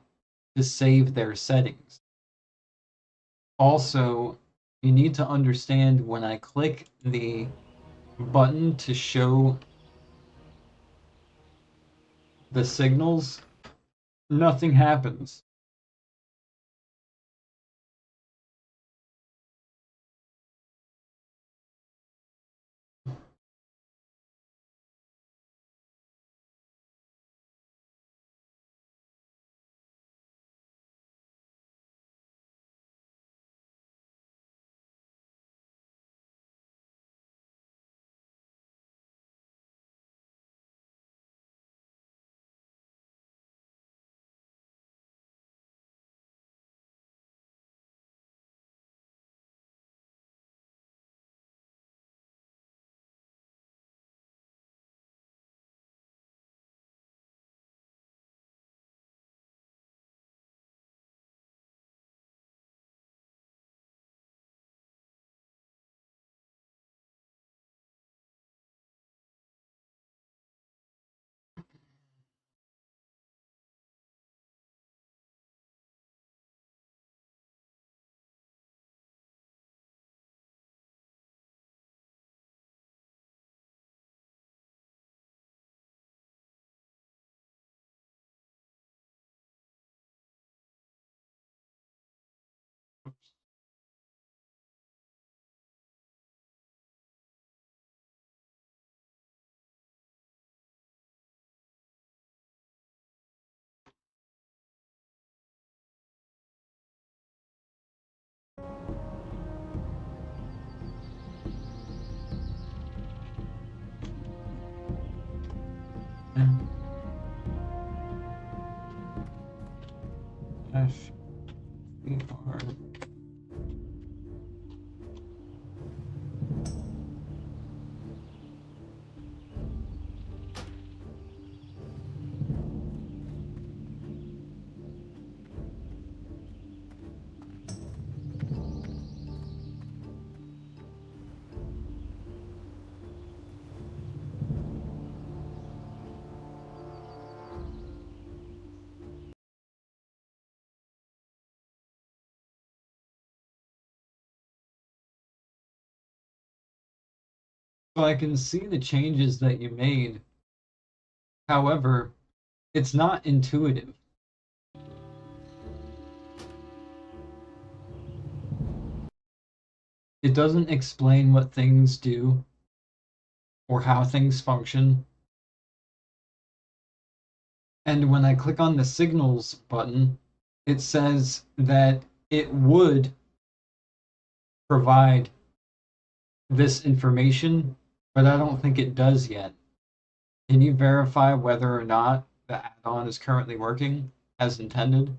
to save their settings. Also, you need to understand when I click the button to show the signals, nothing happens. FBR. So I can see the changes that you made. However, it's not intuitive. It doesn't explain what things do or how things function. And when I click on the signals button, it says that it would provide this information, but I don't think it does yet. Can you verify whether or not the add-on is currently working as intended?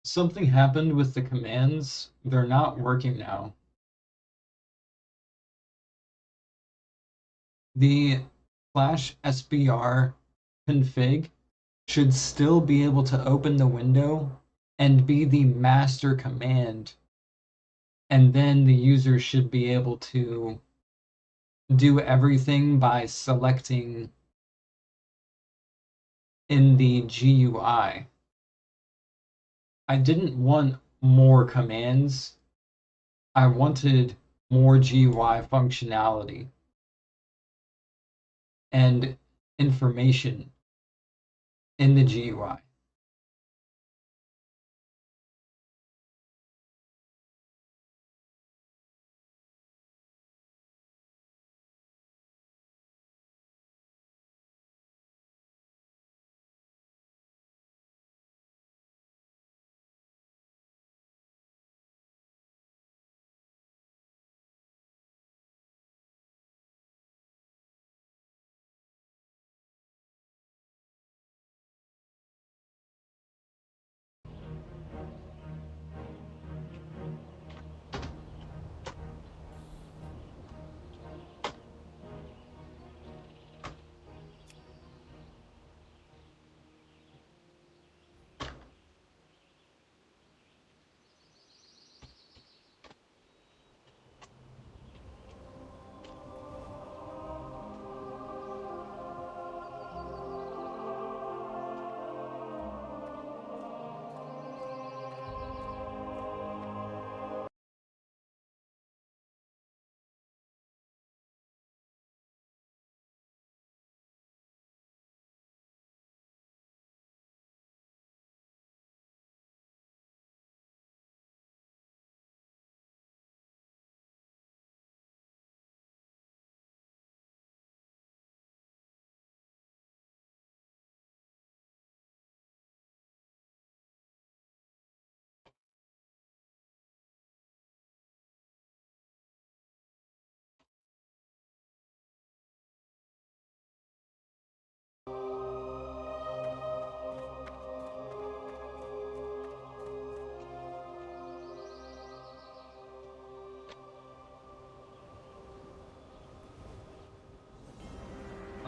something happened with the commands. They're not working now. The /sbr config should still be able to open the window and be the master command. And then the user should be able to do everything by selecting in the GUI. I didn't want more commands. I wanted more GUI functionality and information in the GUI.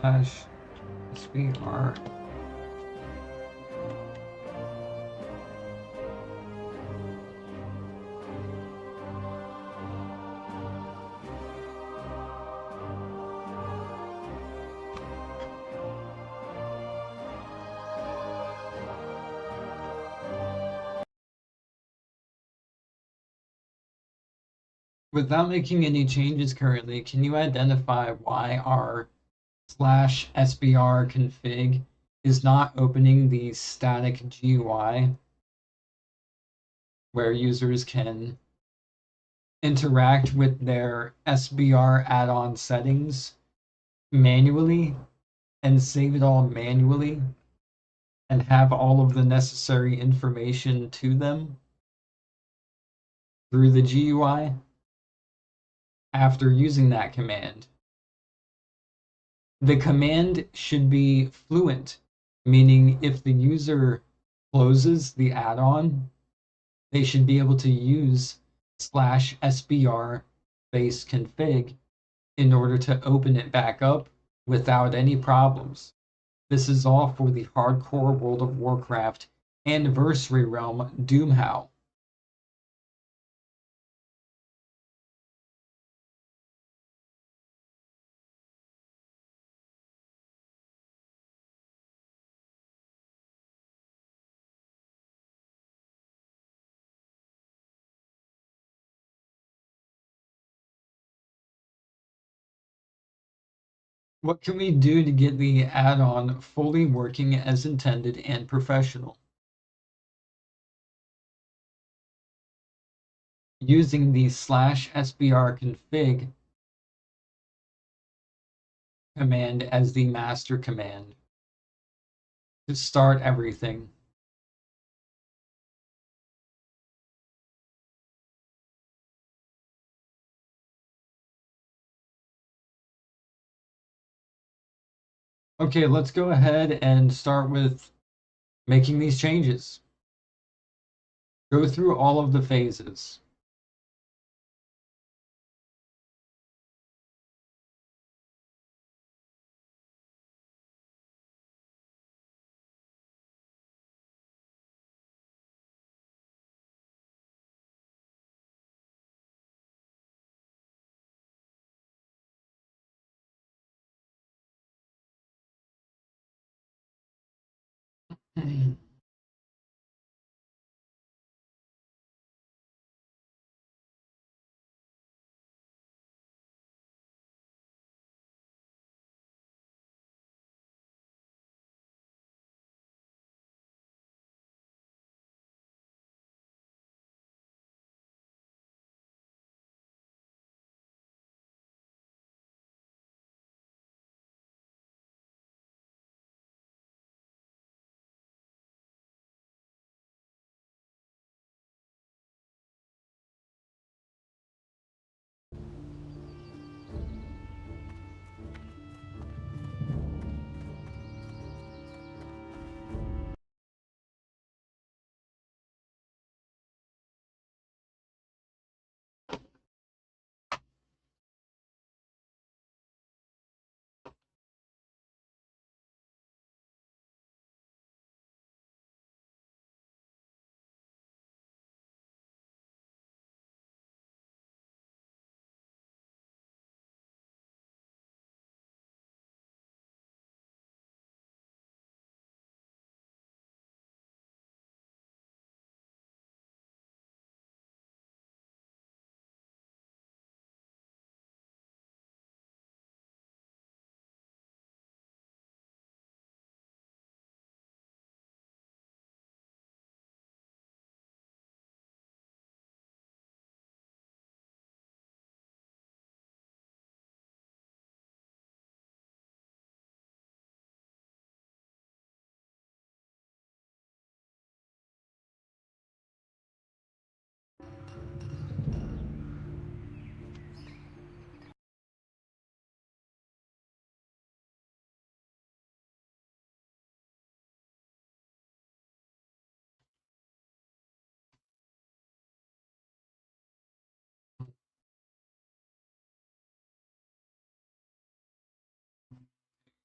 /sbr. Without making any changes currently, can you identify why our /sbr config is not opening the static GUI where users can interact with their SBR add-on settings manually and save it all manually and have all of the necessary information to them through the GUI after using that command? The command should be fluent, meaning if the user closes the add-on, they should be able to use /sbr base config in order to open it back up without any problems. This is all for the hardcore World of Warcraft Anniversary Realm Doomhow. What can we do to get the add-on fully working as intended and professional? Using the /sbr config command as the master command to start everything. Okay, let's go ahead and start with making these changes. Go through all of the phases.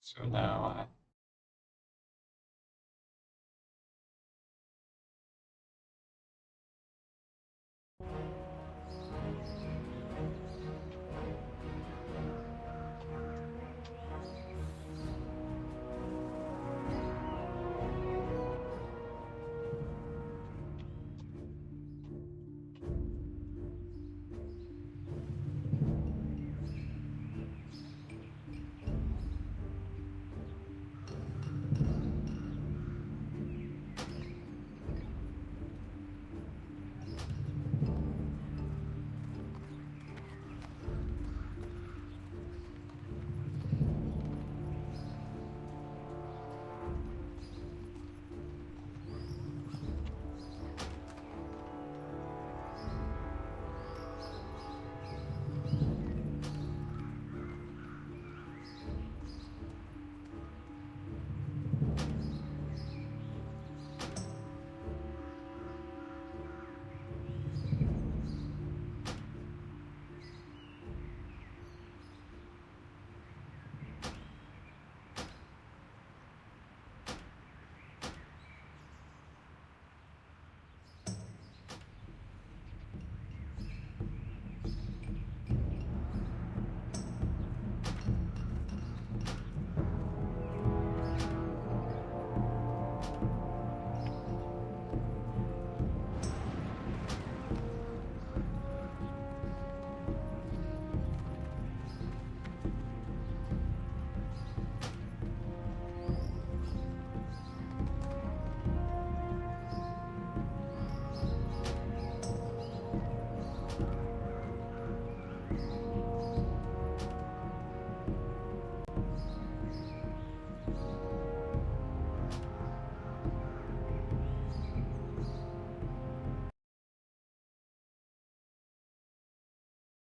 So now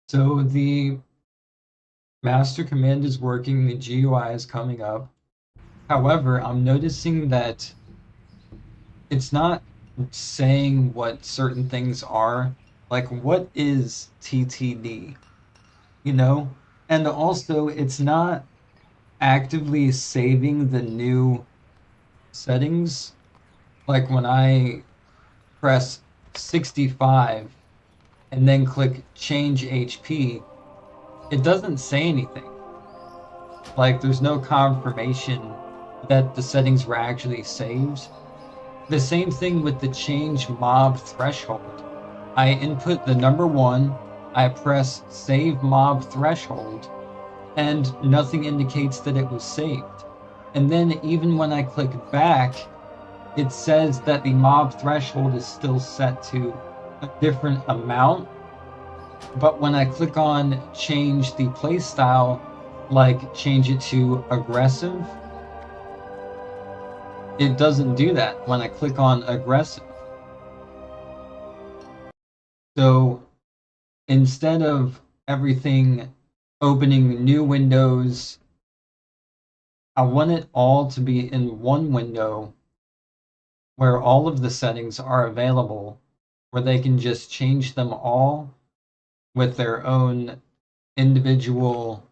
so the master command is working, the GUI is coming up. However, I'm noticing that it's not saying what certain things are. Like, what is TTD? You know? And also, it's not actively saving the new settings. Like when I press 65 and then click change HP, it doesn't say anything. Like, there's no confirmation that the settings were actually saved. The same thing with the change mob threshold. I input the number 1, I press save mob threshold, and nothing indicates that it was saved. And then even when I click back, it says that the mob threshold is still set to a different amount. But when I click on change the playstyle, like change it to aggressive, it doesn't do that when I click on aggressive. So instead of everything opening new windows, I want it all to be in one window where all of the settings are available, where they can just change them all with their own individual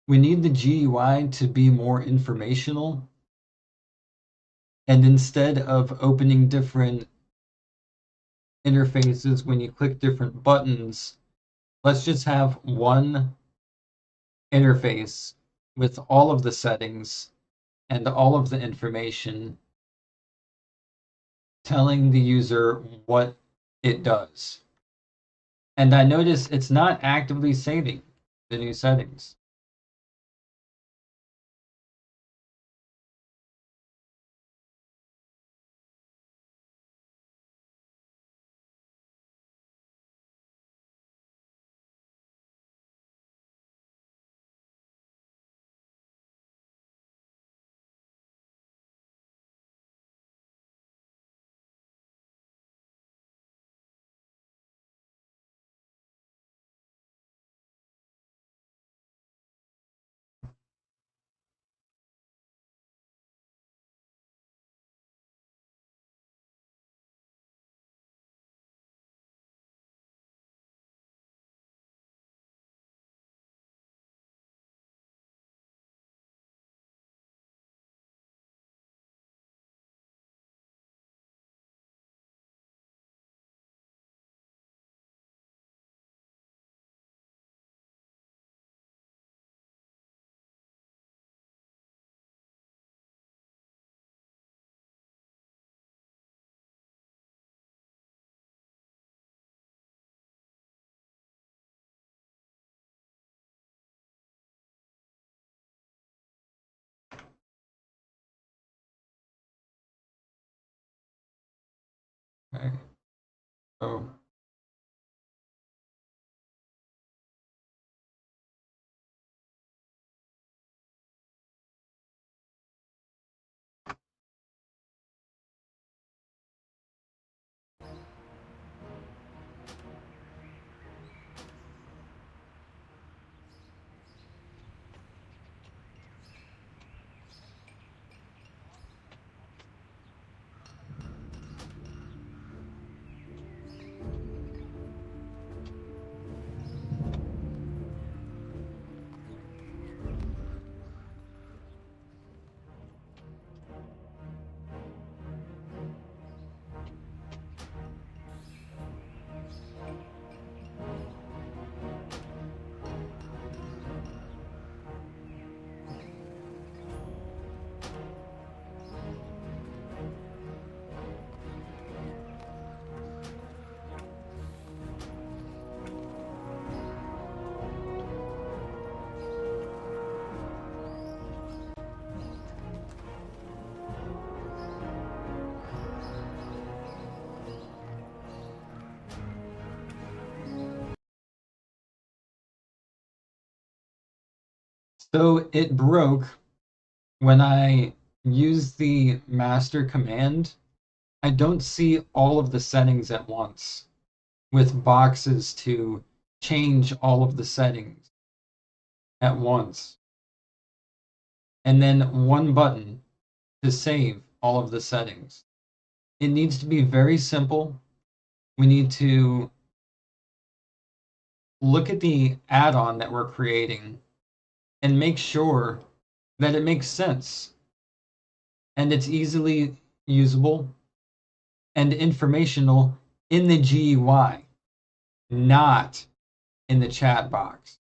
we need the GUI to be more informational. And instead of opening different interfaces when you click different buttons, let's just have one interface with all of the settings and all of the information telling the user what it does. And I notice it's not actively saving the new settings. Okay. So So it broke when I use the master command. I don't see all of the settings at once with boxes to change all of the settings at once. And then one button to save all of the settings. It needs to be very simple. We need to look at the add-on that we're creating and make sure that it makes sense and it's easily usable and informational in the GUI, not in the chat box.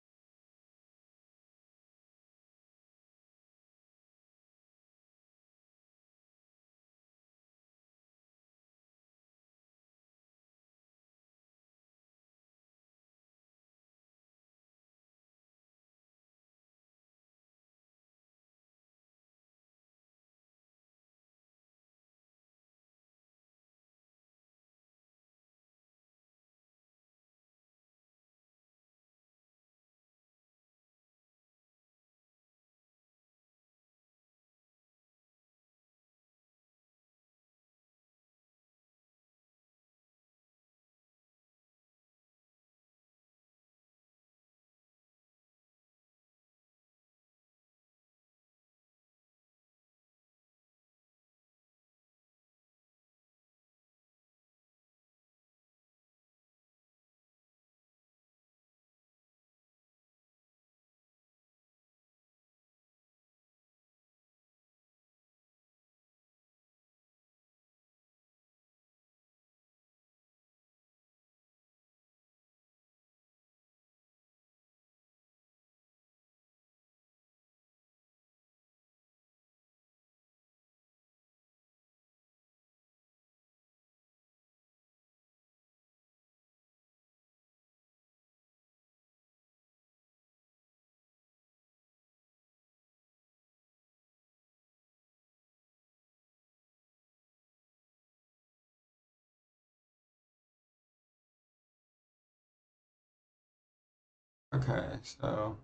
Okay, so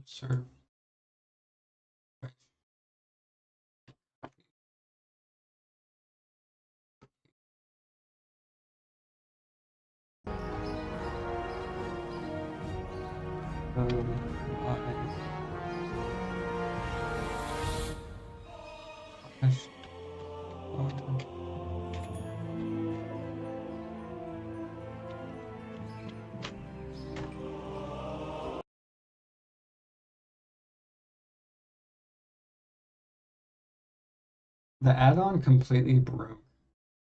sure. The add-on completely broke.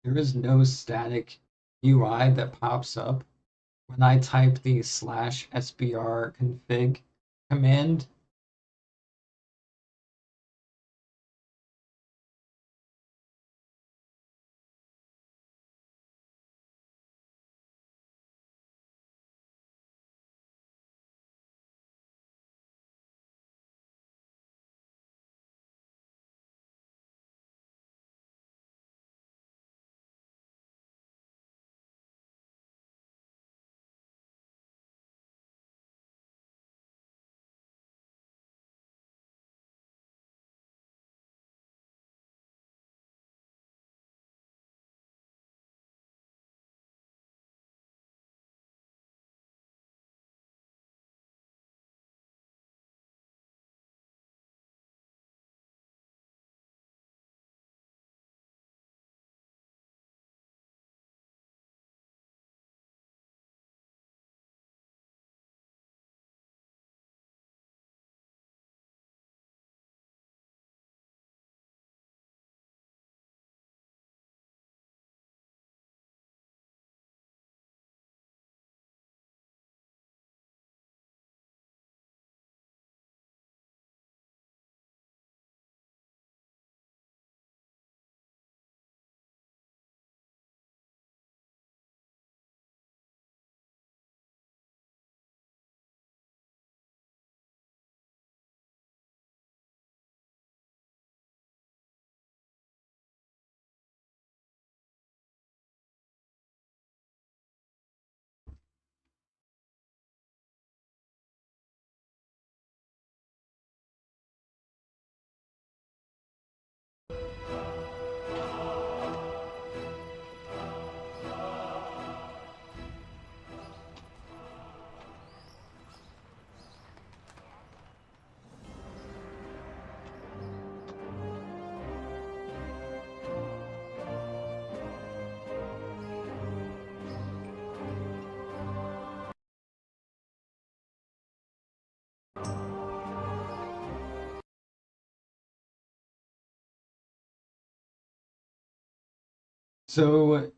There is no static UI that pops up when I type the /sbr config command. So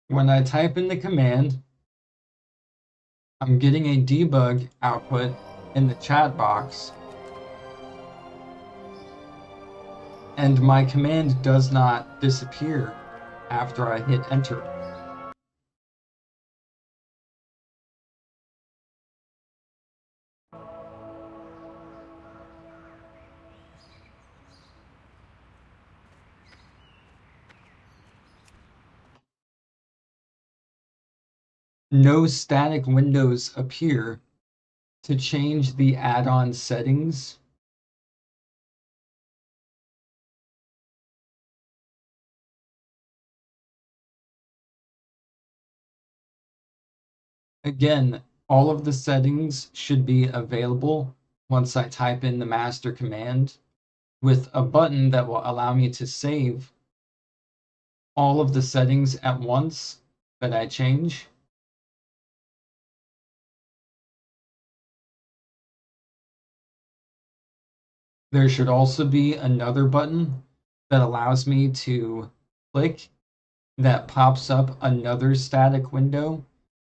when I type in the command, I'm getting a debug output in the chat box, and my command does not disappear after I hit enter. No static windows appear to change the add-on settings. Again, all of the settings should be available once I type in the master command, with a button that will allow me to save all of the settings at once that I change. There should also be another button that allows me to click that pops up another static window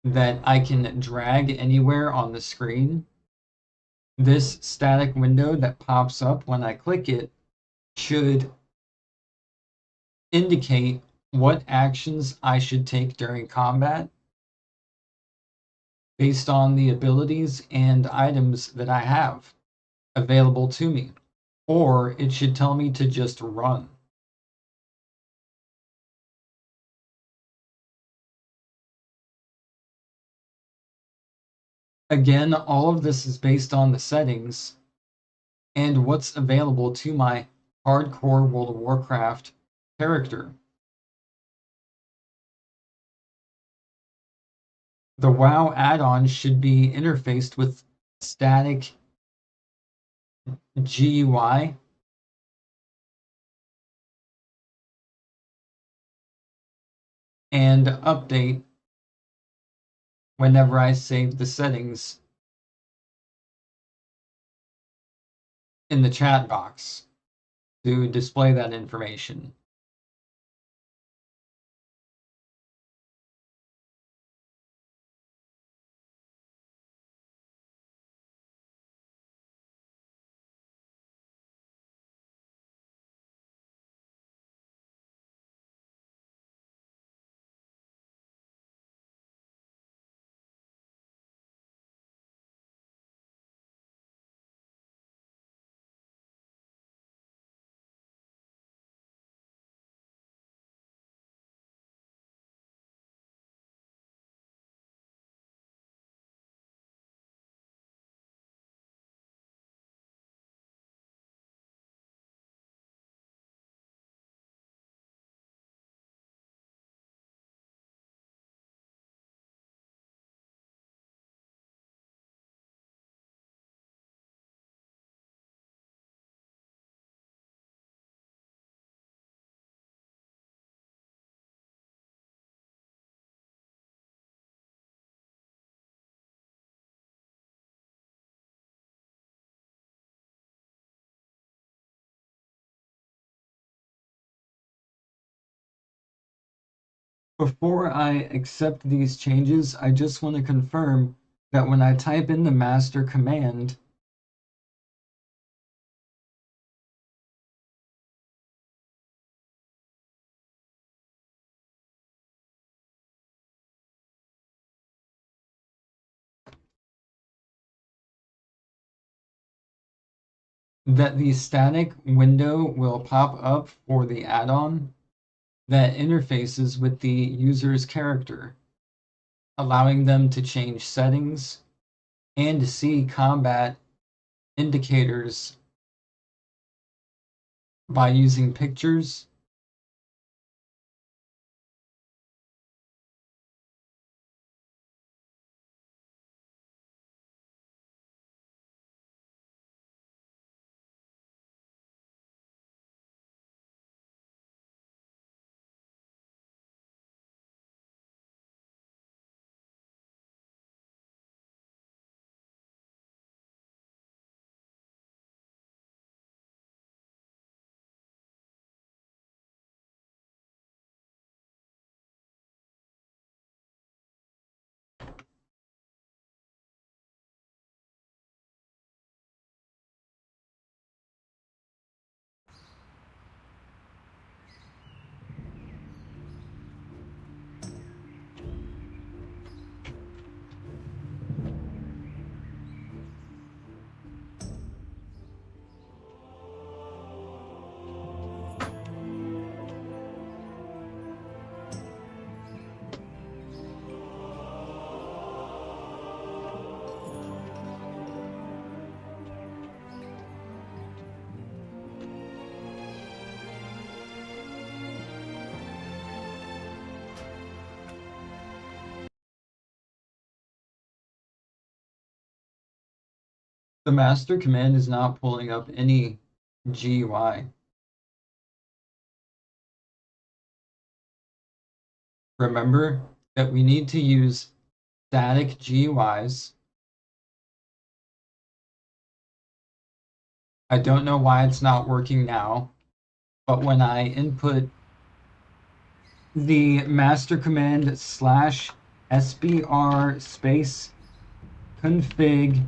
that I can drag anywhere on the screen. This static window that pops up when I click it should indicate what actions I should take during combat based on the abilities and items that I have available to me. Or it should tell me to just run. Again, all of this is based on the settings and what's available to my hardcore World of Warcraft character. The WoW add-on should be interfaced with static GUI and update whenever I save the settings in the chat box to display that information. Before I accept these changes, I just want to confirm that when I type in the master command, that the static window will pop up for the add-on that interfaces with the user's character, allowing them to change settings and to see combat indicators by using pictures. The master command is not pulling up any GUI. Remember that we need to use static GUIs. I don't know why it's not working now, but when I input the master command /sbr space config,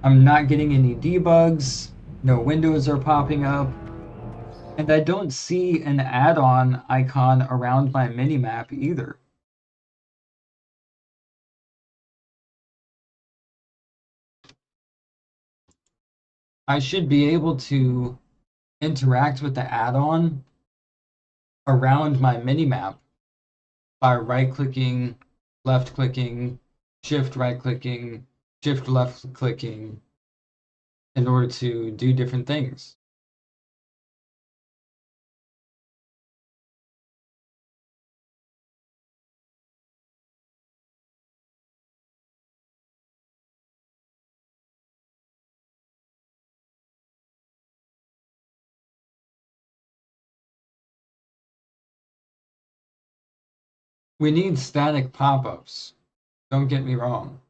I'm not getting any debugs, no windows are popping up, and I don't see an add-on icon around my minimap either. I should be able to interact with the add-on around my minimap by right-clicking, left-clicking, shift right-clicking, shift left-clicking in order to do different things. We need static pop-ups. Don't get me wrong.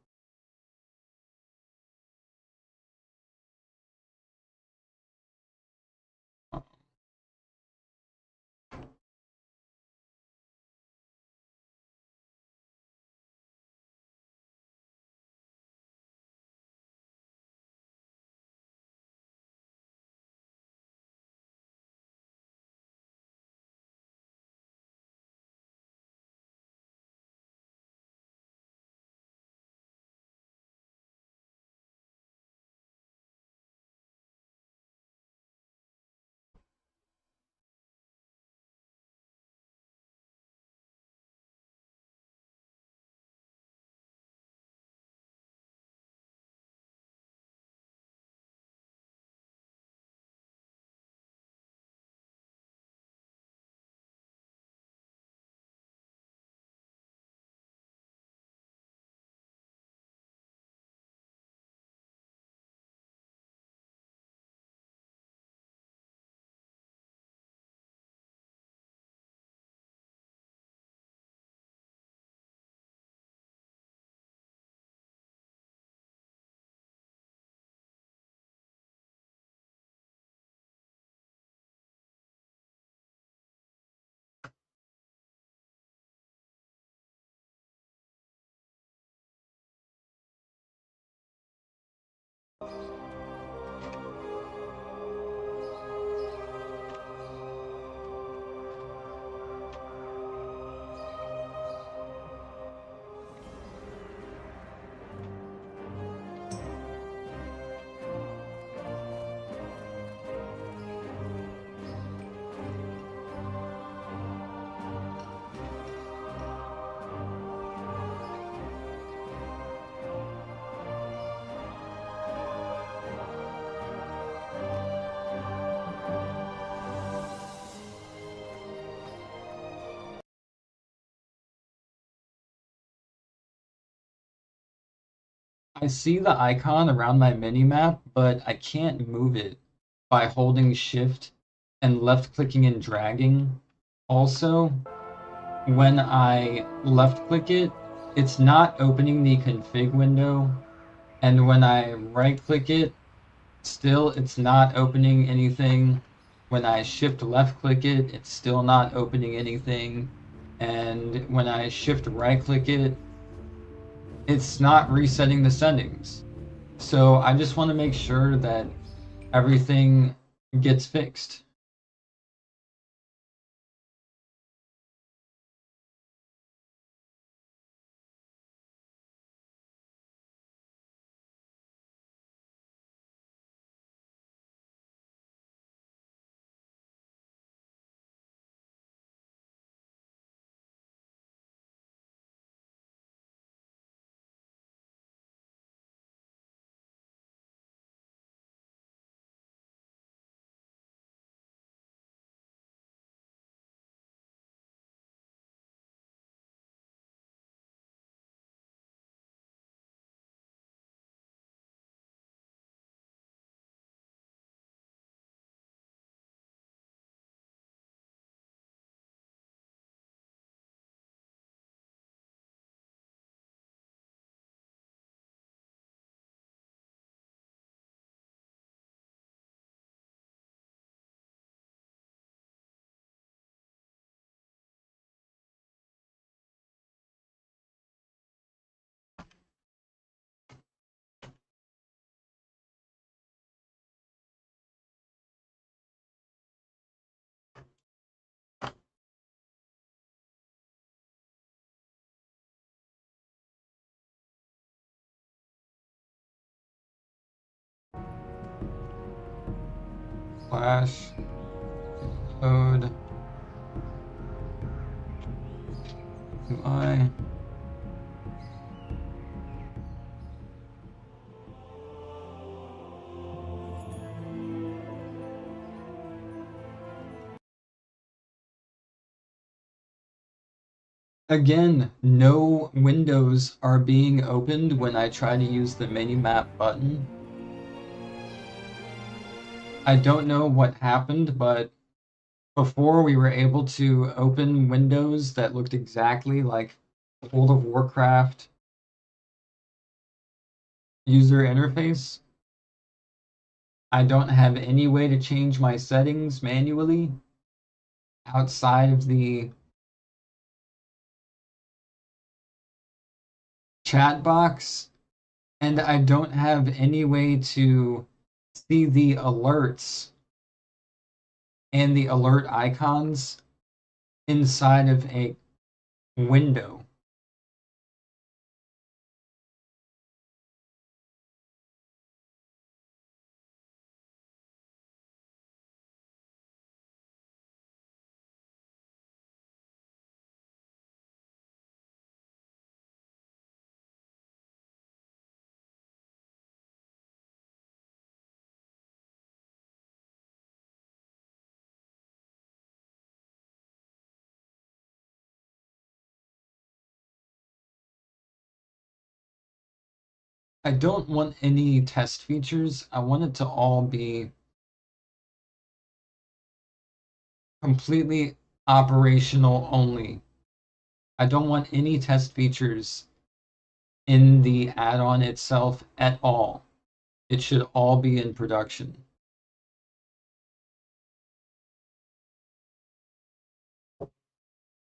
I see the icon around my minimap, but I can't move it by holding shift and left clicking and dragging. Also, when I left click it, it's not opening the config window. And when I right click it, still it's not opening anything. When I shift left click it, it's still not opening anything. And when I shift right click it, it's not resetting the settings. So I just want to make sure that everything gets fixed. Flash code UI. Again, no windows are being opened when I try to use the minimap button. I don't know what happened, but before we were able to open windows that looked exactly like World of Warcraft user interface. I don't have any way to change my settings manually outside of the chat box, and I don't have any way to see the alerts and the alert icons inside of a window. I don't want any test features. I want it to all be completely operational only. I don't want any test features in the add-on itself at all. It should all be in production.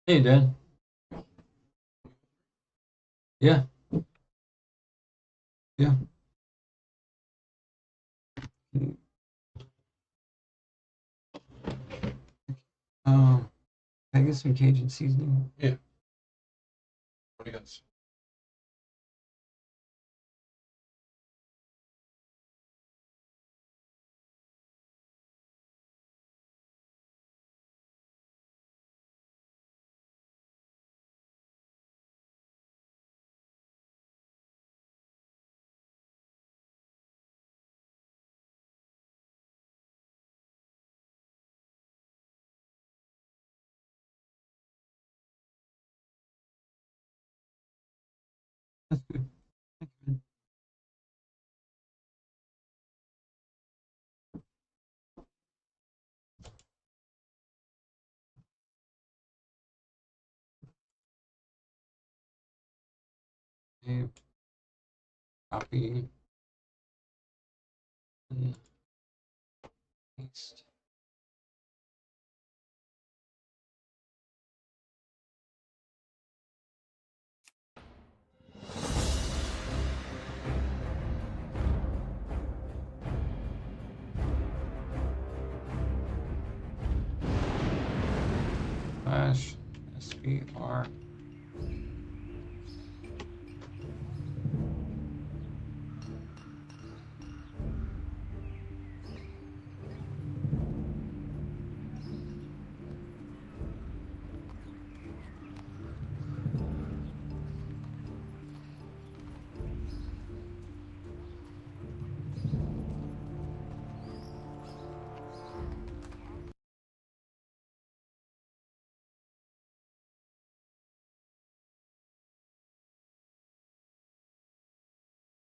Hey, Dan. Yeah. Yeah. Can I get some Cajun seasoning? Yeah. What do you got? That's good. That's good. Okay. Copy and paste. Slash SBR.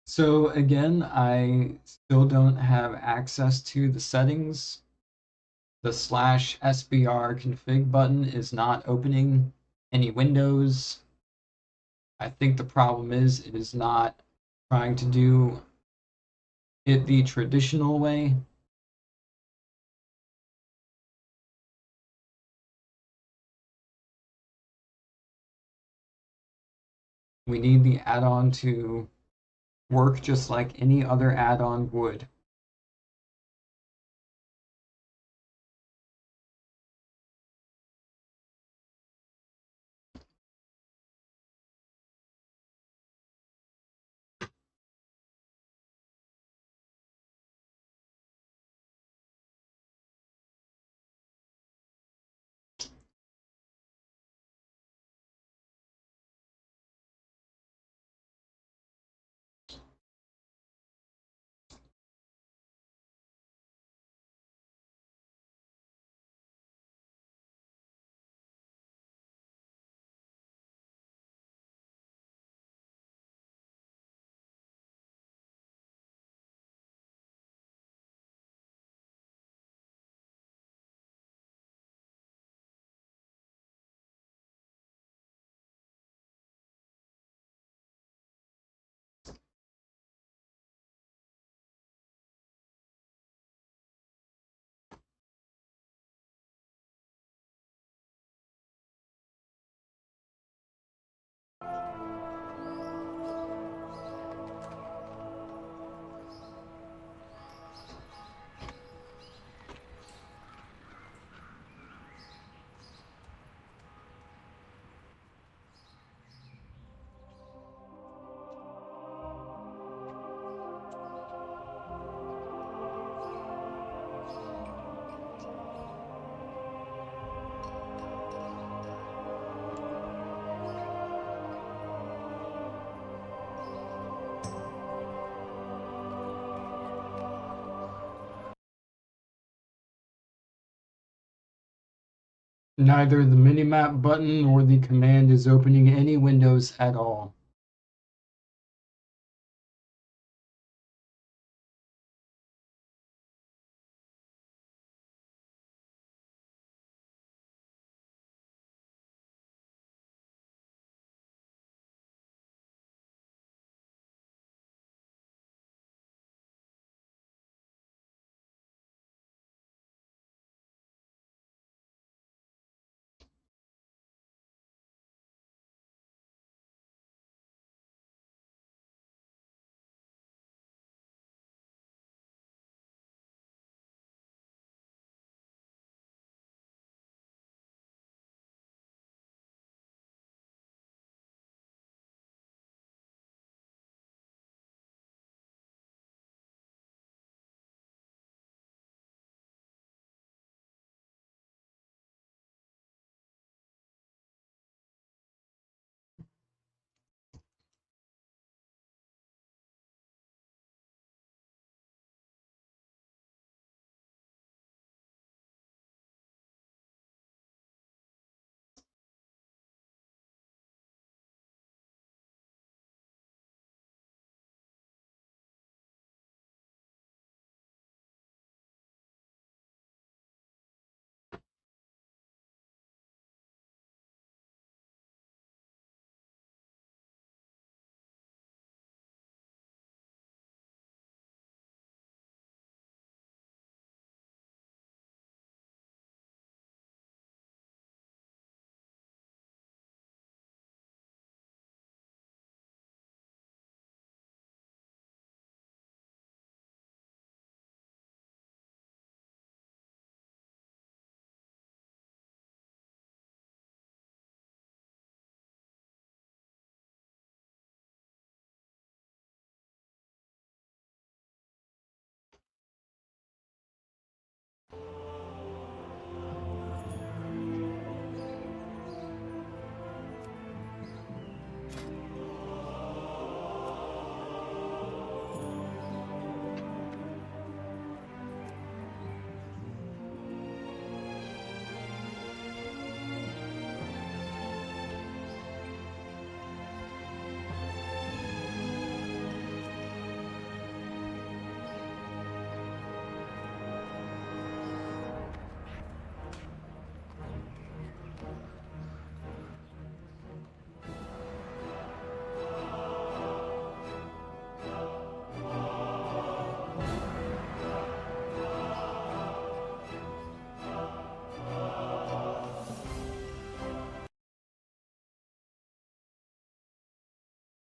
So again, I still don't have access to the settings. The slash SBR config button is not opening any windows. I think the problem is it is not trying to do it the traditional way. We need the add-on to work just like any other add-on would. Neither the minimap button nor the command is opening any windows at all.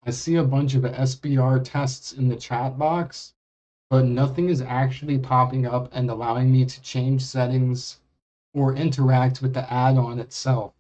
I see a bunch of SBR tests in the chat box, but nothing is actually popping up and allowing me to change settings or interact with the add-on itself.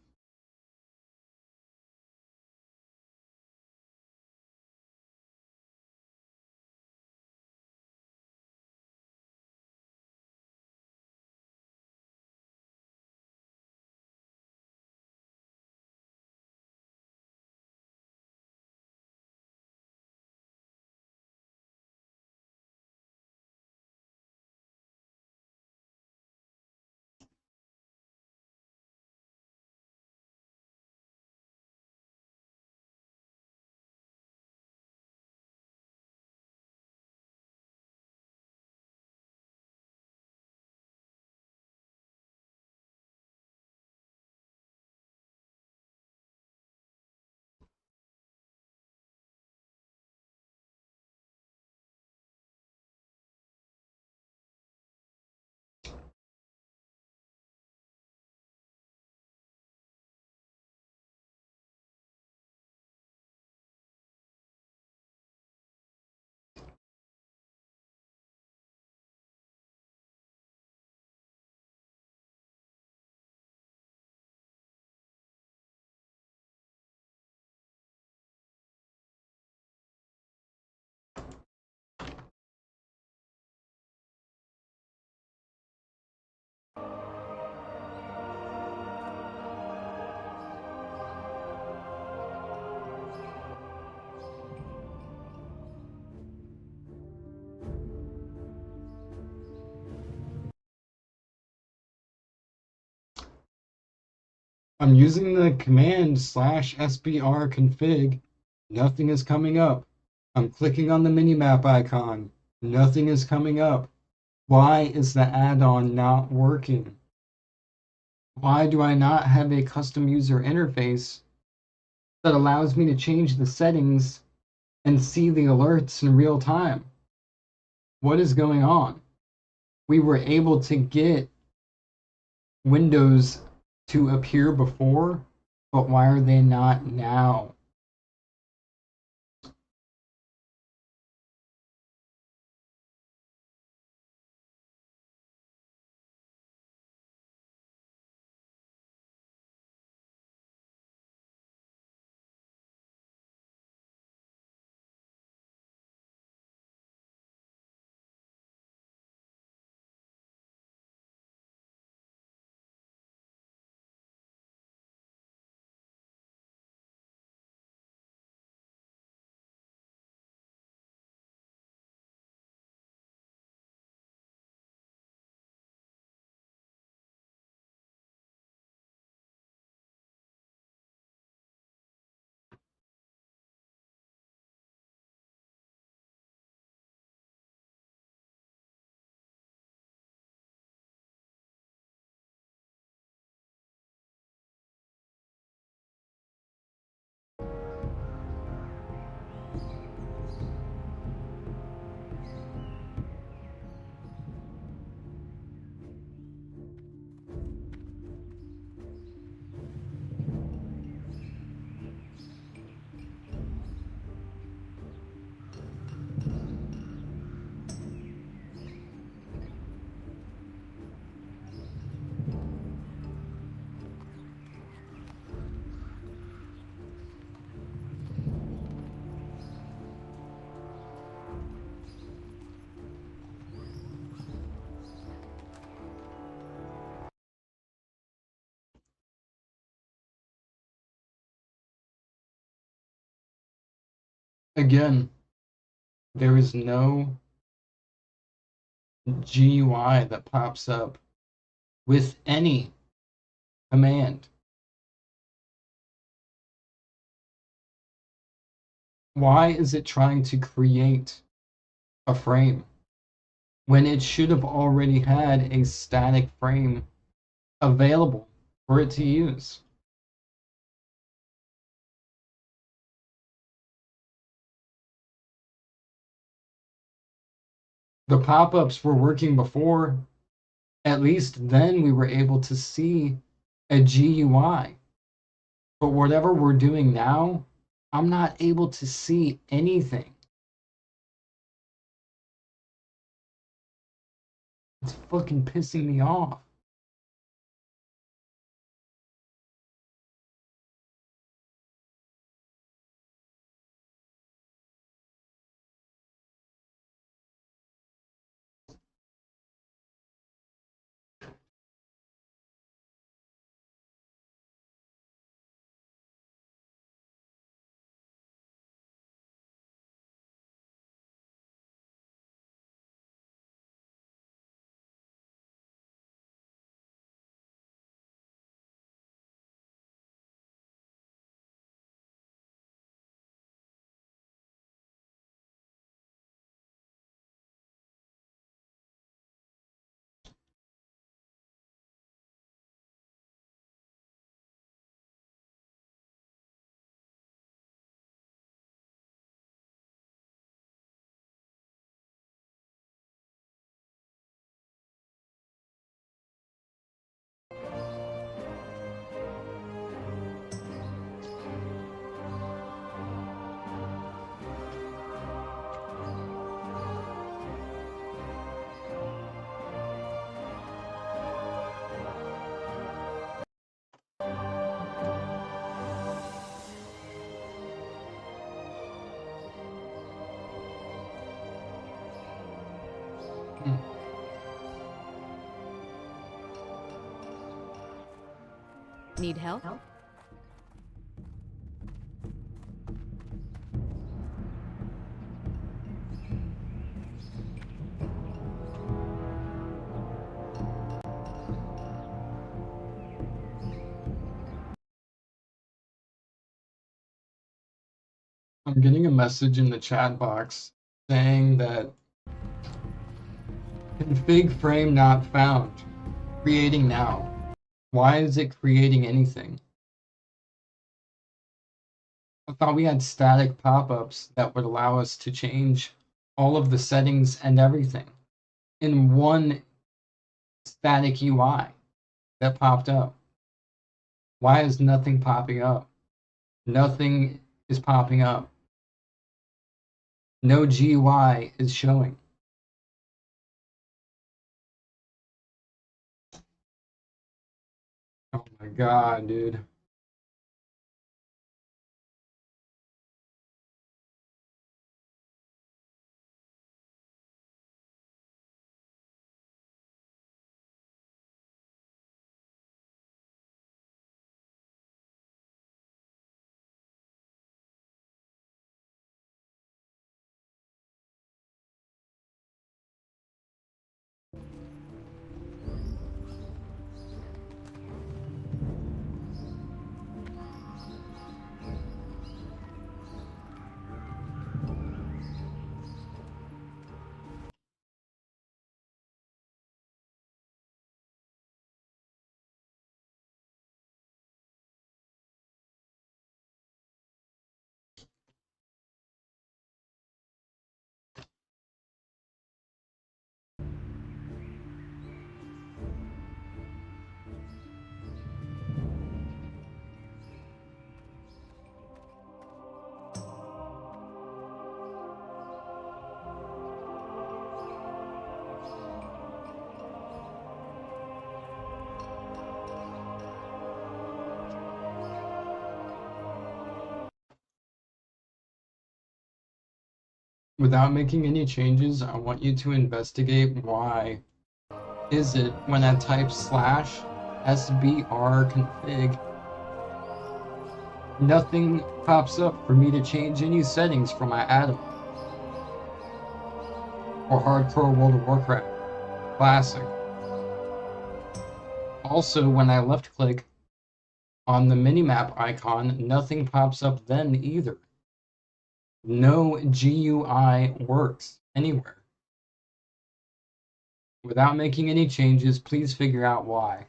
I'm using the command /sbr config. Nothing is coming up. I'm clicking on the minimap icon. Nothing is coming up. Why is the add-on not working? Why do I not have a custom user interface that allows me to change the settings and see the alerts in real time? What is going on? We were able to get windows to appear before, but why are they not now? Again, there is no GUI that pops up with any command. Why is it trying to create a frame when it should have already had a static frame available for it to use? The pop-ups were working before. At least then we were able to see a GUI. But whatever we're doing now, I'm not able to see anything. It's fucking pissing me off. Need help? I'm getting a message in the chat box saying that config frame not found. Creating now. Why is it creating anything? I thought we had static pop-ups that would allow us to change all of the settings and everything in one static UI that popped up. Why is nothing popping up? Nothing is popping up. No GUI is showing. Oh my god, dude. Without making any changes, I want you to investigate why is it when I type /sbr_config, nothing pops up for me to change any settings for my add-on or hardcore World of Warcraft Classic. Also, when I left click on the minimap icon, nothing pops up then either. No GUI works anywhere. Without making any changes, please figure out why.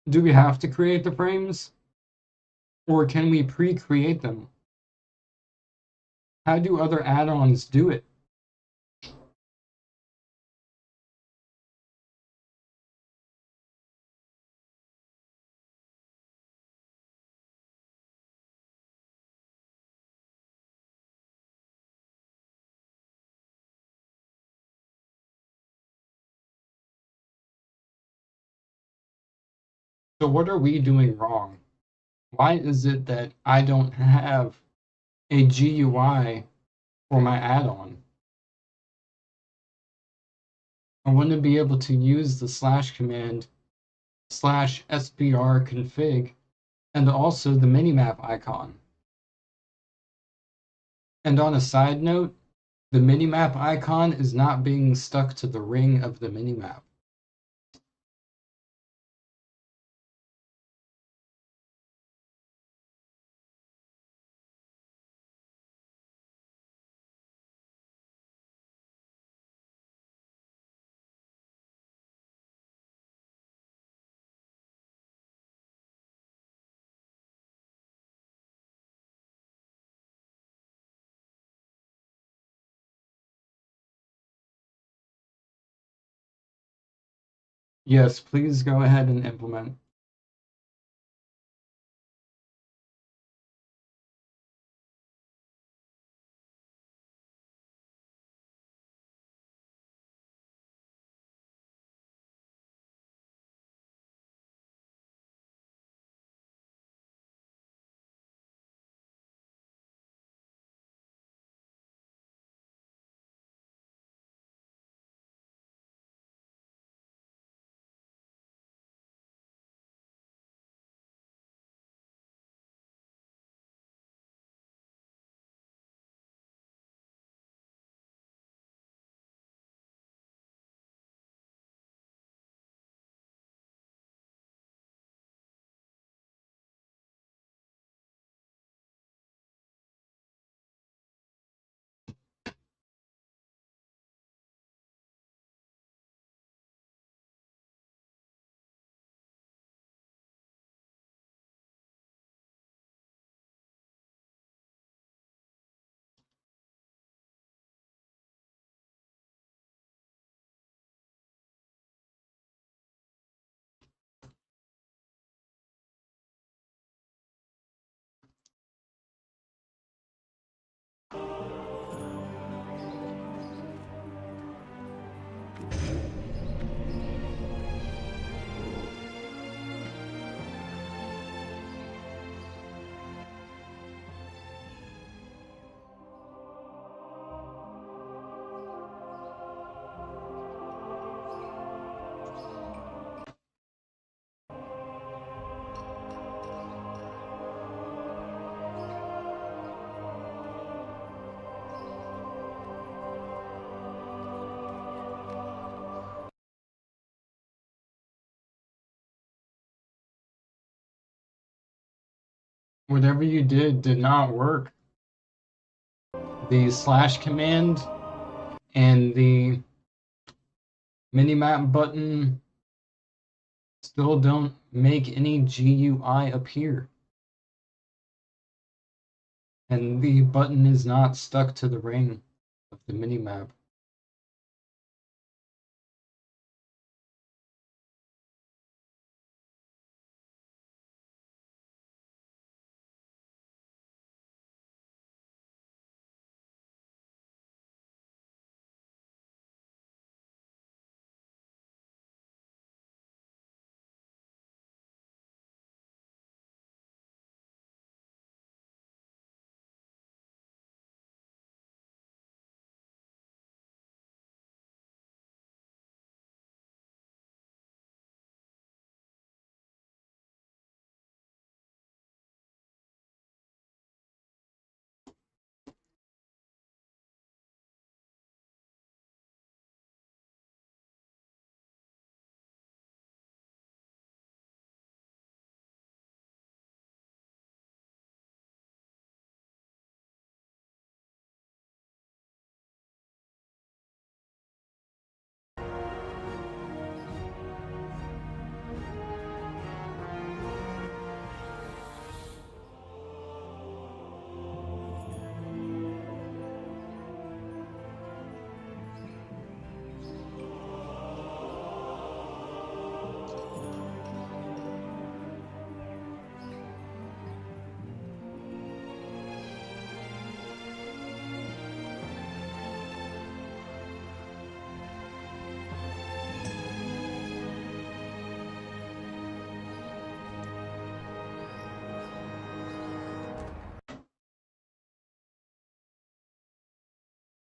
Do we have to create the frames? Or can we pre-create them? How do other add-ons do it? So what are we doing wrong? Why is it that I don't have a GUI for my add-on? I want to be able to use the slash command /sbr_config and also the minimap icon. And on a side note, the minimap icon is not being stuck to the ring of the minimap. Yes, please go ahead and implement. Whatever you did not work. The slash command and the minimap button still don't make any GUI appear. And the button is not stuck to the ring of the minimap.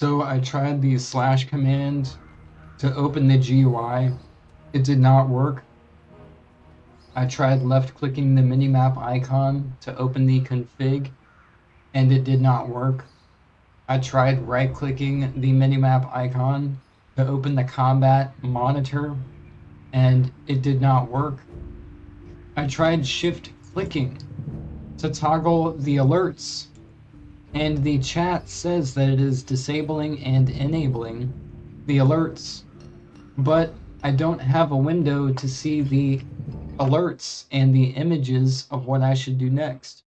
So I tried the slash command to open the GUI. It did not work. I tried left clicking the minimap icon to open the config, and it did not work. I tried right clicking the minimap icon to open the combat monitor, and it did not work. I tried shift clicking to toggle the alerts, and the chat says that it is disabling and enabling the alerts, but I don't have a window to see the alerts and the images of what I should do next.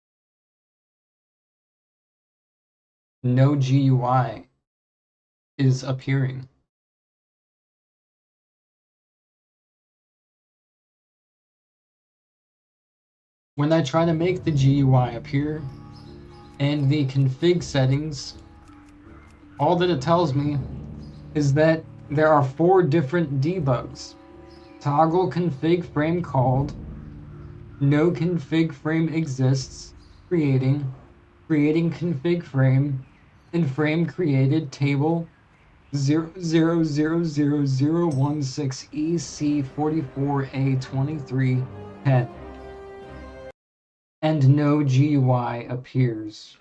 No GUI is appearing. When I try to make the GUI appear and the config settings, all that it tells me is that there are 4 different debugs. Toggle config frame called, no config frame exists, creating config frame, and frame created table 0000016EC44A2310. And no GUI appears.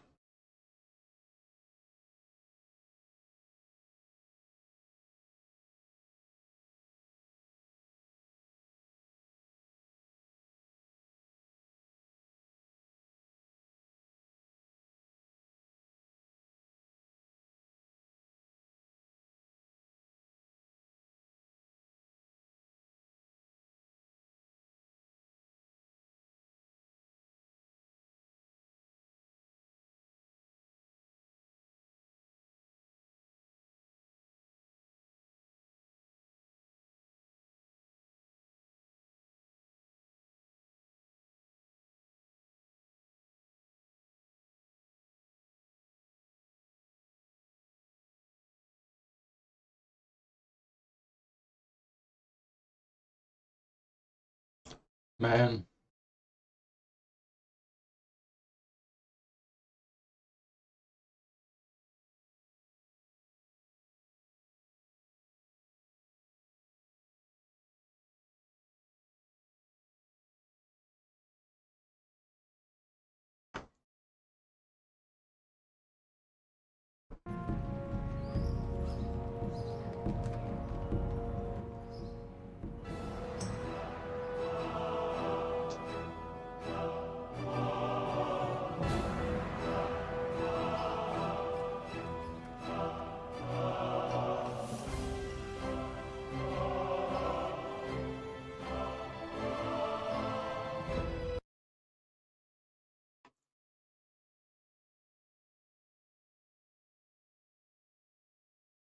Man.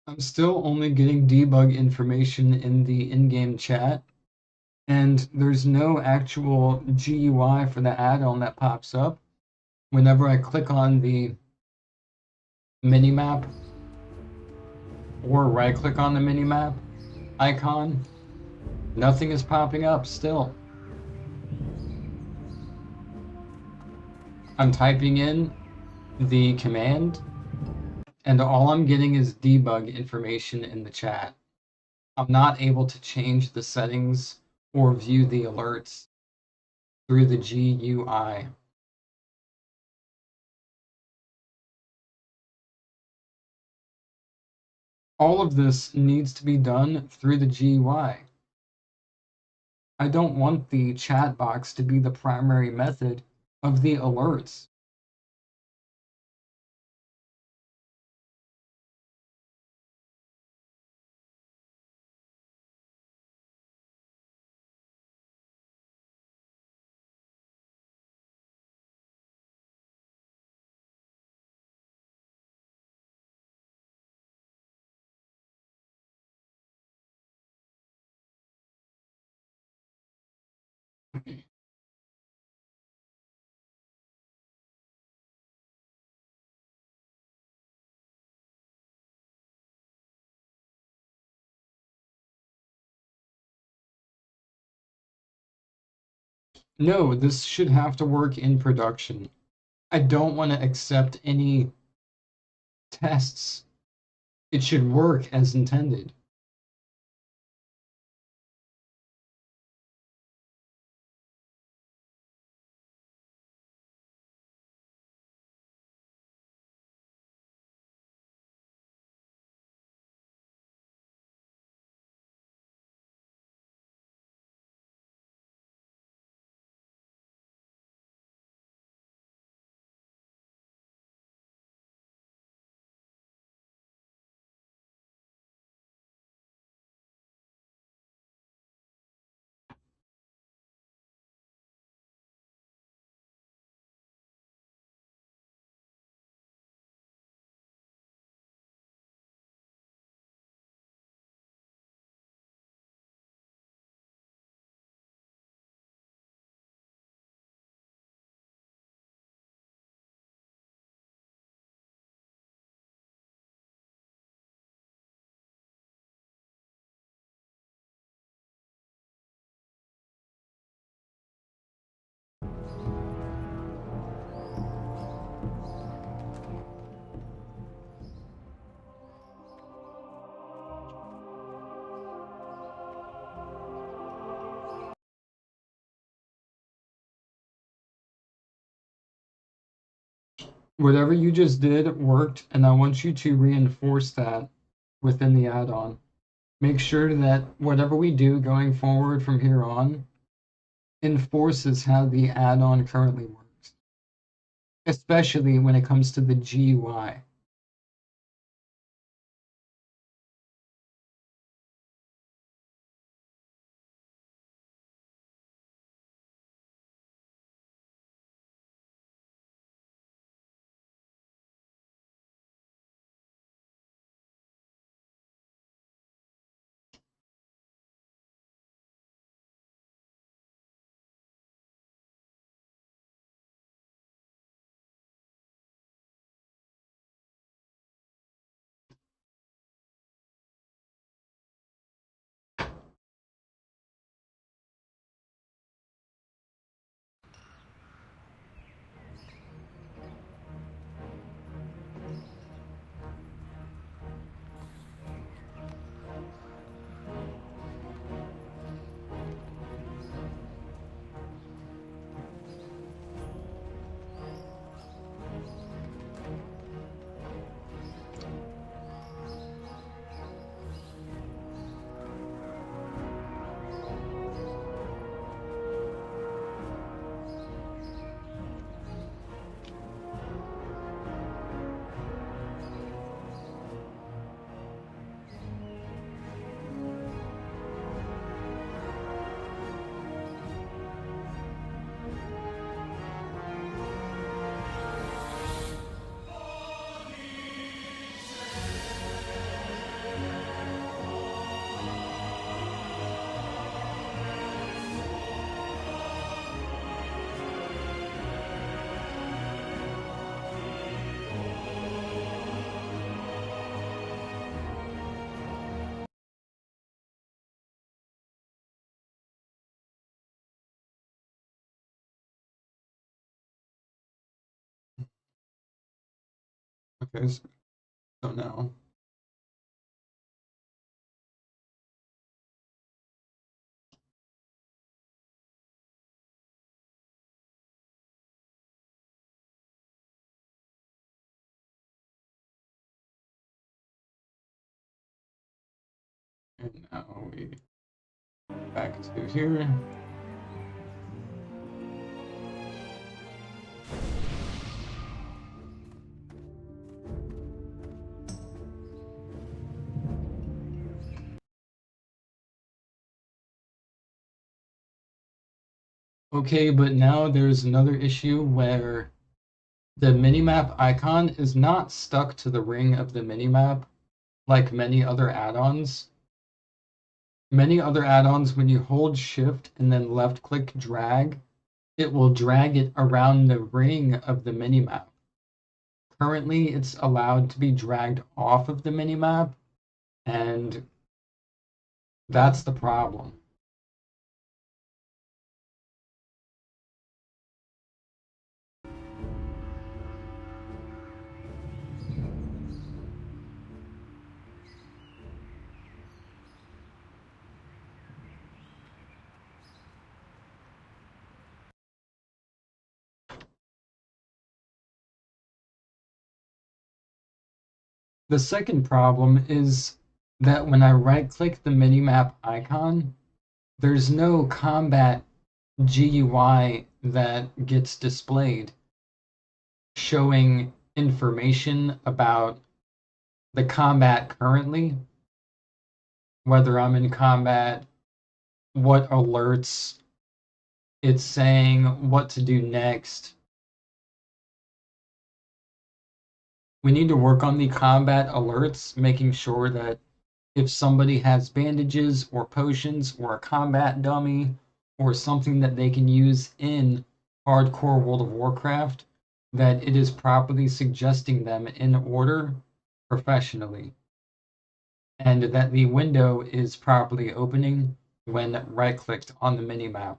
I'm still only getting debug information in the in-game chat, and there's no actual GUI for the add-on that pops up whenever I click on the minimap or right-click on the minimap icon. Nothing is popping up still. I'm typing in the command, and all I'm getting is debug information in the chat. I'm not able to change the settings or view the alerts through the GUI. All of this needs to be done through the GUI. I don't want the chat box to be the primary method of the alerts. No, this should have to work in production. I don't want to accept any tests. It should work as intended. Whatever you just did worked, and I want you to reinforce that within the add-on. Make sure that whatever we do going forward from here on enforces how the add-on currently works, especially when it comes to the GUI. Okay, so now. And now we back to here. Okay, but now there's another issue where the minimap icon is not stuck to the ring of the minimap like many other add-ons. Many other add-ons, when you hold shift and then left click drag, it will drag it around the ring of the minimap. Currently, it's allowed to be dragged off of the minimap, and that's the problem. The second problem is that when I right-click the minimap icon, there's no combat GUI that gets displayed showing information about the combat currently, whether I'm in combat, what alerts it's saying, what to do next. We need to work on the combat alerts, making sure that if somebody has bandages or potions or a combat dummy or something that they can use in hardcore World of Warcraft, that it is properly suggesting them in order professionally, and that the window is properly opening when right-clicked on the minimap.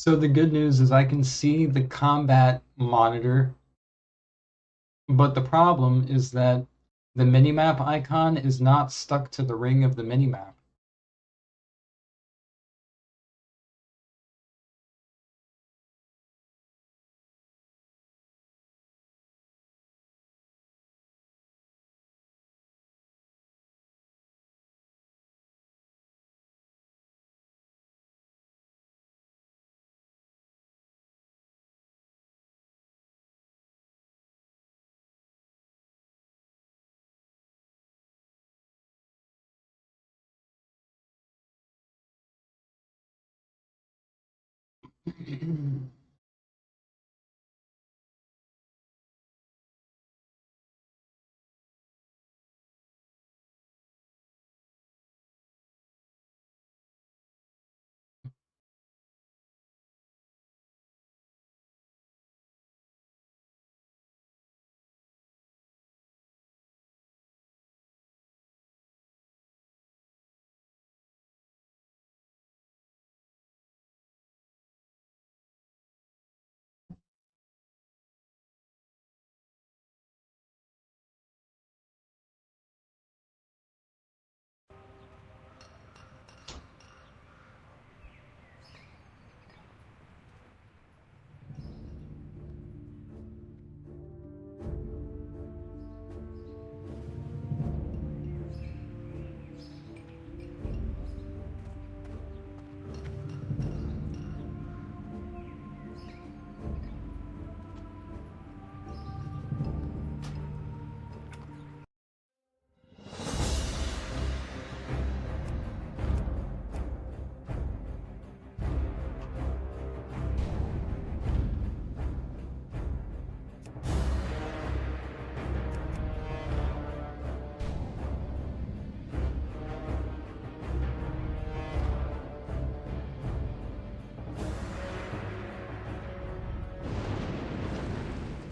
So the good news is I can see the combat monitor, but the problem is that the minimap icon is not stuck to the ring of the minimap.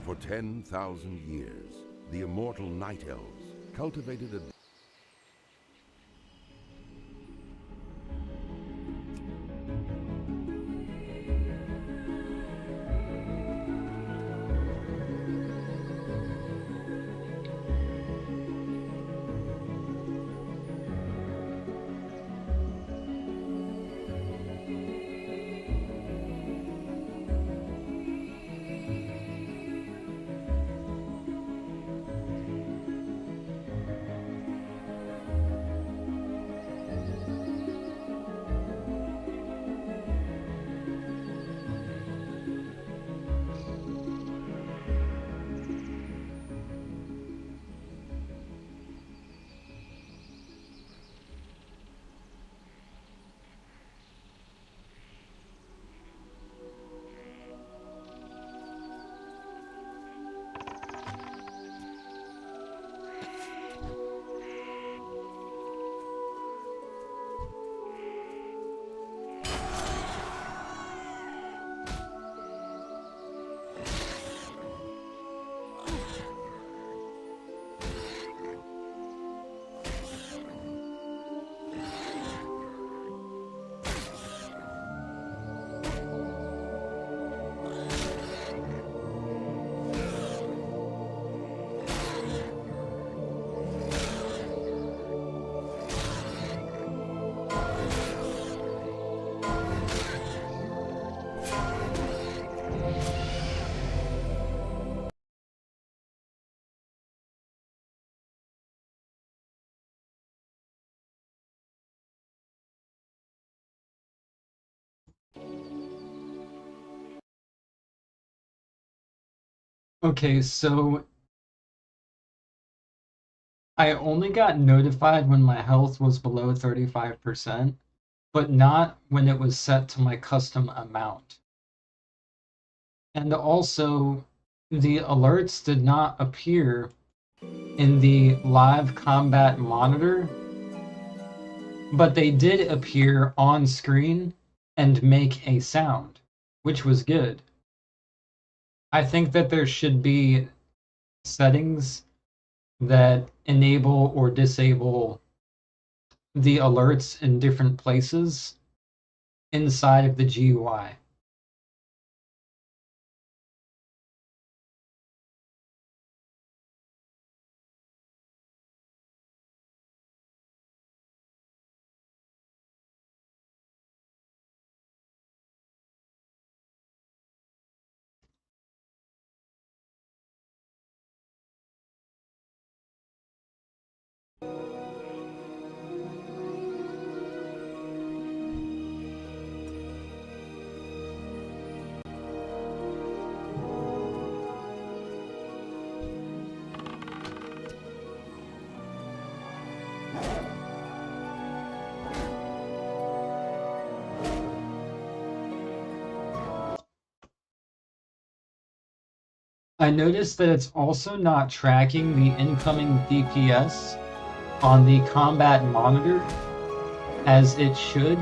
For 10,000 years, the immortal Night Elves cultivated a Okay, so I only got notified when my health was below 35%, but not when it was set to my custom amount. And also, the alerts did not appear in the live combat monitor, but they did appear on screen and make a sound, which was good. I think that there should be settings that enable or disable the alerts in different places inside of the GUI. I noticed that it's also not tracking the incoming DPS on the combat monitor as it should.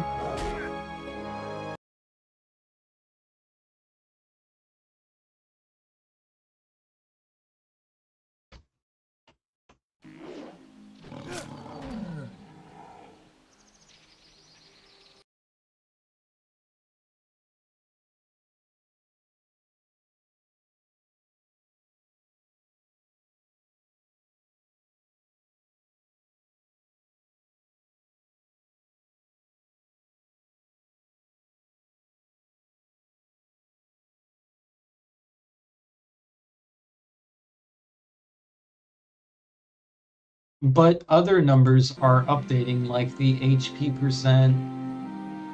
But other numbers are updating, like the HP percent,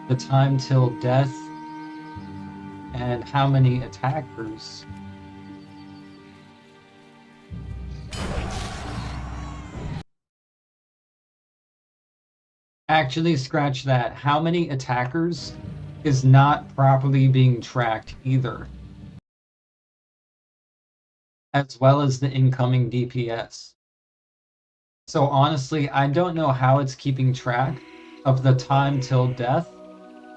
the time till death, and how many attackers. Actually, scratch that. How many attackers is not properly being tracked either, as well as the incoming DPS. So honestly, I don't know how it's keeping track of the time till death,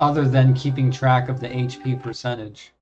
other than keeping track of the HP percentage.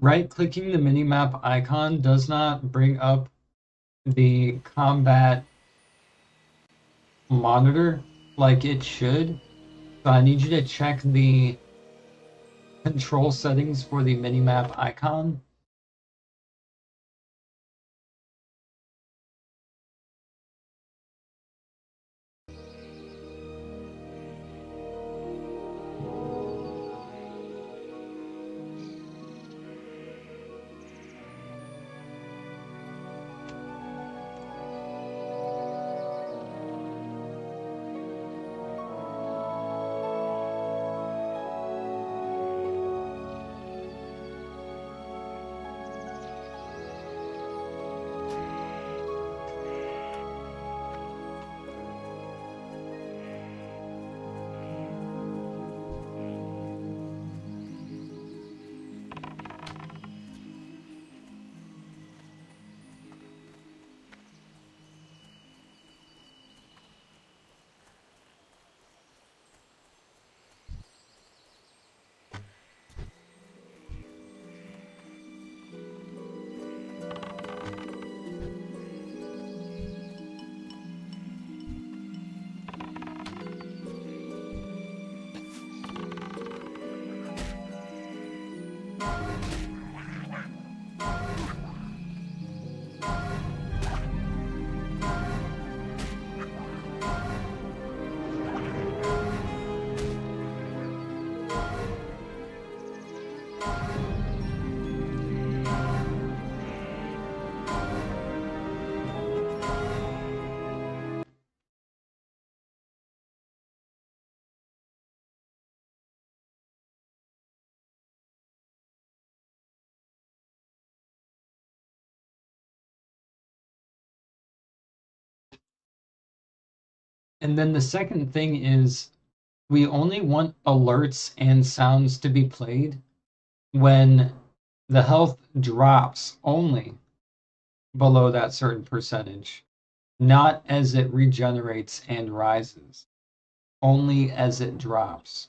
Right-clicking the minimap icon does not bring up the combat monitor like it should. So I need you to check the control settings for the minimap icon. And then the second thing is we only want alerts and sounds to be played when the health drops only below that certain percentage, not as it regenerates and rises, only as it drops.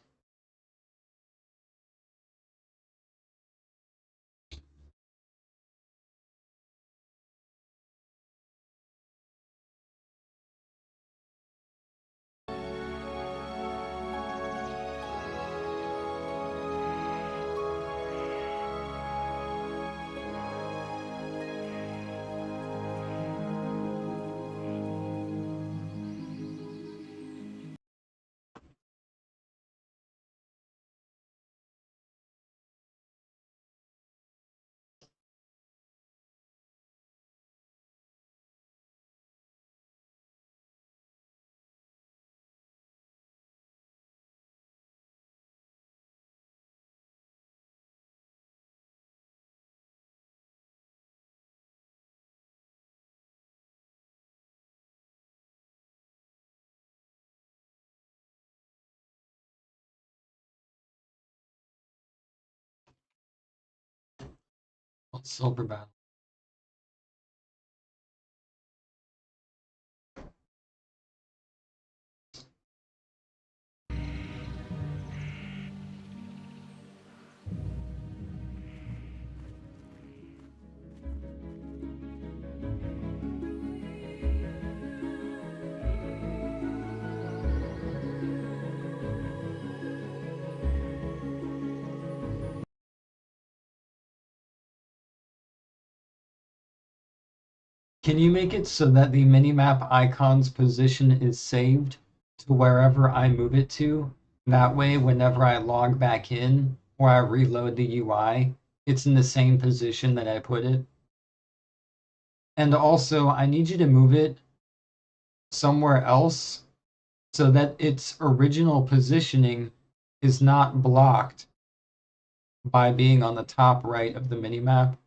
Silver battle. Can you make it so that the minimap icon's position is saved to wherever I move it to? That way, whenever I log back in or I reload the UI, it's in the same position that I put it. And also, I need you to move it somewhere else so that its original positioning is not blocked by being on the top right of the minimap.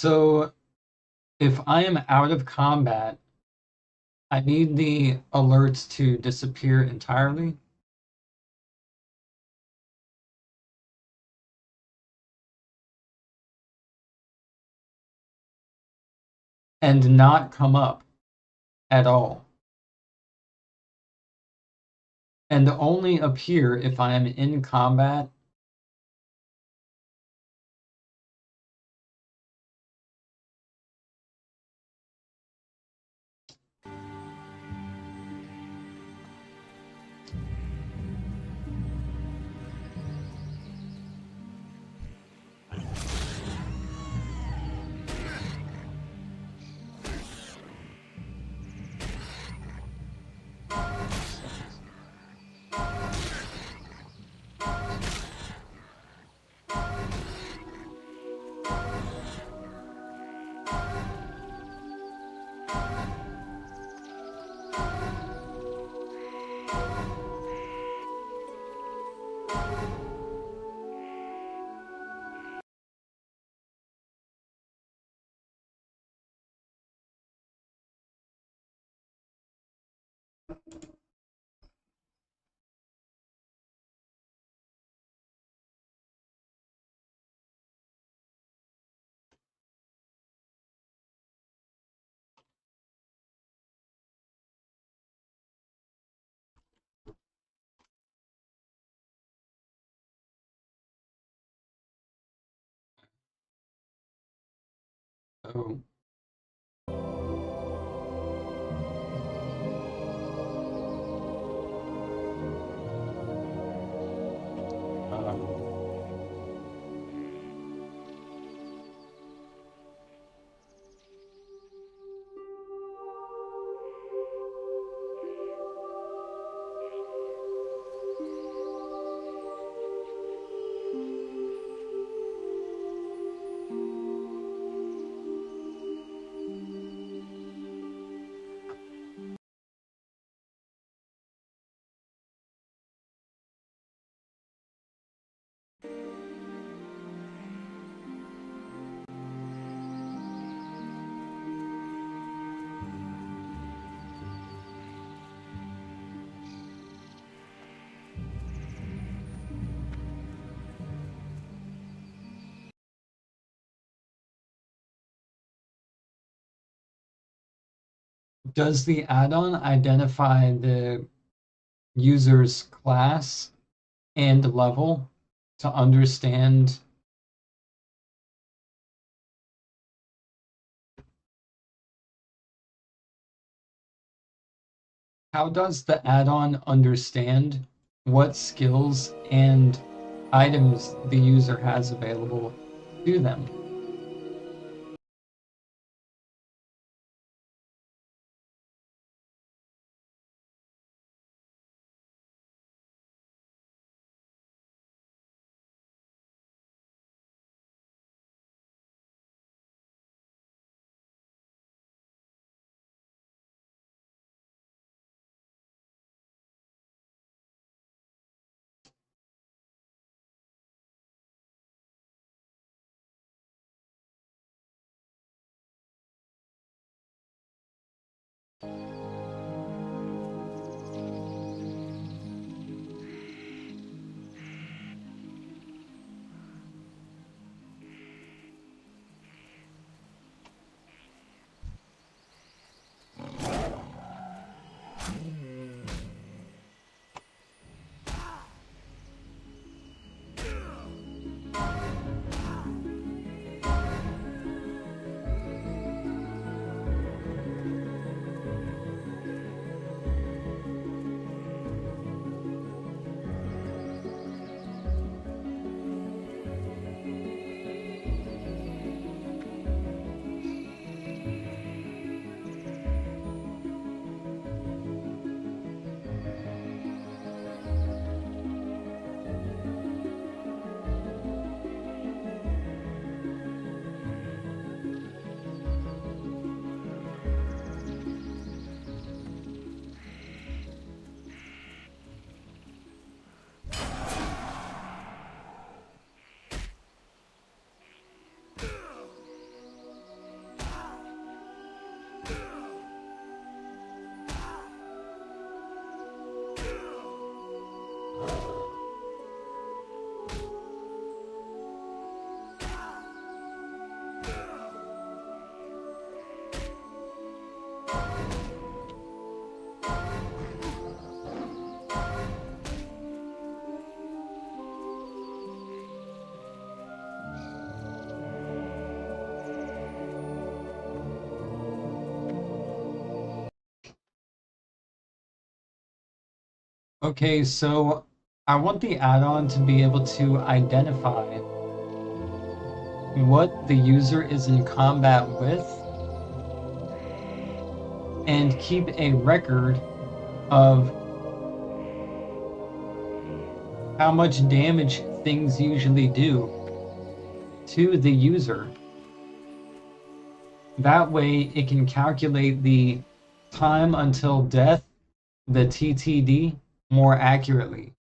So if I am out of combat, I need the alerts to disappear entirely. And not come up at all. And only appear if I am in combat. So does the add-on identify the user's class and level to understand how does the add-on understand what skills and items the user has available to them? Okay, so I want the add-on to be able to identify what the user is in combat with and keep a record of how much damage things usually do to the user. That way it can calculate the time until death, the TTD, more accurately.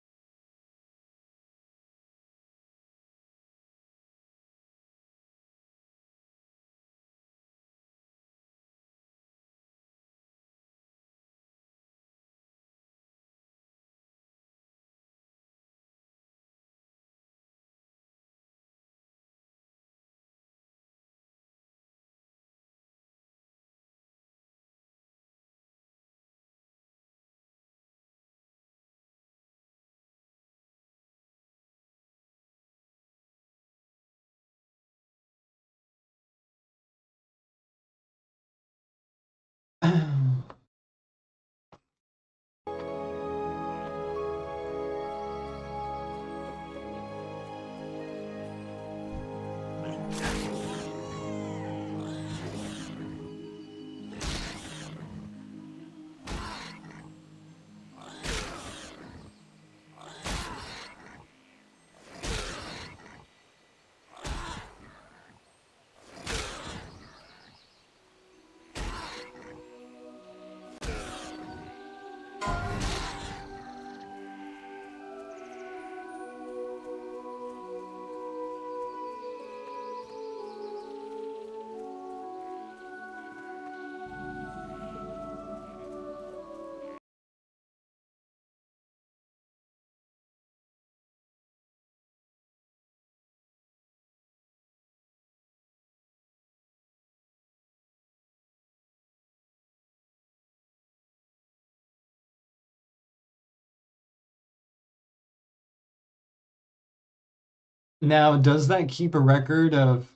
Now, does that keep a record of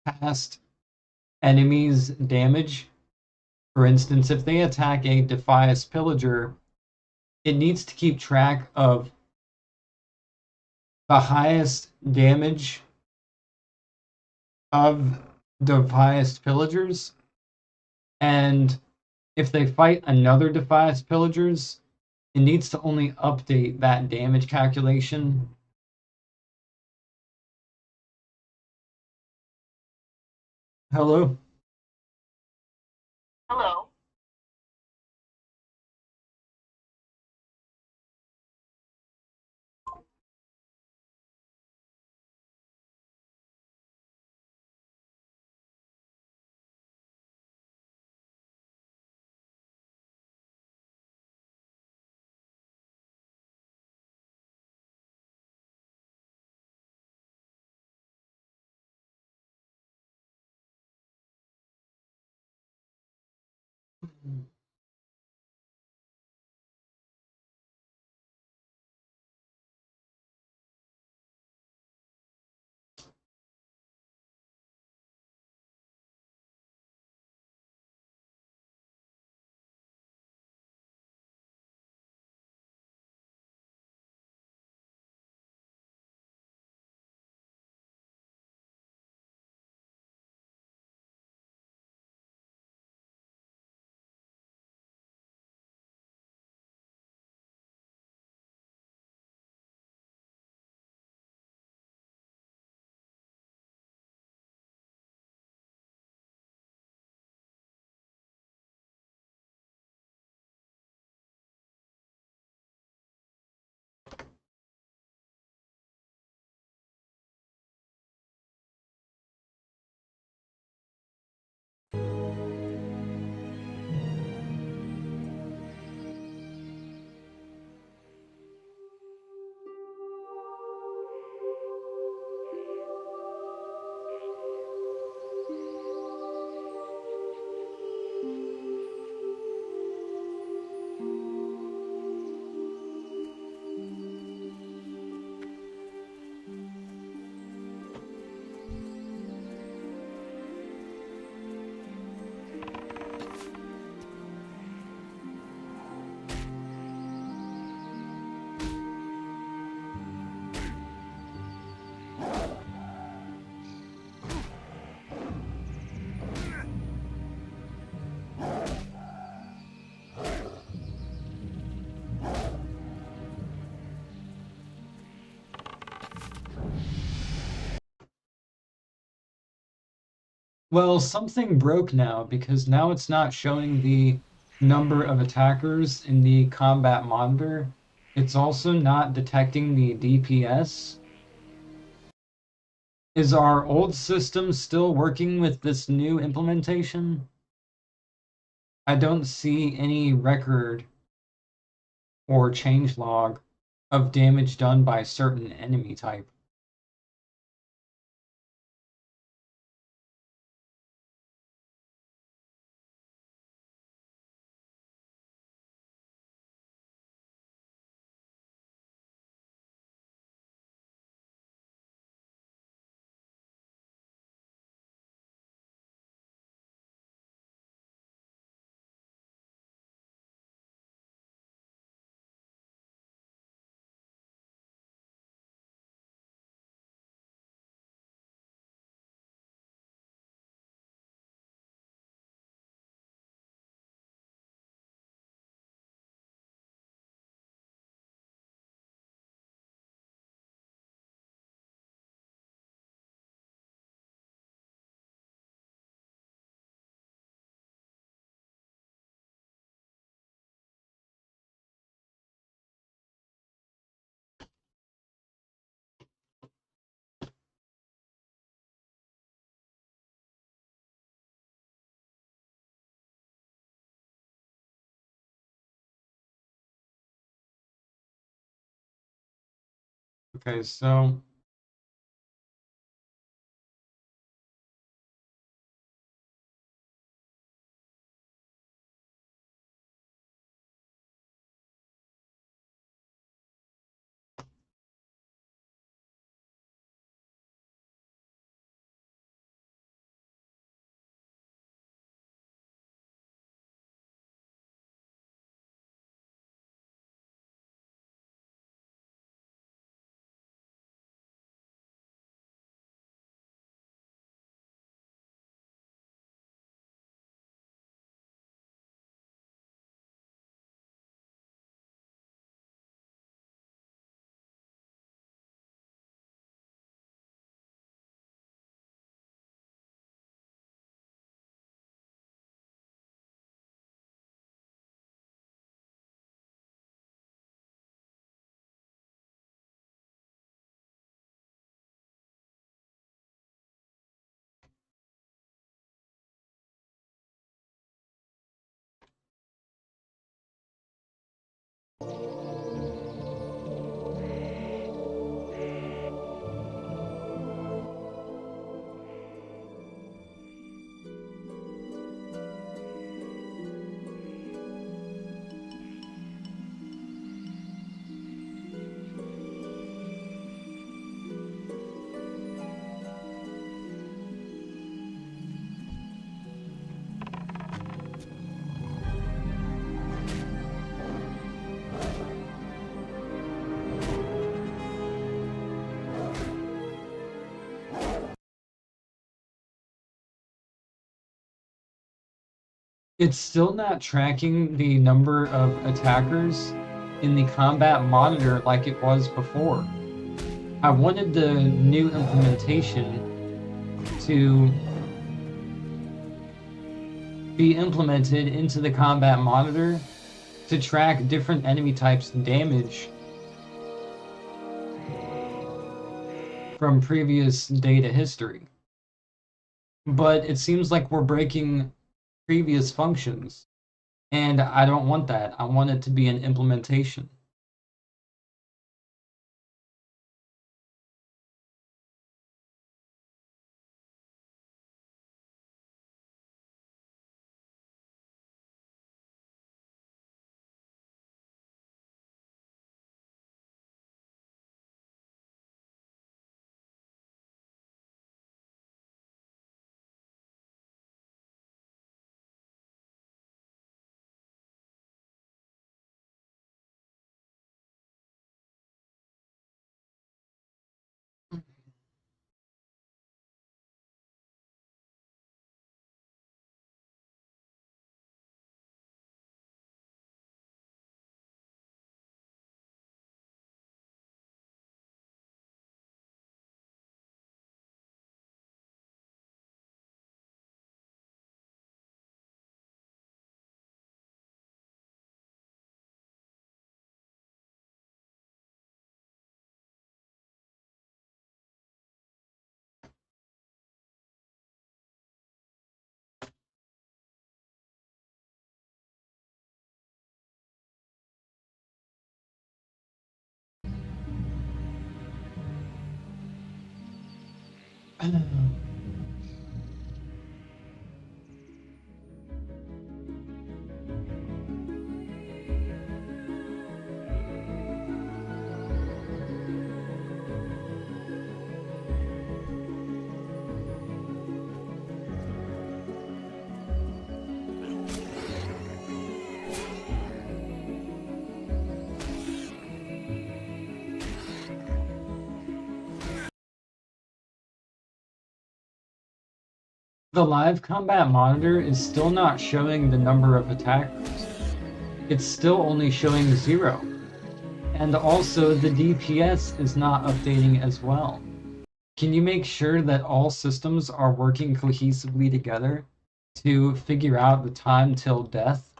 past enemies' damage? For instance, if they attack a Defias Pillager, it needs to keep track of the highest damage of Defias Pillagers, and if they fight another Defias Pillagers, it needs to only update that damage calculation. Hello? Hello. Well, something broke now because now it's not showing the number of attackers in the combat monitor. It's also not detecting the DPS. Is our old system still working with this new implementation? I don't see any record or changelog of damage done by a certain enemy type. Okay, so it's still not tracking the number of attackers in the combat monitor like it was before. I wanted the new implementation to be implemented into the combat monitor to track different enemy types' damage from previous data history. But it seems like we're breaking previous functions, and I don't want that. I want it to be an implementation. The live combat monitor is still not showing the number of attackers. It's still only showing 0. And also the DPS is not updating as well. Can you make sure that all systems are working cohesively together to figure out the time till death?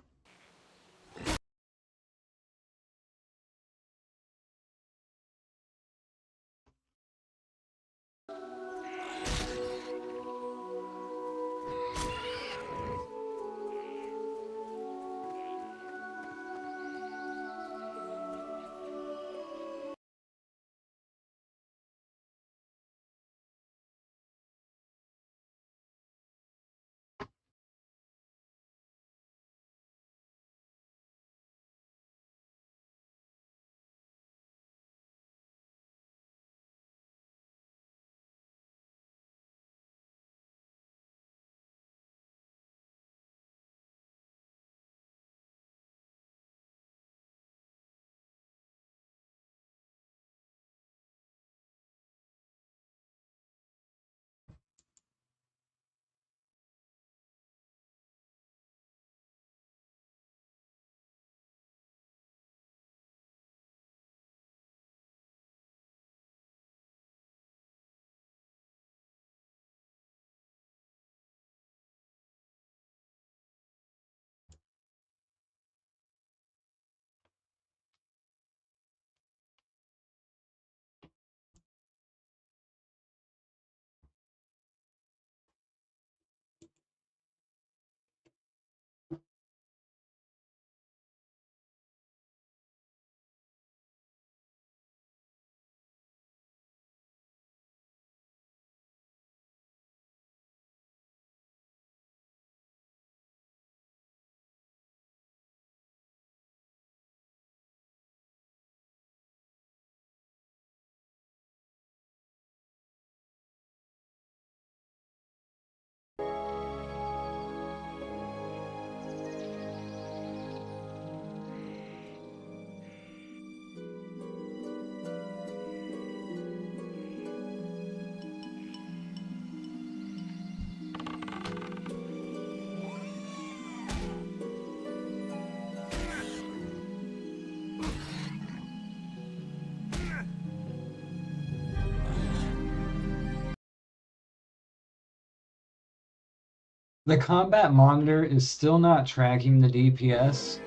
The combat monitor is still not tracking the DPS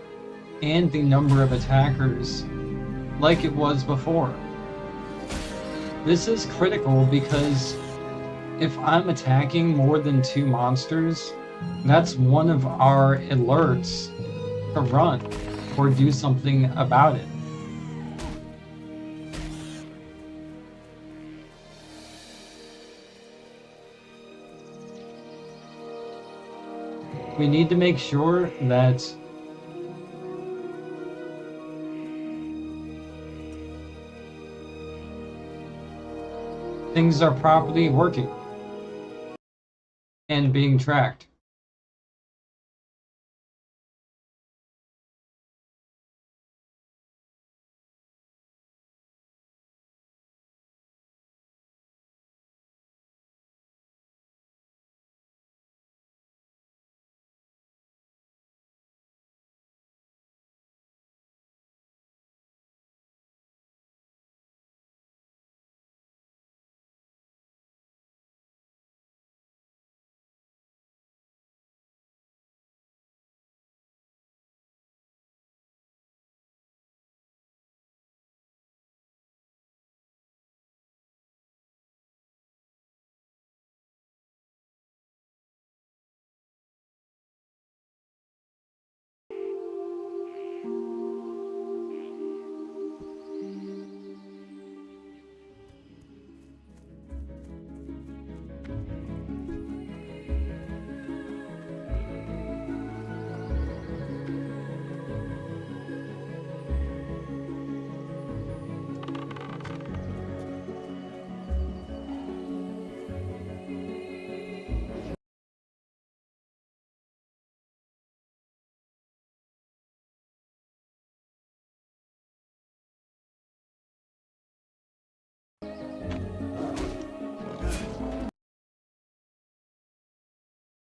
and the number of attackers like it was before. This is critical because if I'm attacking more than 2 monsters, that's one of our alerts to run or do something about it. We need to make sure that things are properly working and being tracked.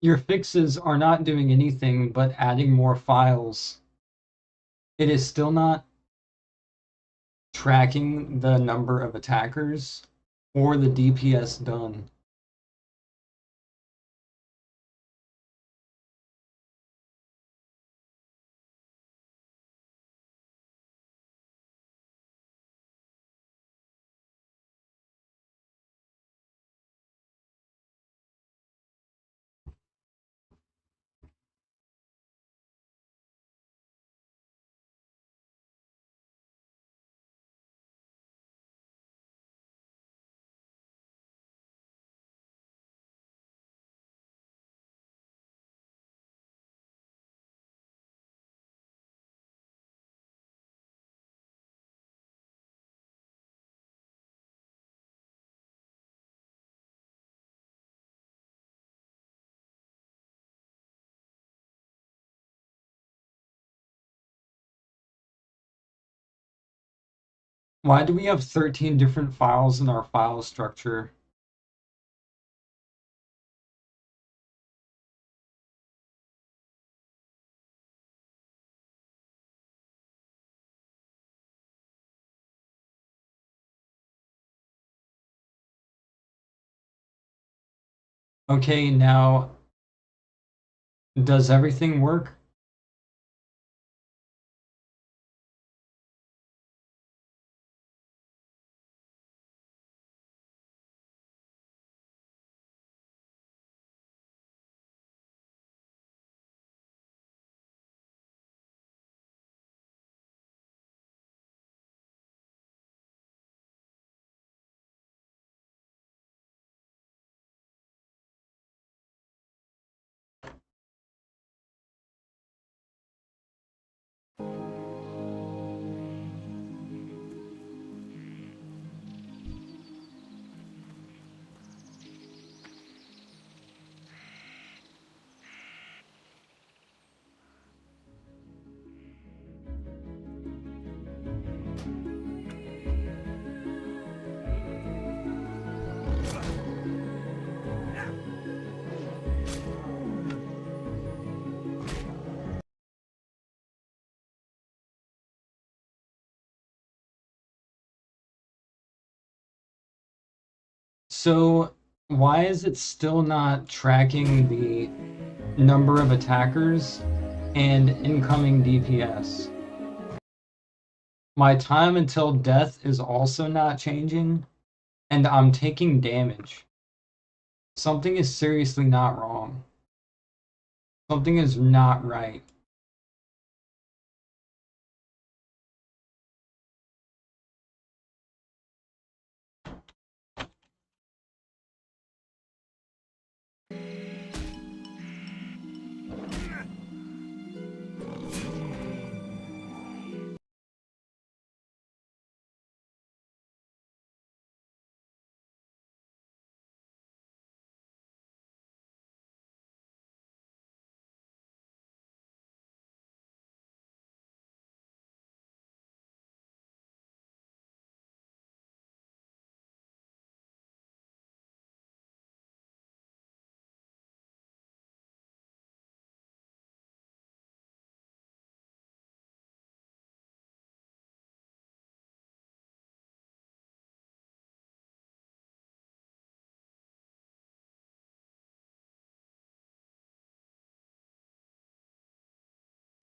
your fixes are not doing anything but adding more files. It is still not tracking the number of attackers or the DPS done. Why do we have 13 different files in our file structure? Okay, now, does everything work? So, why is it still not tracking the number of attackers and incoming DPS? My time until death is also not changing, and I'm taking damage. Something is seriously not wrong. Something is not right.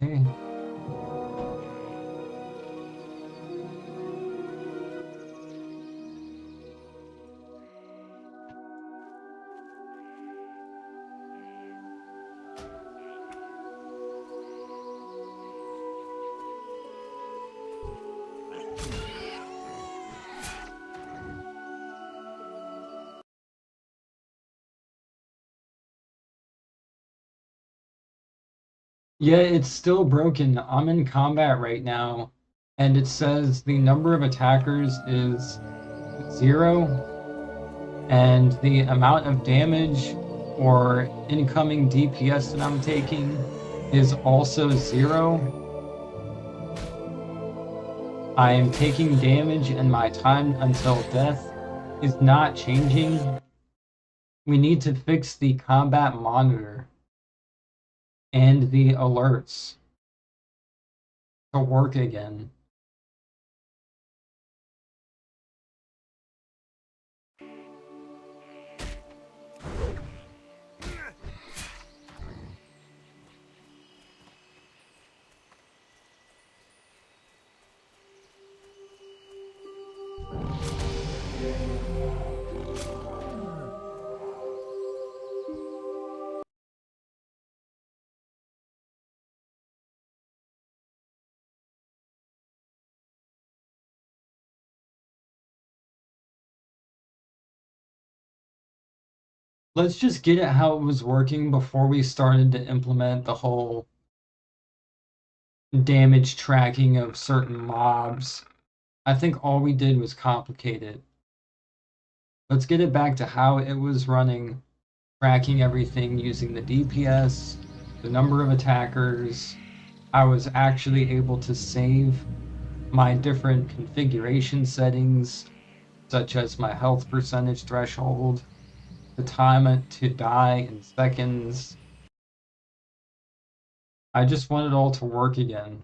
Hey. Yeah, it's still broken. I'm in combat right now, and it says the number of attackers is 0, and the amount of damage or incoming DPS that I'm taking is also 0. I am taking damage, and my time until death is not changing. We need to fix the combat monitor. and the alerts to work again. Let's just get it how it was working before we started to implement the whole damage tracking of certain mobs. I think all we did was complicate it. Let's get it back to how it was running, tracking everything using the DPS, the number of attackers. I was actually able to save my different configuration settings, such as my health percentage threshold, the time to die in seconds. I just want it all to work again.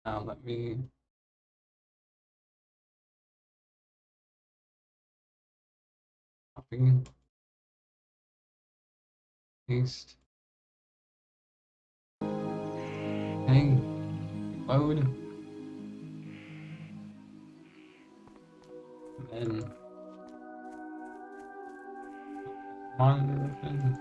Now let me copy, paste. Okay, load. And then monitor open.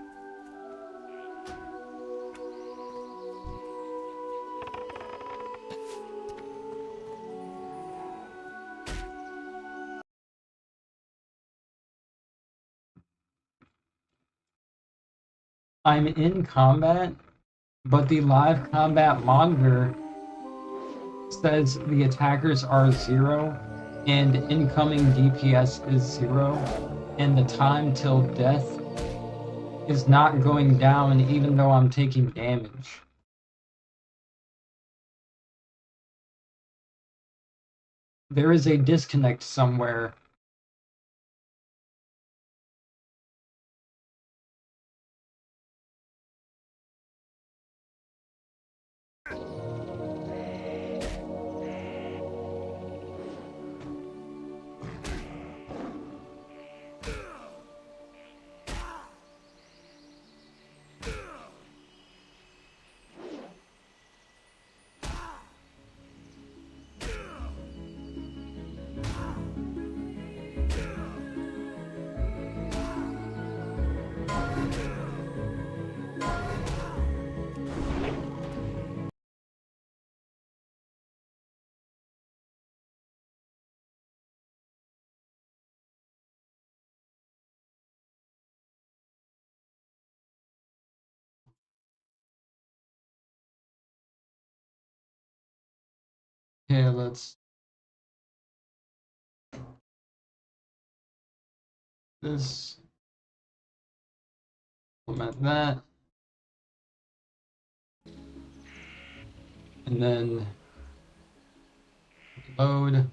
I'm in combat, but the live combat monitor says the attackers are 0 and incoming DPS is 0, and the time till death is not going down even though I'm taking damage. There is a disconnect somewhere. Okay, let's this, implement that, and then Load.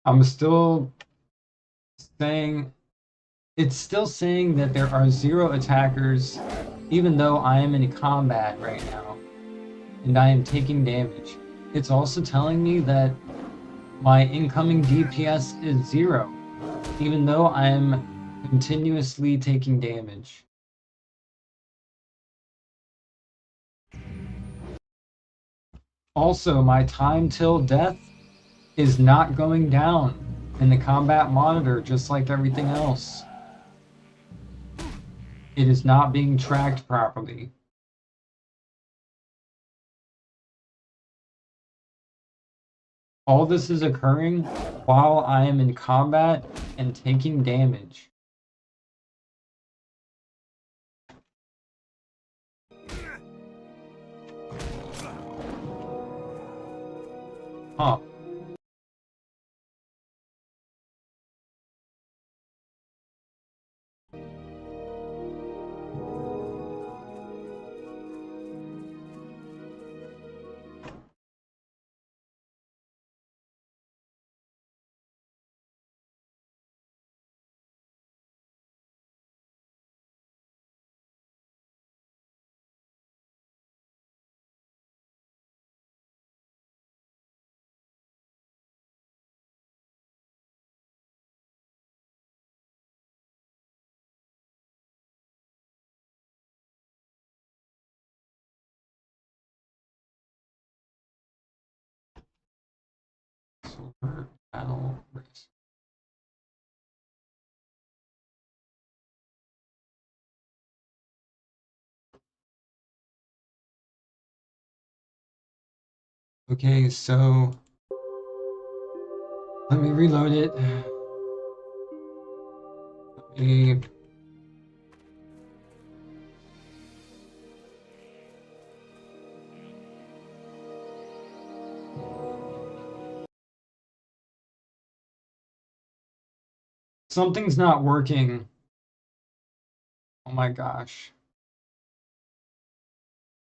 I'm still saying, it's still saying that there are 0 attackers, even though I am in combat right now, and I am taking damage. It's also telling me that my incoming DPS is 0, even though I am continuously taking damage. Also, my time till death is not going down in the combat monitor, just like everything else. It is not being tracked properly. All this is occurring while I am in combat and taking damage. Huh. Silver battle race. Okay, so let me reload it. Let me... Something's not working. Oh my gosh.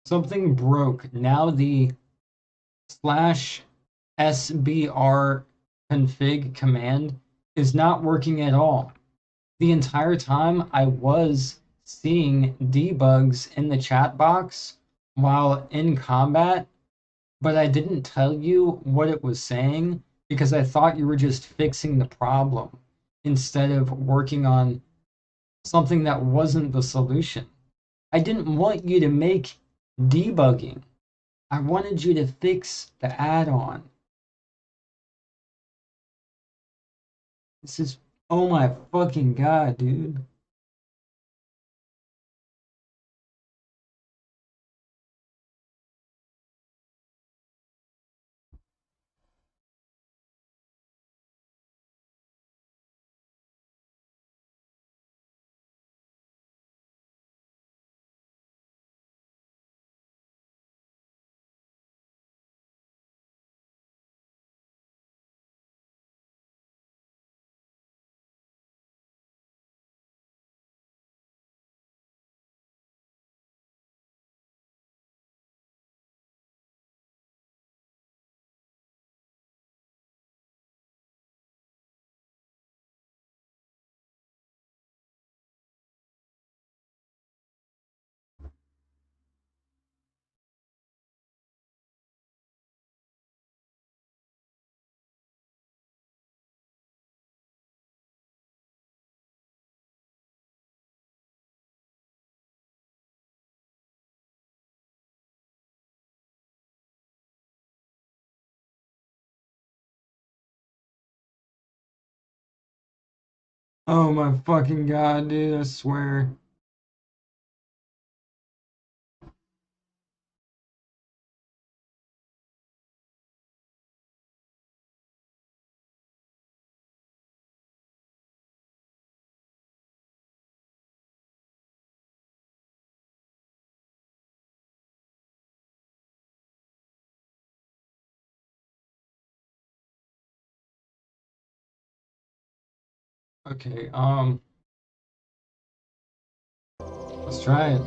Something broke. Now the /sbr config command is not working at all. The entire time I was seeing debugs in the chat box while in combat, but I didn't tell you what it was saying because I thought you were just fixing the problem instead of working on something that wasn't the solution. I didn't want you to make debugging. I wanted you to fix the add-on. This is, oh my fucking god, dude. Oh my fucking god, dude, I swear. Okay, let's try it.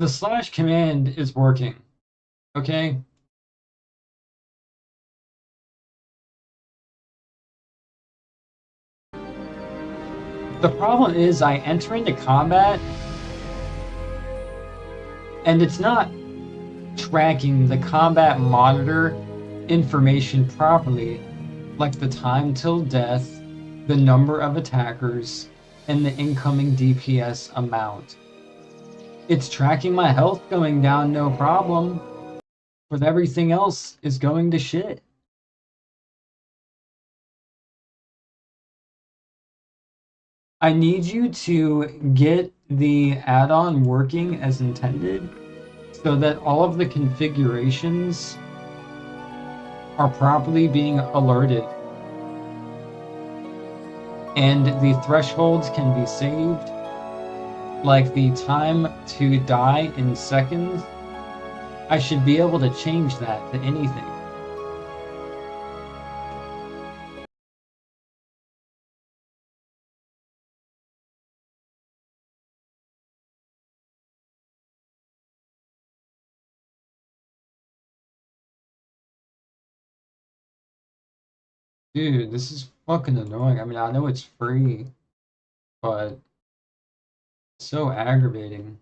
The slash command is working, okay? The problem is I enter into combat and it's not tracking the combat monitor information properly, like the time till death, the number of attackers, and the incoming DPS amount. It's tracking my health going down, no problem, but everything else is going to shit. I need you to get the add-on working as intended so that all of the configurations are properly being alerted and the thresholds can be saved, like the time to die in seconds. I should be able to change that to anything. Dude, this is fucking annoying. I mean, I know it's free, but it's so aggravating.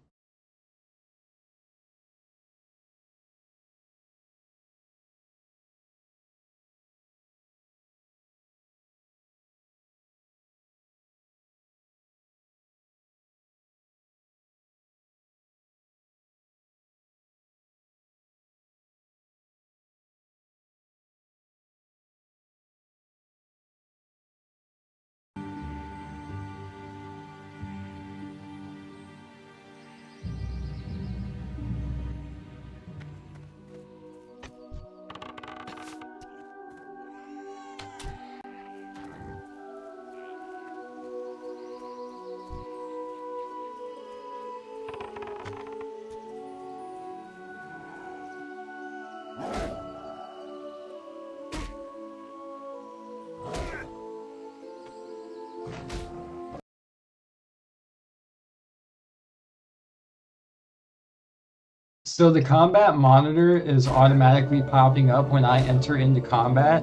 So the combat monitor is automatically popping up when I enter into combat,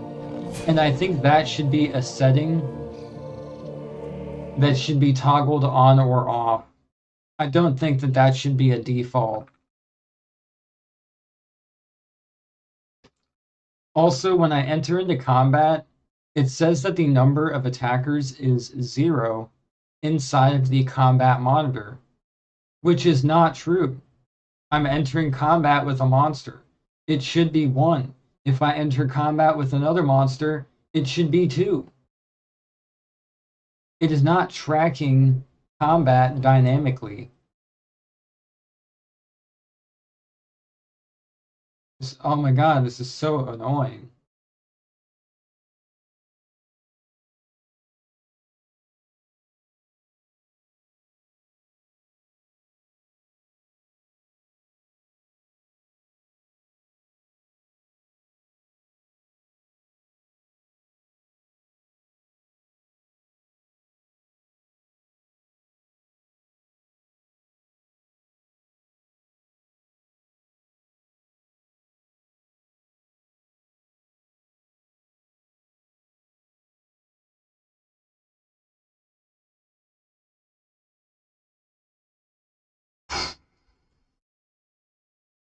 and I think that should be a setting that should be toggled on or off. I don't think that that should be a default. Also, when I enter into combat, it says that the number of attackers is 0 inside of the combat monitor, which is not true. I'm entering combat with a monster. It should be 1. If I enter combat with another monster, it should be 2. It is not tracking combat dynamically. Oh my god, this is so annoying.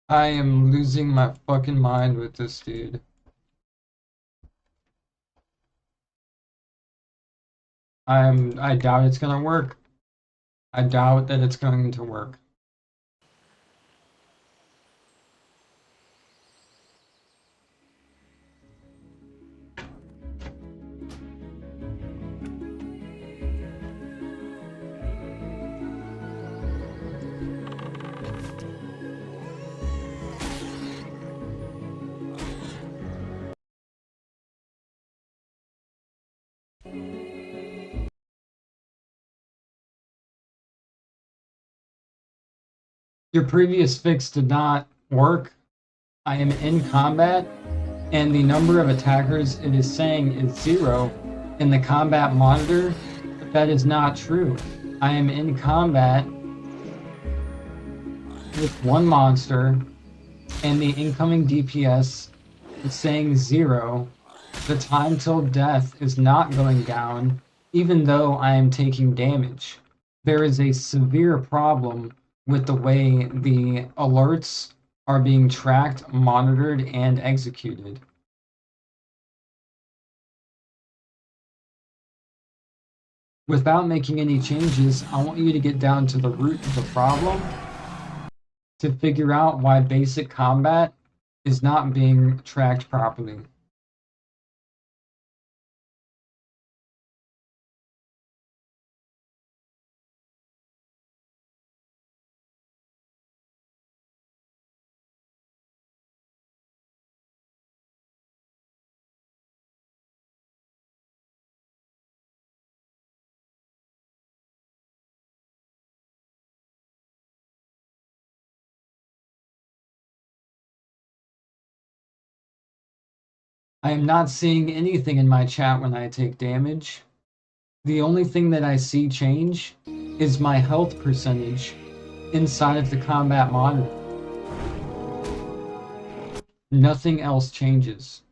I am losing my fucking mind with this dude. I doubt it's gonna work. I doubt that it's going to work. Your previous fix did not work. I am in combat, and the number of attackers it is saying is 0 in the combat monitor, but that is not true. I am in combat with one monster, and the incoming DPS is saying 0. The time till death is not going down, even though I am taking damage. There is a severe problem with the way the alerts are being tracked, monitored, and executed. Without making any changes, I want you to get down to the root of the problem to figure out why basic combat is not being tracked properly. I am not seeing anything in my chat when I take damage. The only thing that I see change is my health percentage inside of the combat monitor. Nothing else changes.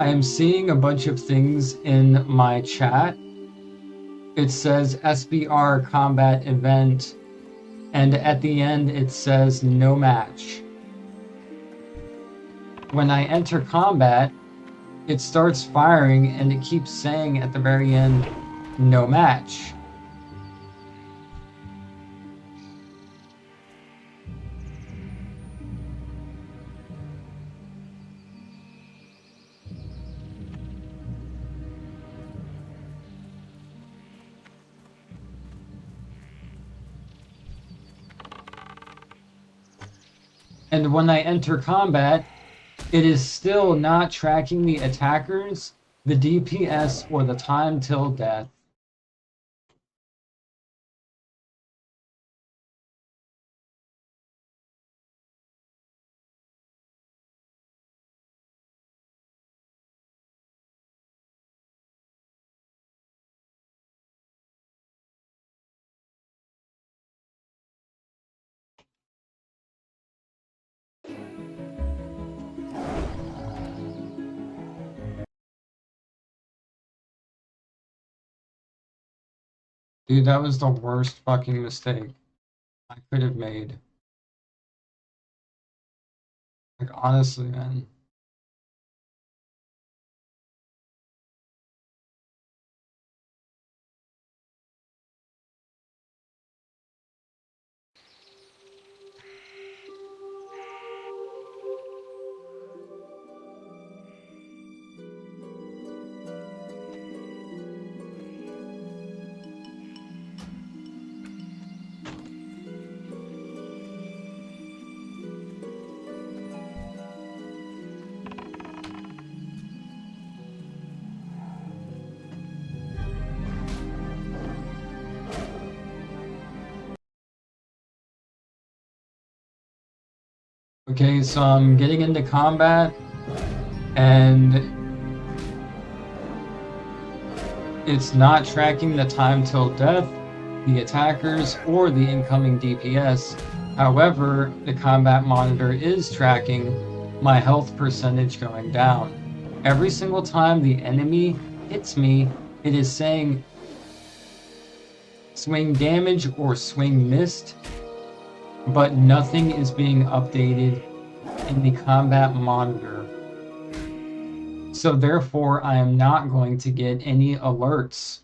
I am seeing a bunch of things in my chat. It says SBR combat event, and at the end it says no match. When I enter combat, it starts firing and it keeps saying at the very end, no match. And when I enter combat, it is still not tracking the attackers, the DPS, or the time till death. Dude, that was the worst fucking mistake I could have made. Like, honestly, man. Okay, so I'm getting into combat, and it's not tracking the time till death, the attackers, or the incoming DPS. However, the combat monitor is tracking my health percentage going down. Every single time the enemy hits me, it is saying swing damage or swing missed, but nothing is being updated in the combat monitor. So therefore, I am not going to get any alerts.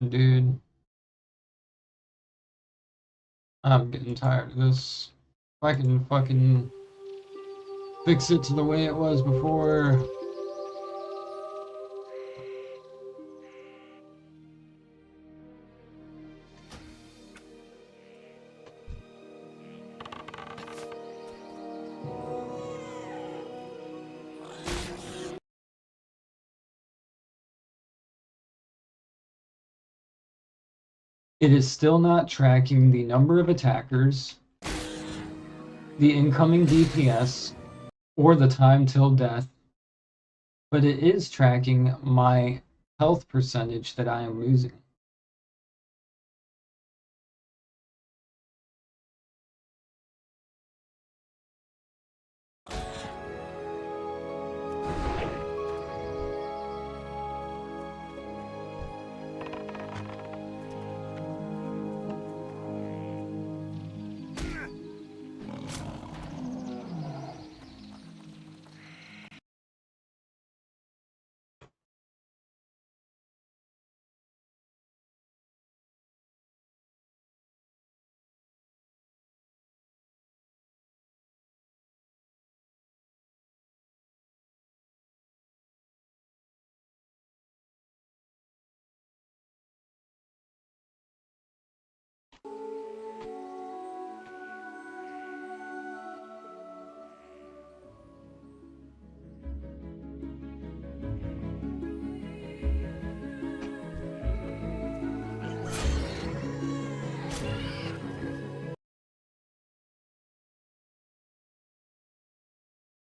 Dude, I'm getting tired of this. If I can fucking fix it to the way it was before. It is still not tracking the number of attackers, the incoming DPS, or the time till death, but it is tracking my health percentage that I am losing.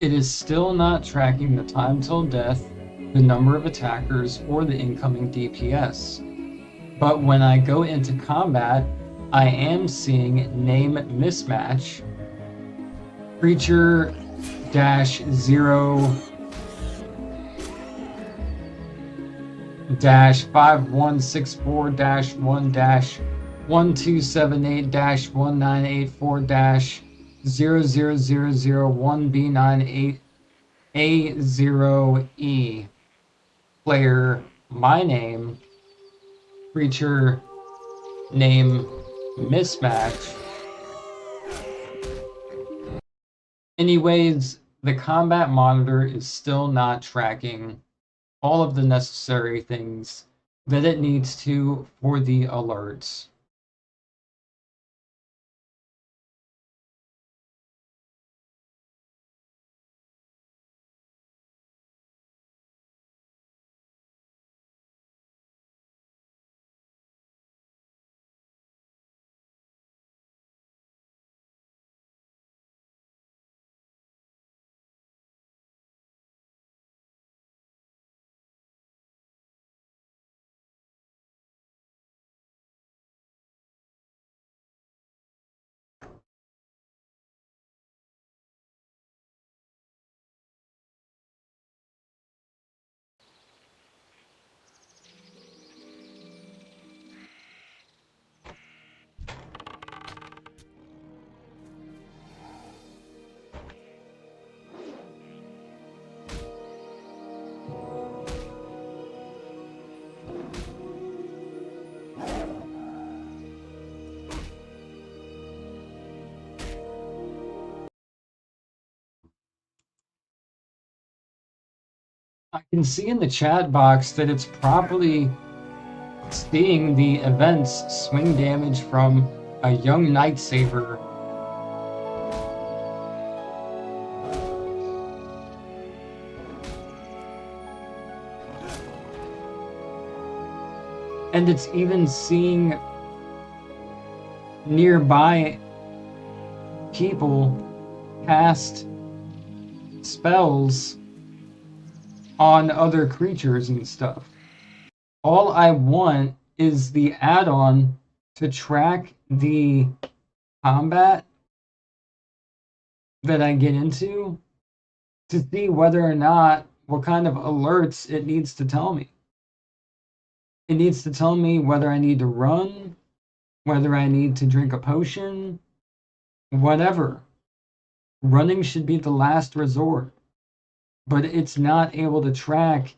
It is still not tracking the time till death, the number of attackers, or the incoming DPS. But when I go into combat, I am seeing name mismatch, creature dash 0 dash 5164 dash 1 dash 1278 dash 1984 dash 00001B98A0E. Player my name, creature name mismatch. Anyways, the combat monitor is still not tracking all of the necessary things that it needs to for the alerts. I can see in the chat box that it's properly seeing the events swing damage from a young Night Saber. And it's even seeing nearby people cast spells on other creatures and stuff. All I want is the add-on to track the combat that I get into to see whether or not what kind of alerts it needs to tell me. It needs to tell me whether I need to run, whether I need to drink a potion, whatever. Running should be the last resort, but it's not able to track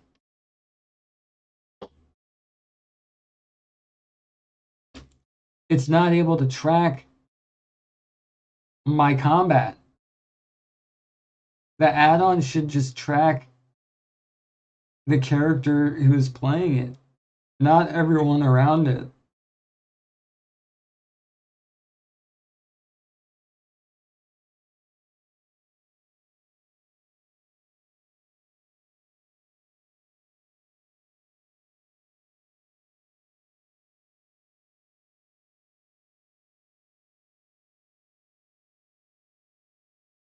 my combat. The add-on should just track the character who's playing it, not everyone around it.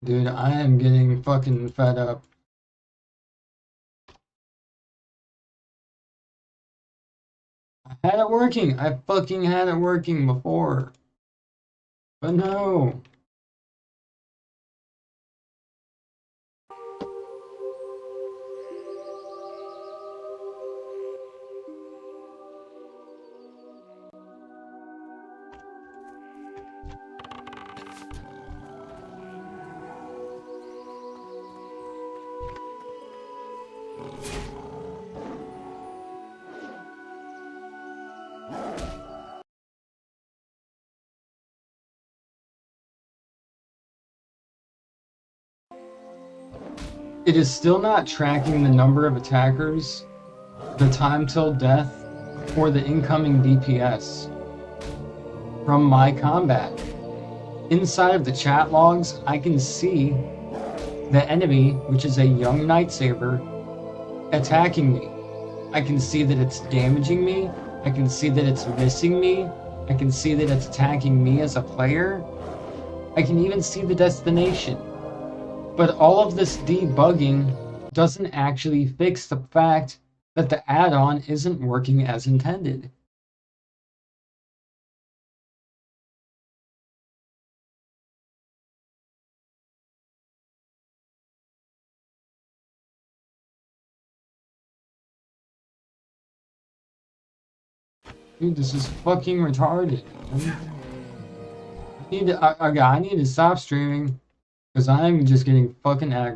Dude, I am getting fucking fed up. I had it working. I fucking had it working before. But no. It is still not tracking the number of attackers, the time till death, or the incoming DPS from my combat. Inside of the chat logs, I can see the enemy, which is a young Night Saber, attacking me. I can see that it's damaging me. I can see that it's missing me. I can see that it's attacking me as a player. I can even see the destination. But all of this debugging doesn't actually fix the fact that the add-on isn't working as intended. Dude, this is fucking retarded. I need to stop streaming because I'm just getting fucking aggravated.